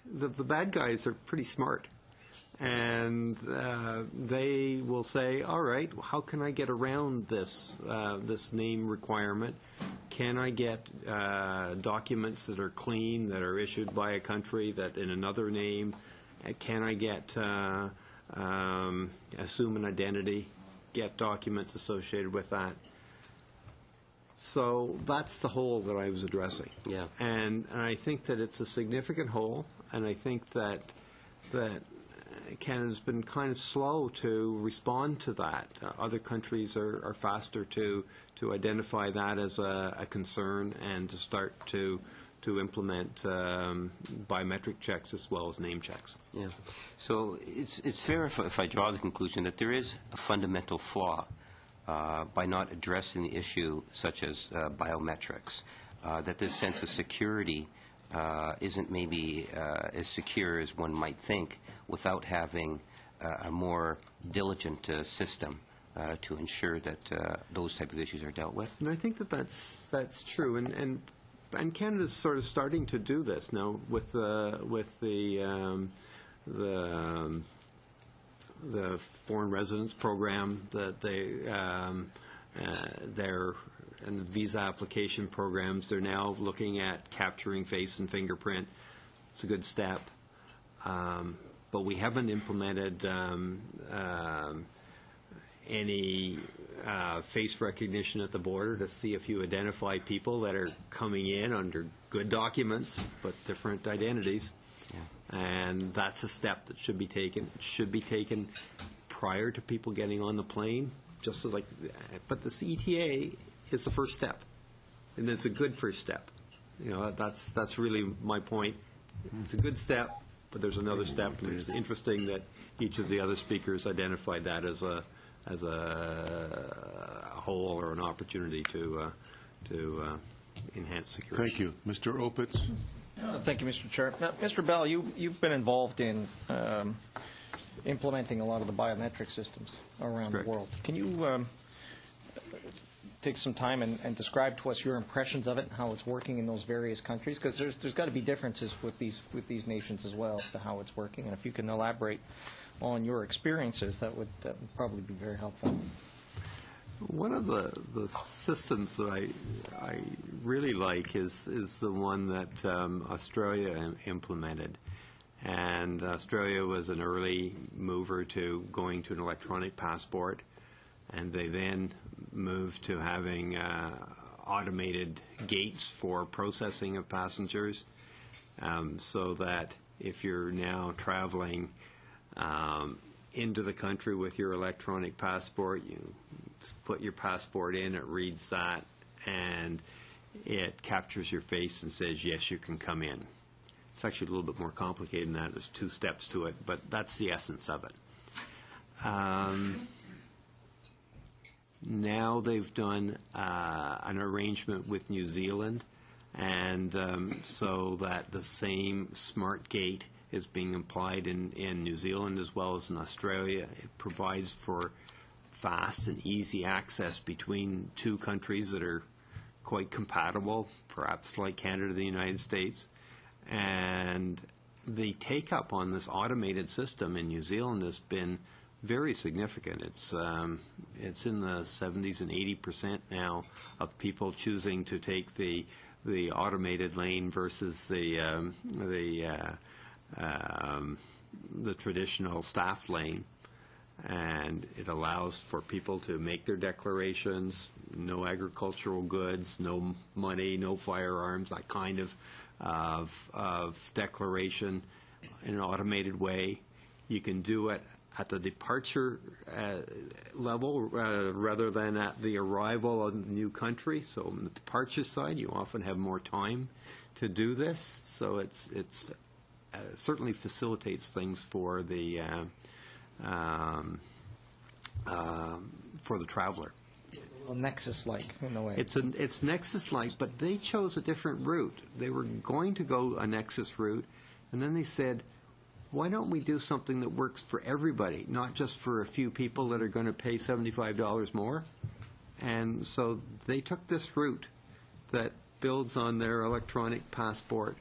the bad guys are pretty smart, and they will say, all right, how can I get around this this name requirement? Can I get documents that are clean, that are issued by a country that in another name Can I get assume an identity, get documents associated with that? So that's the hole that I was addressing. Yeah. And I think that it's a significant hole, and I think that Canada's been kind of slow to respond to that. Other countries are faster to identify that as a concern and to start to implement biometric checks as well as name checks. Yeah. So it's fair if I draw the conclusion that there is a fundamental flaw by not addressing the issue such as biometrics, that this sense of security isn't maybe as secure as one might think without having a more diligent system to ensure that those type of issues are dealt with. And I think that's true, and Canada's sort of starting to do this now with the foreign residence program that they're and the visa application programs. They're now looking at capturing face and fingerprint. It's a good step, but we haven't implemented any face recognition at the border to see if you identify people that are coming in under good documents but different identities. Yeah. And that's a step that should be taken. It should be taken prior to people getting on the plane. Just so but the ETA is the first step, and it's a good first step. You know, that's really my point. It's a good step, but there's another step, and it's interesting that each of the other speakers identified that as a hole or an opportunity to enhance security. Thank you. Mr. Opitz? Thank you, Mr. Chair. Now, Mr. Bell, you've been involved in implementing a lot of the biometric systems around the world. Can you take some time and describe to us your impressions of it and how it's working in those various countries? Because there's got to be differences with these nations as well as to how it's working. And if you can elaborate on your experiences, that would probably be very helpful. One of the systems that I really like is the one that Australia implemented. And Australia was an early mover to going to an electronic passport, and they then moved to having automated gates for processing of passengers, so that if you're now traveling into the country with your electronic passport, you put your passport in, it reads that, and it captures your face and says, yes, you can come in. It's actually a little bit more complicated than that. There's 2 steps to it, but that's the essence of it. Now they've done an arrangement with New Zealand, and so that the same smart gate is being applied in New Zealand as well as in Australia. It provides for fast and easy access between 2 countries that are quite compatible, perhaps like Canada and the United States. And the take-up on this automated system in New Zealand has been very significant. It's in the 70s and 80% now of people choosing to take the automated lane versus the traditional staffed lane. And it allows for people to make their declarations, no agricultural goods, no money, no firearms, that kind of declaration in an automated way. You can do it at the departure level rather than at the arrival of the new country. So on the departure side, you often have more time to do this. So it's certainly facilitates things for the traveler. Well, Nexus-like in a way. It's Nexus-like, but they chose a different route. They were going to go a Nexus route, and then they said, why don't we do something that works for everybody, not just for a few people that are going to pay $75 more? And so they took this route that builds on their electronic passport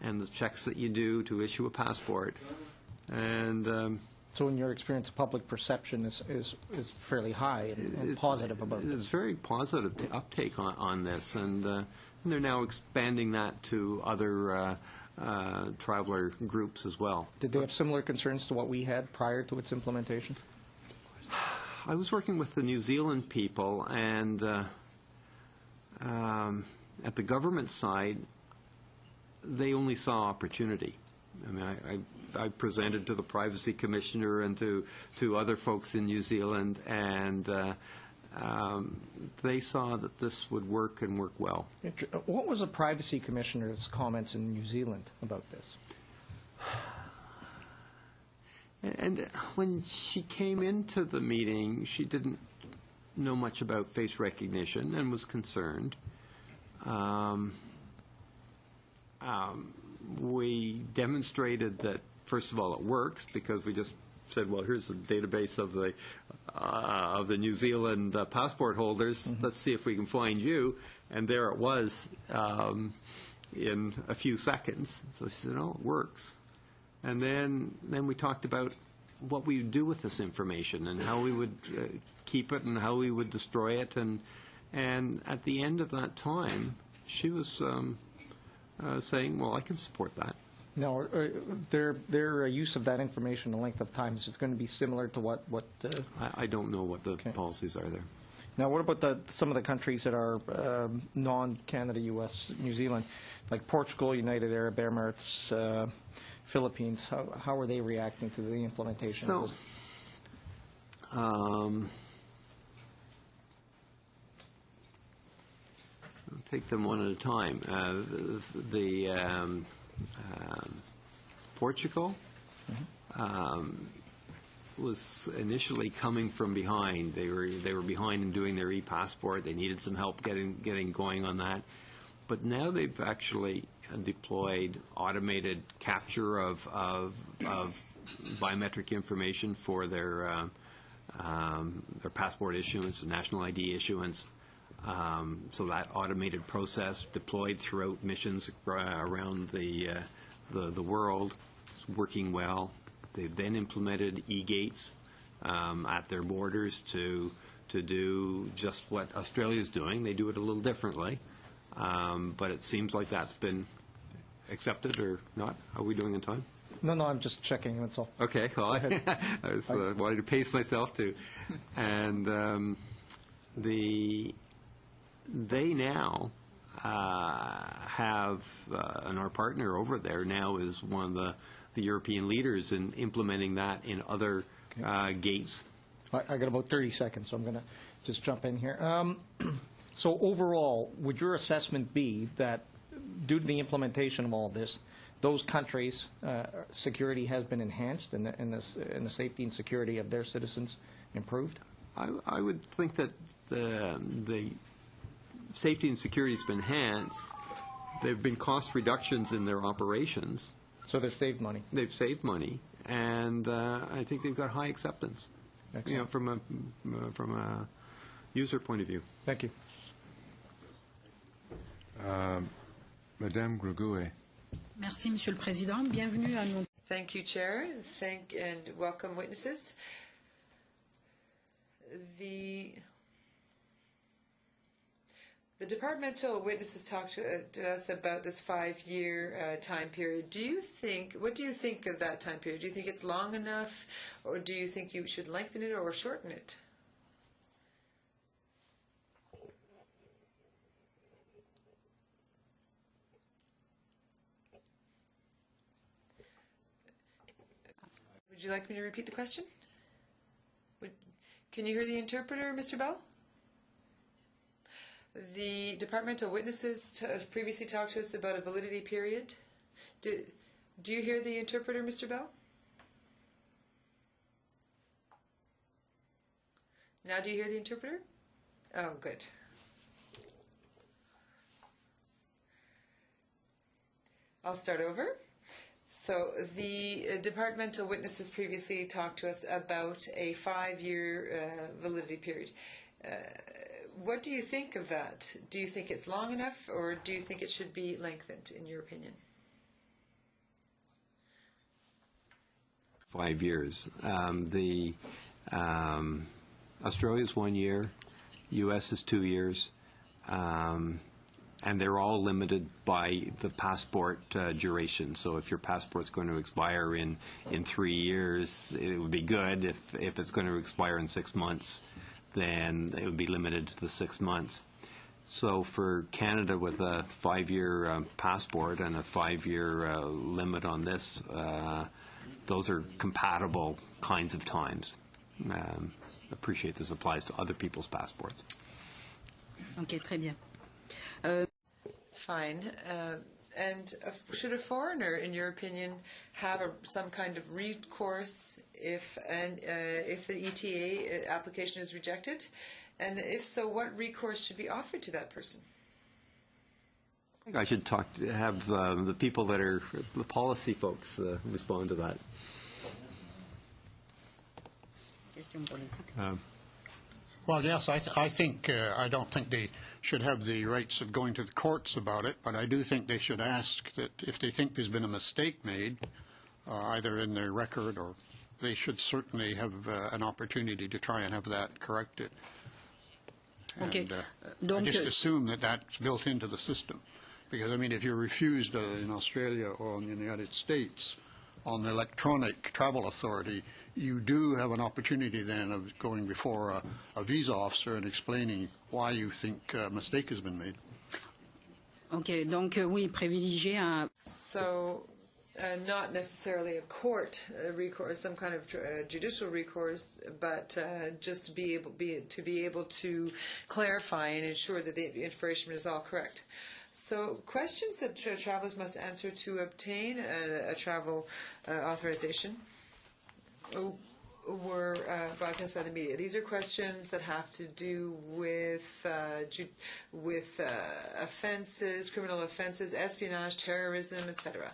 and the checks that you do to issue a passport. And so in your experience, public perception is fairly high and positive about this? It's very positive uptake on this, and they're now expanding that to other traveler groups as well. Did they have similar concerns to what we had prior to its implementation? I was working with the New Zealand people, and at the government side, they only saw opportunity. I mean, I presented to the Privacy Commissioner and to other folks in New Zealand, and they saw that this would work and work well. What was the Privacy Commissioner's comments in New Zealand about this? And when she came into the meeting, she didn't know much about face recognition and was concerned. We demonstrated that, first of all, it works, because we just said, well, here's the database of the New Zealand passport holders. Mm-hmm. Let's see if we can find you. And there it was in a few seconds. So she said, oh, it works. And then we talked about what we would do with this information and how we would keep it and how we would destroy it. And at the end of that time, she was saying, well, I can support that. Now, their use of that information, the length of time, is it going to be similar to what I don't know what the policies are there. Now, what about some of the countries that are non-Canada, U.S., New Zealand, like Portugal, United Arab Emirates, Philippines? How are they reacting to the implementation of this? I'll take them one at a time. Portugal was initially coming from behind. They were behind in doing their e-passport. They needed some help getting going on that. But now they've actually deployed automated capture of biometric information for their passport issuance and national ID issuance. So that automated process deployed throughout missions around the world is working well. They've then implemented e-gates at their borders to do just what Australia's doing. They do it a little differently, but it seems like that's been accepted or not. Are we doing in time? No, I'm just checking, that's all. Okay, well, I was wanting to pace myself too. And they now have, and our partner over there now is one of the European leaders in implementing that in other gates. I got about 30 seconds, so I'm going to just jump in here. So overall, would your assessment be that due to the implementation of all this, those countries' security has been enhanced and the safety and security of their citizens improved? I would think that the safety and security has been enhanced. There have been cost reductions in their operations. So they've saved money. They've saved money, and I think they've got high acceptance. Excellent. From a user point of view. Thank you. Madame Gregouet. Merci, Monsieur le Président. Bienvenue à nos... Thank you, Chair. Thank and welcome witnesses. The departmental witnesses talked to us about this 5-year time period. What do you think of that time period? Do you think it's long enough, or do you think you should lengthen it or shorten it? Would you like me to repeat the question? Can you hear the interpreter, Mr. Bell? The departmental witnesses previously talked to us about a validity period. Do you hear the interpreter, Mr. Bell? Now do you hear the interpreter? Oh, good. I'll start over. So the departmental witnesses previously talked to us about a 5-year validity period. What do you think of that? Do you think it's long enough, or do you think it should be lengthened, in your opinion? 5 years. Australia's 1 year, U.S. is 2 years. and they're all limited by the passport duration. So if your passport's going to expire in 3 years, it would be good. If it's going to expire in 6 months, then it would be limited to the 6 months. So for Canada with a 5-year passport and a 5-year limit on this, those are compatible kinds of times. Appreciate this applies to other people's passports. Ok, très bien. Fine. And should a foreigner, in your opinion, have some kind of recourse if the ETA application is rejected? And if so, what recourse should be offered to that person? I think I should have the people that are the policy folks respond to that. Well, yes, I think I don't think they should have the rights of going to the courts about it, but I do think they should ask that if they think there's been a mistake made, either in their record, or they should certainly have an opportunity to try and have that corrected. Okay. And I just assume that that's built into the system. Because, I mean, if you're refused in Australia or in the United States on the electronic travel authority, you do have an opportunity then of going before a visa officer and explaining why you think a mistake has been made. Ok, donc oui, privilégier un... So, not necessarily a court recourse, some kind of judicial recourse, but just to be able to clarify and ensure that the information is all correct. So, questions that travelers must answer to obtain a travel authorization were broadcast by the media. These are questions that have to do with offenses, criminal offenses, espionage, terrorism, etc.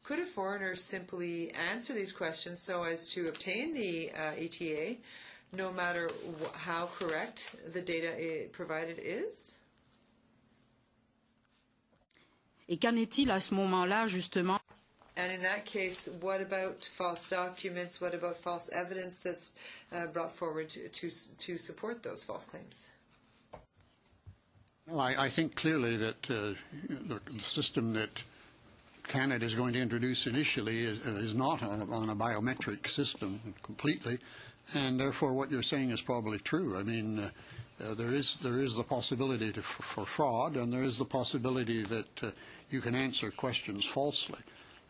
Could a foreigner simply answer these questions so as to obtain the ETA, no matter how correct the data provided is? Et qu'en est-il à ce moment-là, justement? And in that case, what about false documents? What about false evidence that's brought forward to support those false claims? Well, I think clearly that the system that Canada is going to introduce initially is not on a biometric system completely, and therefore what you're saying is probably true. I mean, there is the possibility for fraud, and there is the possibility that you can answer questions falsely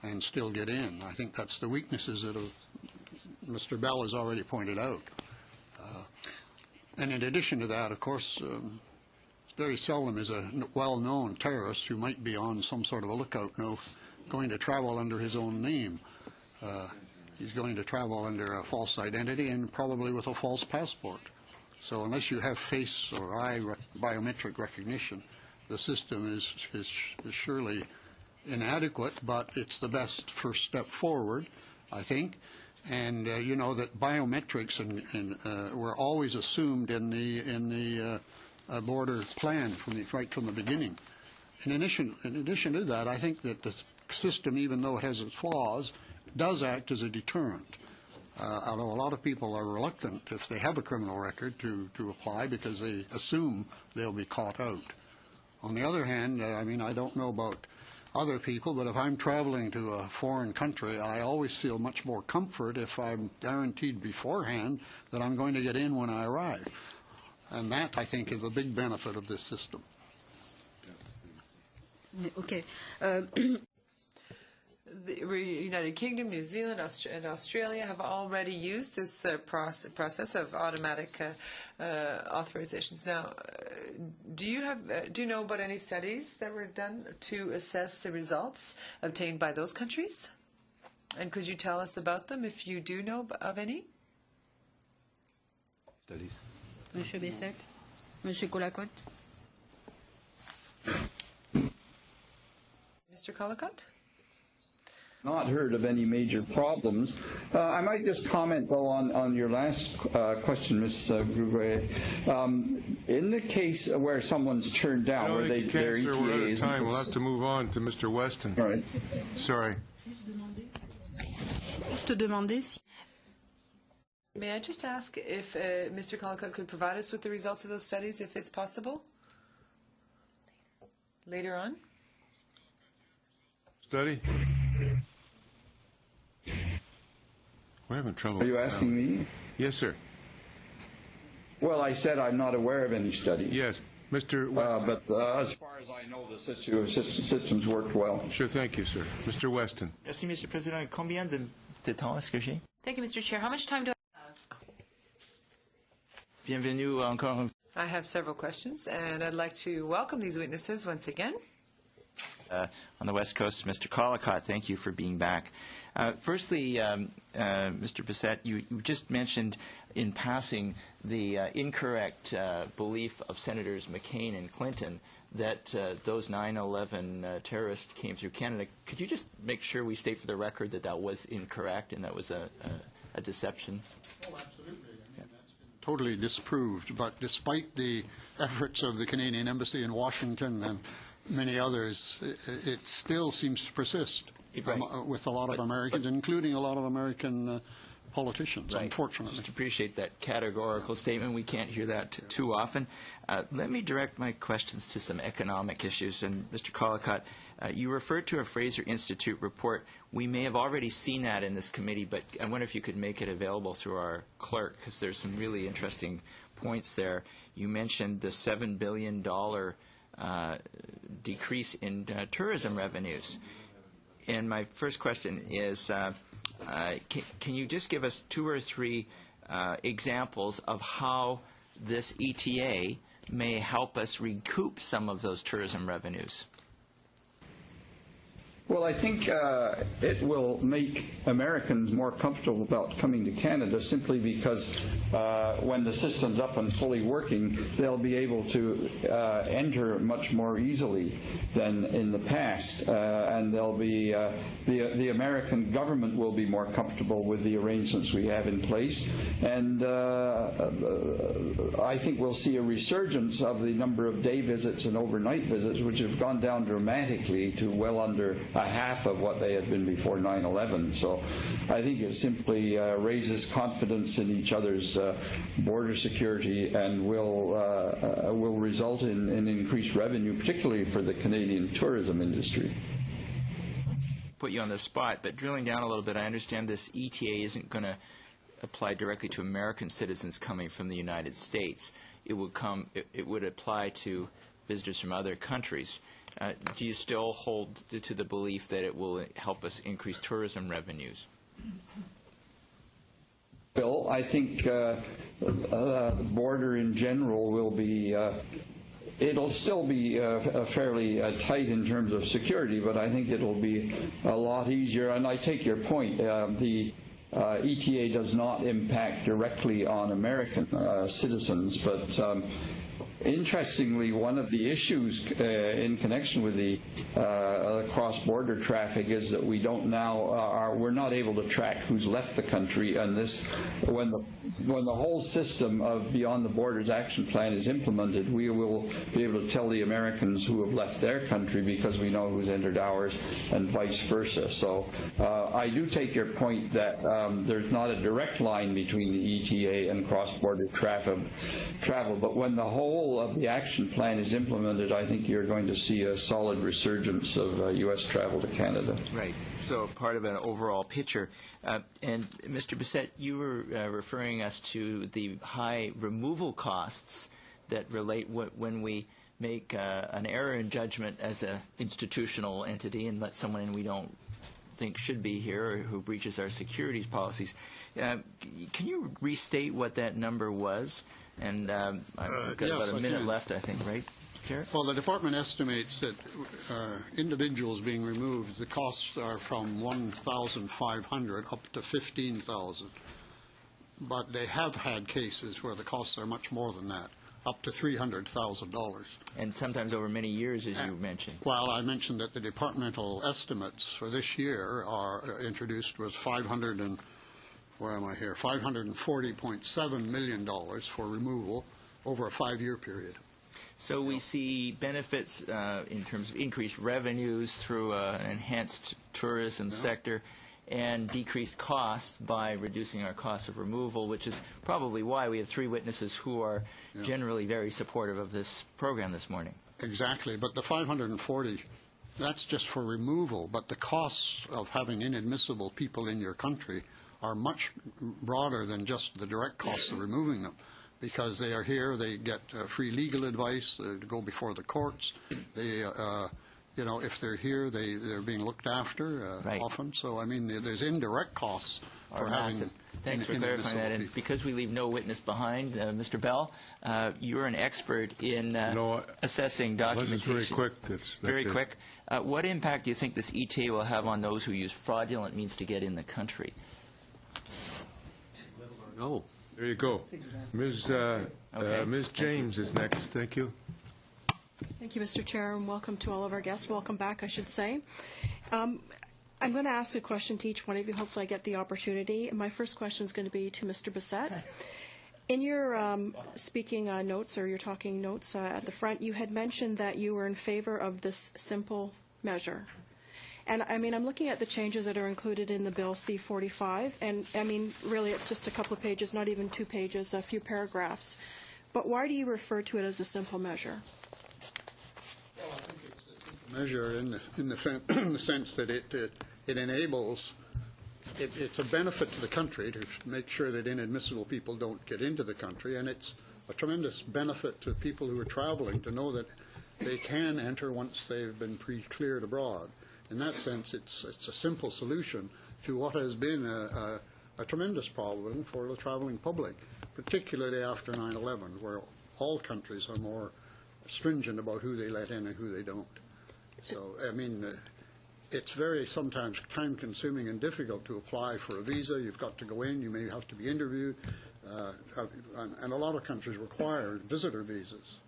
and still get in. I think that's the weaknesses that Mr. Bell has already pointed out. And in addition to that, of course, very seldom is a well-known terrorist who might be on some sort of a lookout note going to travel under his own name. He's going to travel under a false identity and probably with a false passport. So unless you have face or eye biometric recognition, the system is surely inadequate, but it's the best first step forward, I think. And you know that biometrics were always assumed in the border plan right from the beginning. In addition to that, I think that the system, even though it has its flaws, does act as a deterrent. Although a lot of people are reluctant, if they have a criminal record, to apply because they assume they'll be caught out. On the other hand, I mean, I don't know about other people, but if I'm traveling to a foreign country, I always feel much more comfort if I'm guaranteed beforehand that I'm going to get in when I arrive. And that, I think, is a big benefit of this system. Okay. The United Kingdom, New Zealand, and Australia have already used this process of automatic authorizations. Now, do you know about any studies that were done to assess the results obtained by those countries? And could you tell us about them if you do know of any? Studies. Monsieur Bessec, Monsieur Collicotte. Mr. Collicotte? Not heard of any major problems. I might just comment, though, on your last question, Ms. Grouvre. In the case where someone's turned down, where their ETA we're out of time. We'll have to move on to Mr. Weston. All right. Sorry. Juste demander si... May I just ask if Mr. Collicotte could provide us with the results of those studies, if it's possible? later on. Study? We're having trouble. Are you asking me? Yes, sir. Well, I said I'm not aware of any studies. Yes. Mr. Weston. But as far as I know, the systems worked well. Sure, thank you, sir. Mr. Weston. Merci, Monsieur le Président. Combien de temps est-ce que j'ai? Thank you, Mr. Chair. How much time do I have? Bienvenue encore. I have several questions, and I'd like to welcome these witnesses once again. On the West Coast, Mr. Collicott, thank you for being back. Firstly, Mr. Bissett, you just mentioned in passing the incorrect belief of Senators McCain and Clinton that those 9/11 terrorists came through Canada. Could you just make sure we state for the record that that was incorrect and that was a deception? Oh, absolutely. I mean, that's been totally disproved. But despite the efforts of the Canadian Embassy in Washington and many others, it still seems to persist with a lot of Americans, including a lot of American politicians, unfortunately. Just appreciate that categorical statement. We can't hear that too often. Let me direct my questions to some economic issues. And Mr. Collicott, you referred to a Fraser Institute report. We may have already seen that in this committee, but I wonder if you could make it available through our clerk, because there's some really interesting points there. You mentioned the $7 billion decrease in tourism revenues. And my first question is, can you just give us 2 or 3 examples of how this ETA may help us recoup some of those tourism revenues? Well, I think it will make Americans more comfortable about coming to Canada simply because when the system's up and fully working, they'll be able to enter much more easily than in the past, and they'll be the American government will be more comfortable with the arrangements we have in place, and I think we'll see a resurgence of the number of day visits and overnight visits, which have gone down dramatically to well under a half of what they had been before 9/11. So I think it simply raises confidence in each other's border security and will result in increased revenue, particularly for the Canadian tourism industry. Put you on the spot, but drilling down a little bit, I understand this ETA isn't going to apply directly to American citizens coming from the United States. It would apply to visitors from other countries. Do you still hold to the belief that it will help us increase tourism revenues? Well, I think the border in general will be, it'll still be fairly tight in terms of security, but I think it'll be a lot easier. And I take your point. The ETA does not impact directly on American citizens, but interestingly, one of the issues in connection with the cross-border traffic is that we don't now we're not able to track who's left the country, and this when the whole system of Beyond the Borders Action Plan is implemented, we will be able to tell the Americans who have left their country because we know who's entered ours, and vice versa. So I do take your point that there's not a direct line between the ETA and cross-border travel, but when the whole of the action plan is implemented, I think you're going to see a solid resurgence of U.S. travel to Canada. Right. So part of an overall picture. And Mr. Bissett, you were referring us to the high removal costs that relate when we make an error in judgment as an institutional entity and let someone in we don't think should be here or who breaches our securities policies. Can you restate what that number was? And I've got about a minute left, I think, right, Chair? Well, the department estimates that individuals being removed, the costs are from $1,500 up to $15,000. But they have had cases where the costs are much more than that, up to $300,000. And sometimes over many years, as you mentioned. Well, I mentioned that the departmental estimates for this year are introduced was $540.7 million for removal over a 5-year period. So we see benefits in terms of increased revenues through an enhanced tourism sector and decreased costs by reducing our cost of removal, which is probably why we have 3 witnesses who are generally very supportive of this program this morning. exactly, but the 540, that's just for removal, but the costs of having inadmissible people in your country are much broader than just the direct costs of removing them, because they are here, they get free legal advice to go before the courts. They, if they're here, they're being looked after often. So, I mean, there's indirect costs for having. Thanks for clarifying that. And because we leave no witness behind, Mr. Bell, you're an expert in assessing documentation. This is very quick. Very quick. What impact do you think this ETA will have on those who use fraudulent means to get in the country? No. There you go. Ms. James is next. Thank you. Thank you, Mr. Chair, and welcome to all of our guests. Welcome back, I should say. I'm going to ask a question to each one of you. Hopefully I get the opportunity. My first question is going to be to Mr. Bissett. In your speaking notes, or your talking notes at the front, you had mentioned that you were in favor of this simple measure. And, I mean, I'm looking at the changes that are included in the bill C-45, and, I mean, really it's just a couple of pages, not even 2 pages, a few paragraphs. But why do you refer to it as a simple measure? Well, I think it's a simple measure in the sense that it enables, it's a benefit to the country to make sure that inadmissible people don't get into the country, and it's a tremendous benefit to people who are traveling to know that they can enter once they've been pre-cleared abroad. In that sense, it's a simple solution to what has been a tremendous problem for the traveling public, particularly after 9/11, where all countries are more stringent about who they let in and who they don't. So, I mean, it's very sometimes time-consuming and difficult to apply for a visa. You've got to go in, you may have to be interviewed, and a lot of countries require visitor visas.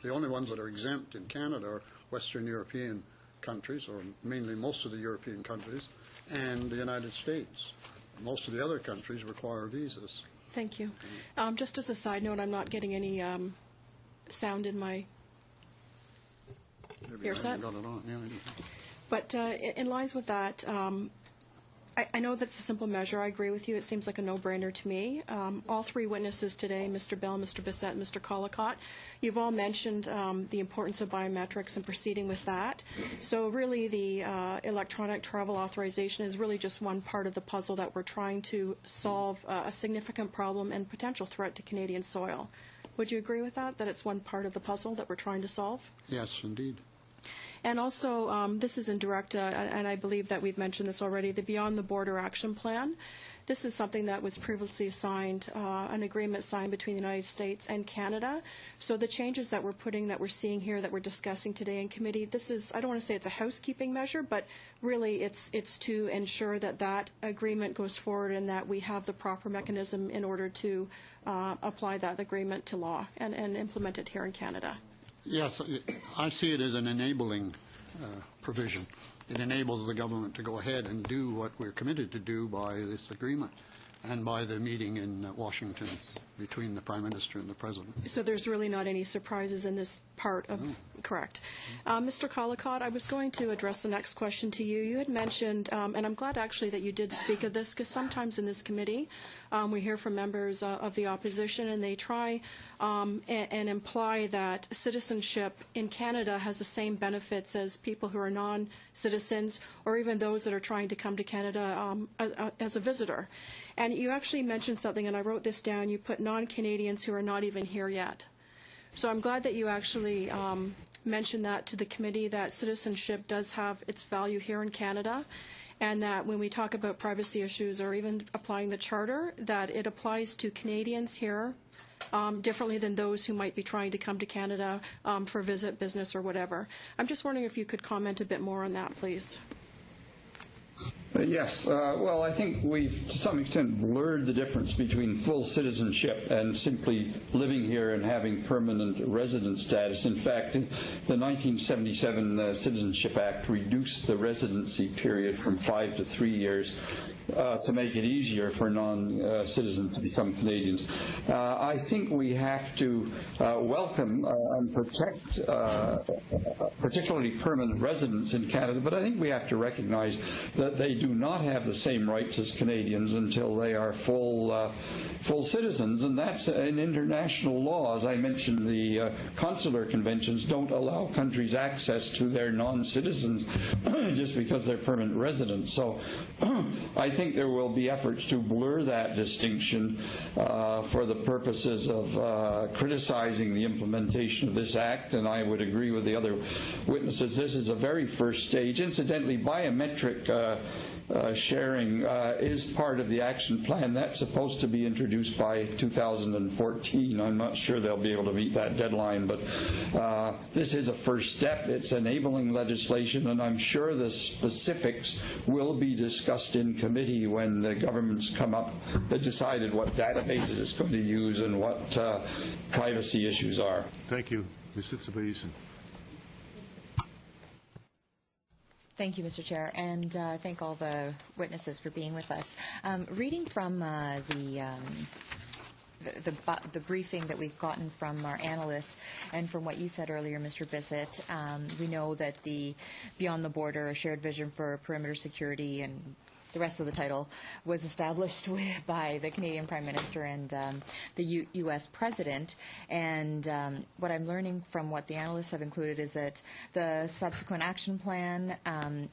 The only ones that are exempt in Canada are Western European countries, or mainly most of the European countries, and the United States. Most of the other countries require visas. Thank you. Just as a side note, I'm not getting any sound in my earset. Got it on. Yeah, I do. But in lines with that, I know that's a simple measure. I agree with you. It seems like a no-brainer to me. All 3 witnesses today, Mr. Bell, Mr. Bissett, and Mr. Collicott, you've all mentioned the importance of biometrics and proceeding with that. So really the electronic travel authorization is really just one part of the puzzle that we're trying to solve a significant problem and potential threat to Canadian soil. Would you agree with that it's one part of the puzzle that we're trying to solve? Yes, indeed. And also, this is in direct, and I believe that we've mentioned this already, the Beyond the Border Action Plan. This is something that was previously signed, an agreement signed between the United States and Canada. So the changes that we're seeing here, that we're discussing today in committee, this is, I don't want to say it's a housekeeping measure, but really it's to ensure that that agreement goes forward and that we have the proper mechanism in order to apply that agreement to law and implement it here in Canada. Yes, I see it as an enabling provision. It enables the government to go ahead and do what we're committed to do by this agreement and by the meeting in Washington between the Prime Minister and the President. So there's really not any surprises in this part of, correct. Mr. Collicott, I was going to address the next question to you. You had mentioned, and I'm glad actually that you did speak of this, because sometimes in this committee we hear from members of the opposition and they try and imply that citizenship in Canada has the same benefits as people who are non-citizens or even those that are trying to come to Canada as a visitor. And you actually mentioned something, and I wrote this down, you put non-Canadians who are not even here yet. So I'm glad that you actually mentioned that to the committee, that citizenship does have its value here in Canada, and that when we talk about privacy issues or even applying the Charter, that it applies to Canadians here differently than those who might be trying to come to Canada for visit, business, or whatever. I'm just wondering if you could comment a bit more on that, please. Yes. Well, I think we've, to some extent, blurred the difference between full citizenship and simply living here and having permanent resident status. In fact, the 1977 Citizenship Act reduced the residency period from 5 to 3 years to make it easier for non-citizens to become Canadians. I think we have to welcome and protect particularly permanent residents in Canada, but I think we have to recognize that they do not have the same rights as Canadians until they are full citizens, and that's in international law. As I mentioned, the consular conventions don't allow countries access to their non-citizens just because they're permanent residents. So I think there will be efforts to blur that distinction for the purposes of criticizing the implementation of this act, and I would agree with the other witnesses. This is a very first stage. Incidentally, biometric sharing is part of the action plan. That's supposed to be introduced by 2014. I'm not sure they'll be able to meet that deadline, but this is a first step. It's enabling legislation, and I'm sure the specifics will be discussed in committee when the governments come up that decided what databases it's going to use and what privacy issues are. Thank you. Ms. Sitzabayeson. Thank you, Mr. Chair, and thank all the witnesses for being with us. Reading from the briefing that we've gotten from our analysts and from what you said earlier, Mr. Bissett, we know that the Beyond the Border, a shared vision for perimeter security, and the rest of the title was established by the Canadian Prime Minister and the U.S. President. And what I'm learning from what the analysts have included is that the subsequent action plan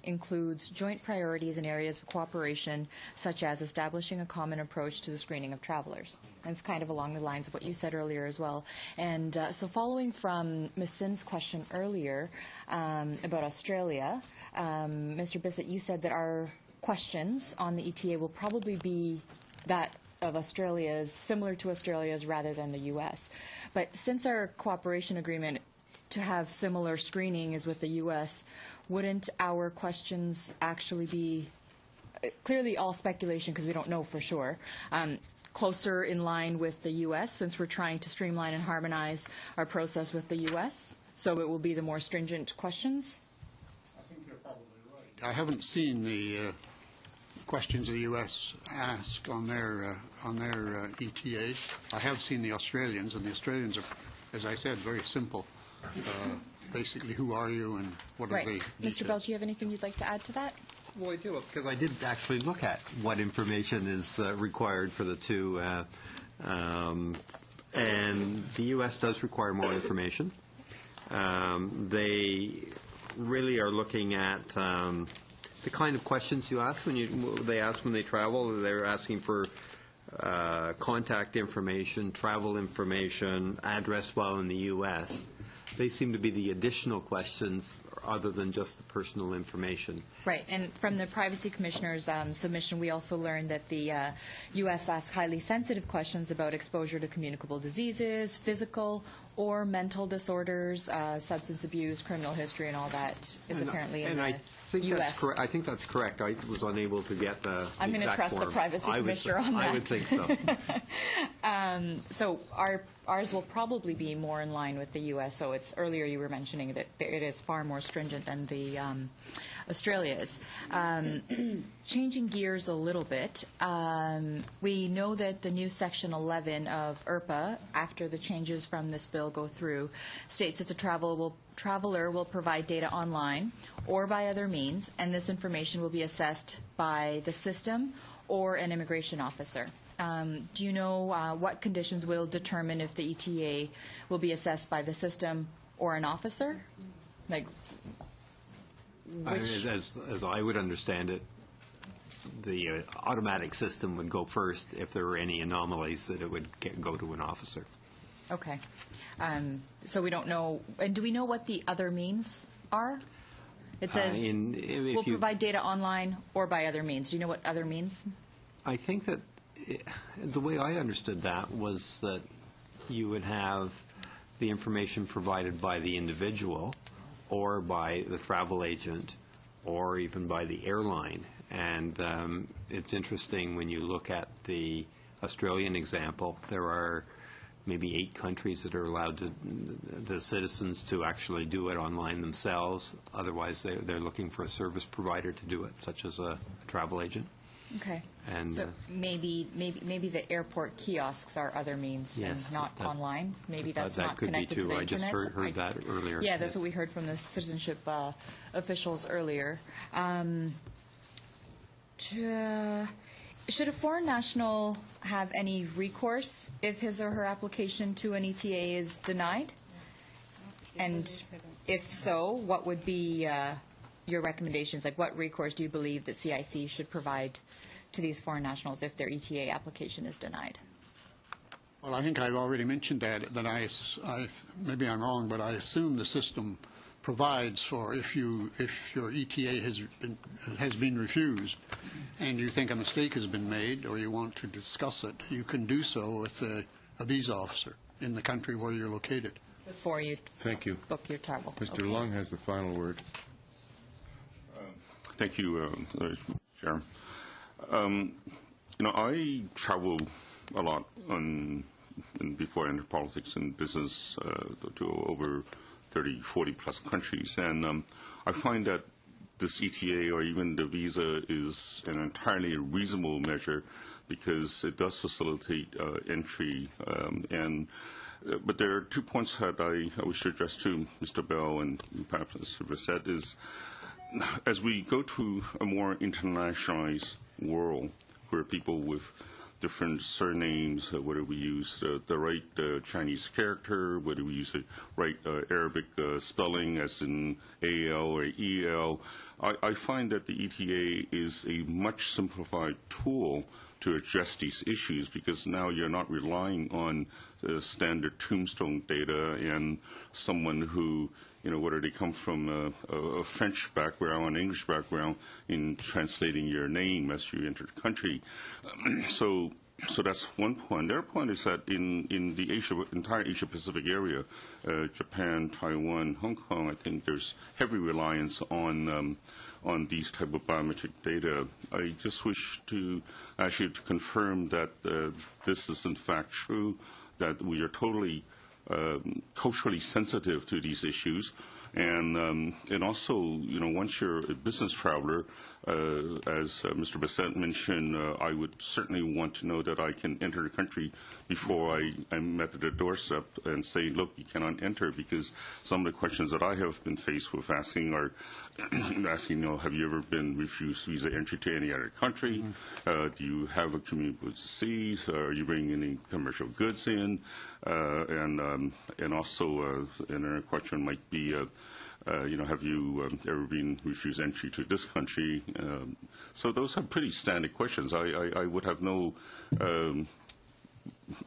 includes joint priorities in areas of cooperation, such as establishing a common approach to the screening of travelers. And it's kind of along the lines of what you said earlier as well. And so following from Ms. Sims' question earlier about Australia, Mr. Bissett, you said that our questions on the ETA will probably be that of Australia's, similar to Australia's rather than the U.S. But since our cooperation agreement to have similar screening is with the U.S., wouldn't our questions actually be, clearly all speculation because we don't know for sure, closer in line with the U.S. since we're trying to streamline and harmonize our process with the U.S.? So it will be the more stringent questions? I think you're probably right. I haven't seen the questions the U.S. ask on their ETA. I have seen the Australians, and the Australians are, as I said, very simple. Basically, who are you and what are they? Mr. Bell, do you have anything you'd like to add to that? Well, I do, because I did actually look at what information is required for the two, and the U.S. does require more information. They really are looking at the kind of questions you ask they ask when they travel. They're asking for contact information, travel information, address while in the U.S. They seem to be the additional questions other than just the personal information. Right, and from the Privacy Commissioner's submission, we also learned that the U.S. asks highly sensitive questions about exposure to communicable diseases, physical or mental disorders, substance abuse, criminal history, and all that is apparently in the U.S. I think that's correct. I was unable to get the exact I'm going to trust form. the Privacy Commissioner on that. I would think so. So ours will probably be more in line with the U.S. So it's earlier you were mentioning that it is far more stringent than the Australia's. Changing gears a little bit, we know that the new Section 11 of IRPA, after the changes from this bill go through, states that the traveler will provide data online or by other means, and this information will be assessed by the system or an immigration officer. Do you know what conditions will determine if the ETA will be assessed by the system or an officer? Like, as I would understand it, the automatic system would go first. If there were any anomalies, that it would go to an officer. Okay. So we don't know. And do we know what the other means are? It says we'll provide data online or by other means. Do you know what other means? I think that the way I understood that was that you would have the information provided by the individual or by the travel agent or even by the airline. And it's interesting when you look at the Australian example, there are maybe 8 countries that are allowed the citizens to actually do it online themselves. Otherwise, they're looking for a service provider to do it, such as a travel agent. Okay. And so maybe the airport kiosks are other means and not online. Maybe that's not connected to the internet. I just heard that earlier. Yeah, that's what we heard from the citizenship officials earlier. Should a foreign national have any recourse if his or her application to an ETA is denied? And if so, what would be your recommendations? Like, what recourse do you believe that CIC should provide to these foreign nationals if their ETA application is denied? Well, I think I've already mentioned that maybe I'm wrong, but I assume the system provides for if your ETA has been refused and you think a mistake has been made or you want to discuss it, you can do so with a visa officer in the country where you're located. Before you Thank you. book your travel. Mr. Long has the final word. Thank you, Chair. I travel a lot before I entered politics and business to over 30, 40-plus countries, and I find that this ETA or even the visa is an entirely reasonable measure because it does facilitate entry. But there are 2 points that I wish to address to Mr. Bell and perhaps Mr. Brissett is, as we go to a more internationalized world where people with different surnames, whether we use the right Chinese character, whether we use the right Arabic spelling as in AL or EL, I find that the ETA is a much simplified tool to address these issues because now you're not relying on standard tombstone data and someone who, whether they come from a French background, an English background, in translating your name as you enter the country. So that's one point. The other point is that in the entire Asia-Pacific area, Japan, Taiwan, Hong Kong, I think there's heavy reliance on these type of biometric data. I just wish to ask you to confirm that this is in fact true, that we are totally culturally sensitive to these issues, and also, once you're a business traveler, as Mr. Bassett mentioned, I would certainly want to know that I can enter the country before I'm at the doorstep and say, look, you cannot enter, because some of the questions that I have been faced with asking are have you ever been refused visa entry to any other country? Do you have a communicable disease? Are you bringing any commercial goods in? And also another question might be, have you ever been refused entry to this country? So those are pretty standard questions. I would have no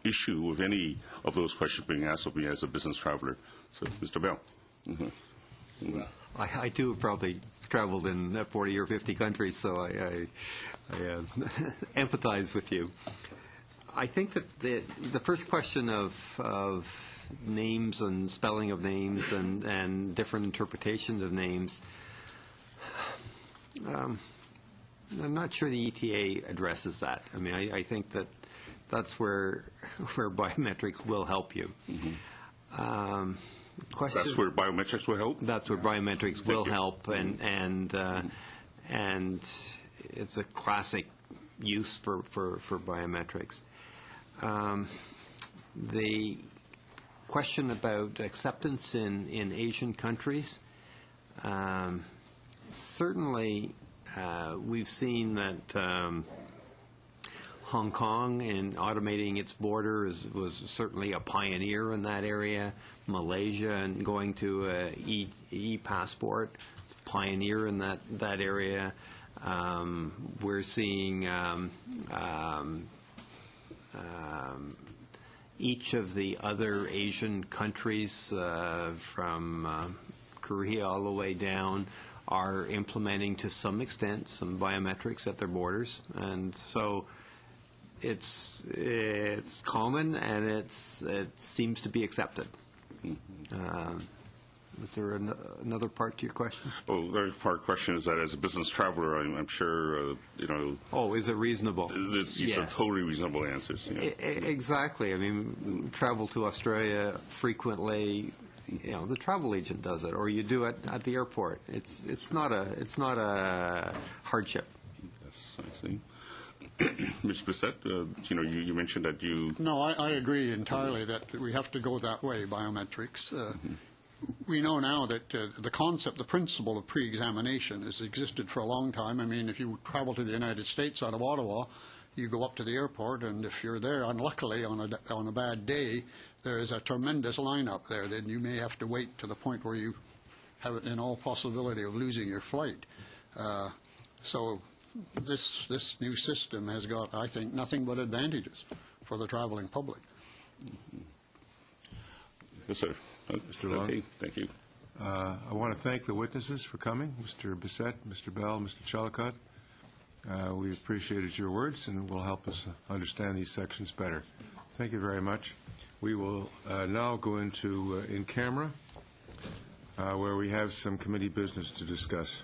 issue with any of those questions being asked of me as a business traveler. So, Mr. Bell. Well, I too have probably traveled in 40 or 50 countries, so I empathize with you. I think that the first question of names and spelling of names and different interpretations of names, I'm not sure the ETA addresses that. I mean, I think that's where biometrics will help you. That's where biometrics will help? That's where biometrics will help, and it's a classic use for biometrics. The question about acceptance in Asian countries, certainly we've seen that Hong Kong, in automating its border, was certainly a pioneer in that area. Malaysia, and going to e-passport, it's a pioneer in that area. We're seeing each of the other Asian countries, from Korea all the way down, are implementing to some extent some biometrics at their borders, and so it's common and it seems to be accepted. Is there another part to your question? Oh, the other part of the question is that as a business traveler, I'm sure, Oh, is it reasonable? These are totally reasonable answers. Exactly. I mean, travel to Australia frequently, the travel agent does it, or you do it at the airport. It's not a hardship. Yes, I see. Ms. Brissett, you mentioned that you... No, I agree entirely that we have to go that way, biometrics. we know now that the concept, the principle of pre-examination has existed for a long time. I mean, if you travel to the United States out of Ottawa, you go up to the airport, and if you're there, unluckily, on a bad day, there is a tremendous lineup there. Then you may have to wait to the point where you have it in all possibility of losing your flight. So this new system has got, I think, nothing but advantages for the traveling public. Yes, sir. Mr. Long. Okay, thank you. I want to thank the witnesses for coming, Mr. Bissett, Mr. Bell, Mr. Chillicott. We appreciated your words, and will help us understand these sections better. Thank you very much. We will now go into in camera, where we have some committee business to discuss.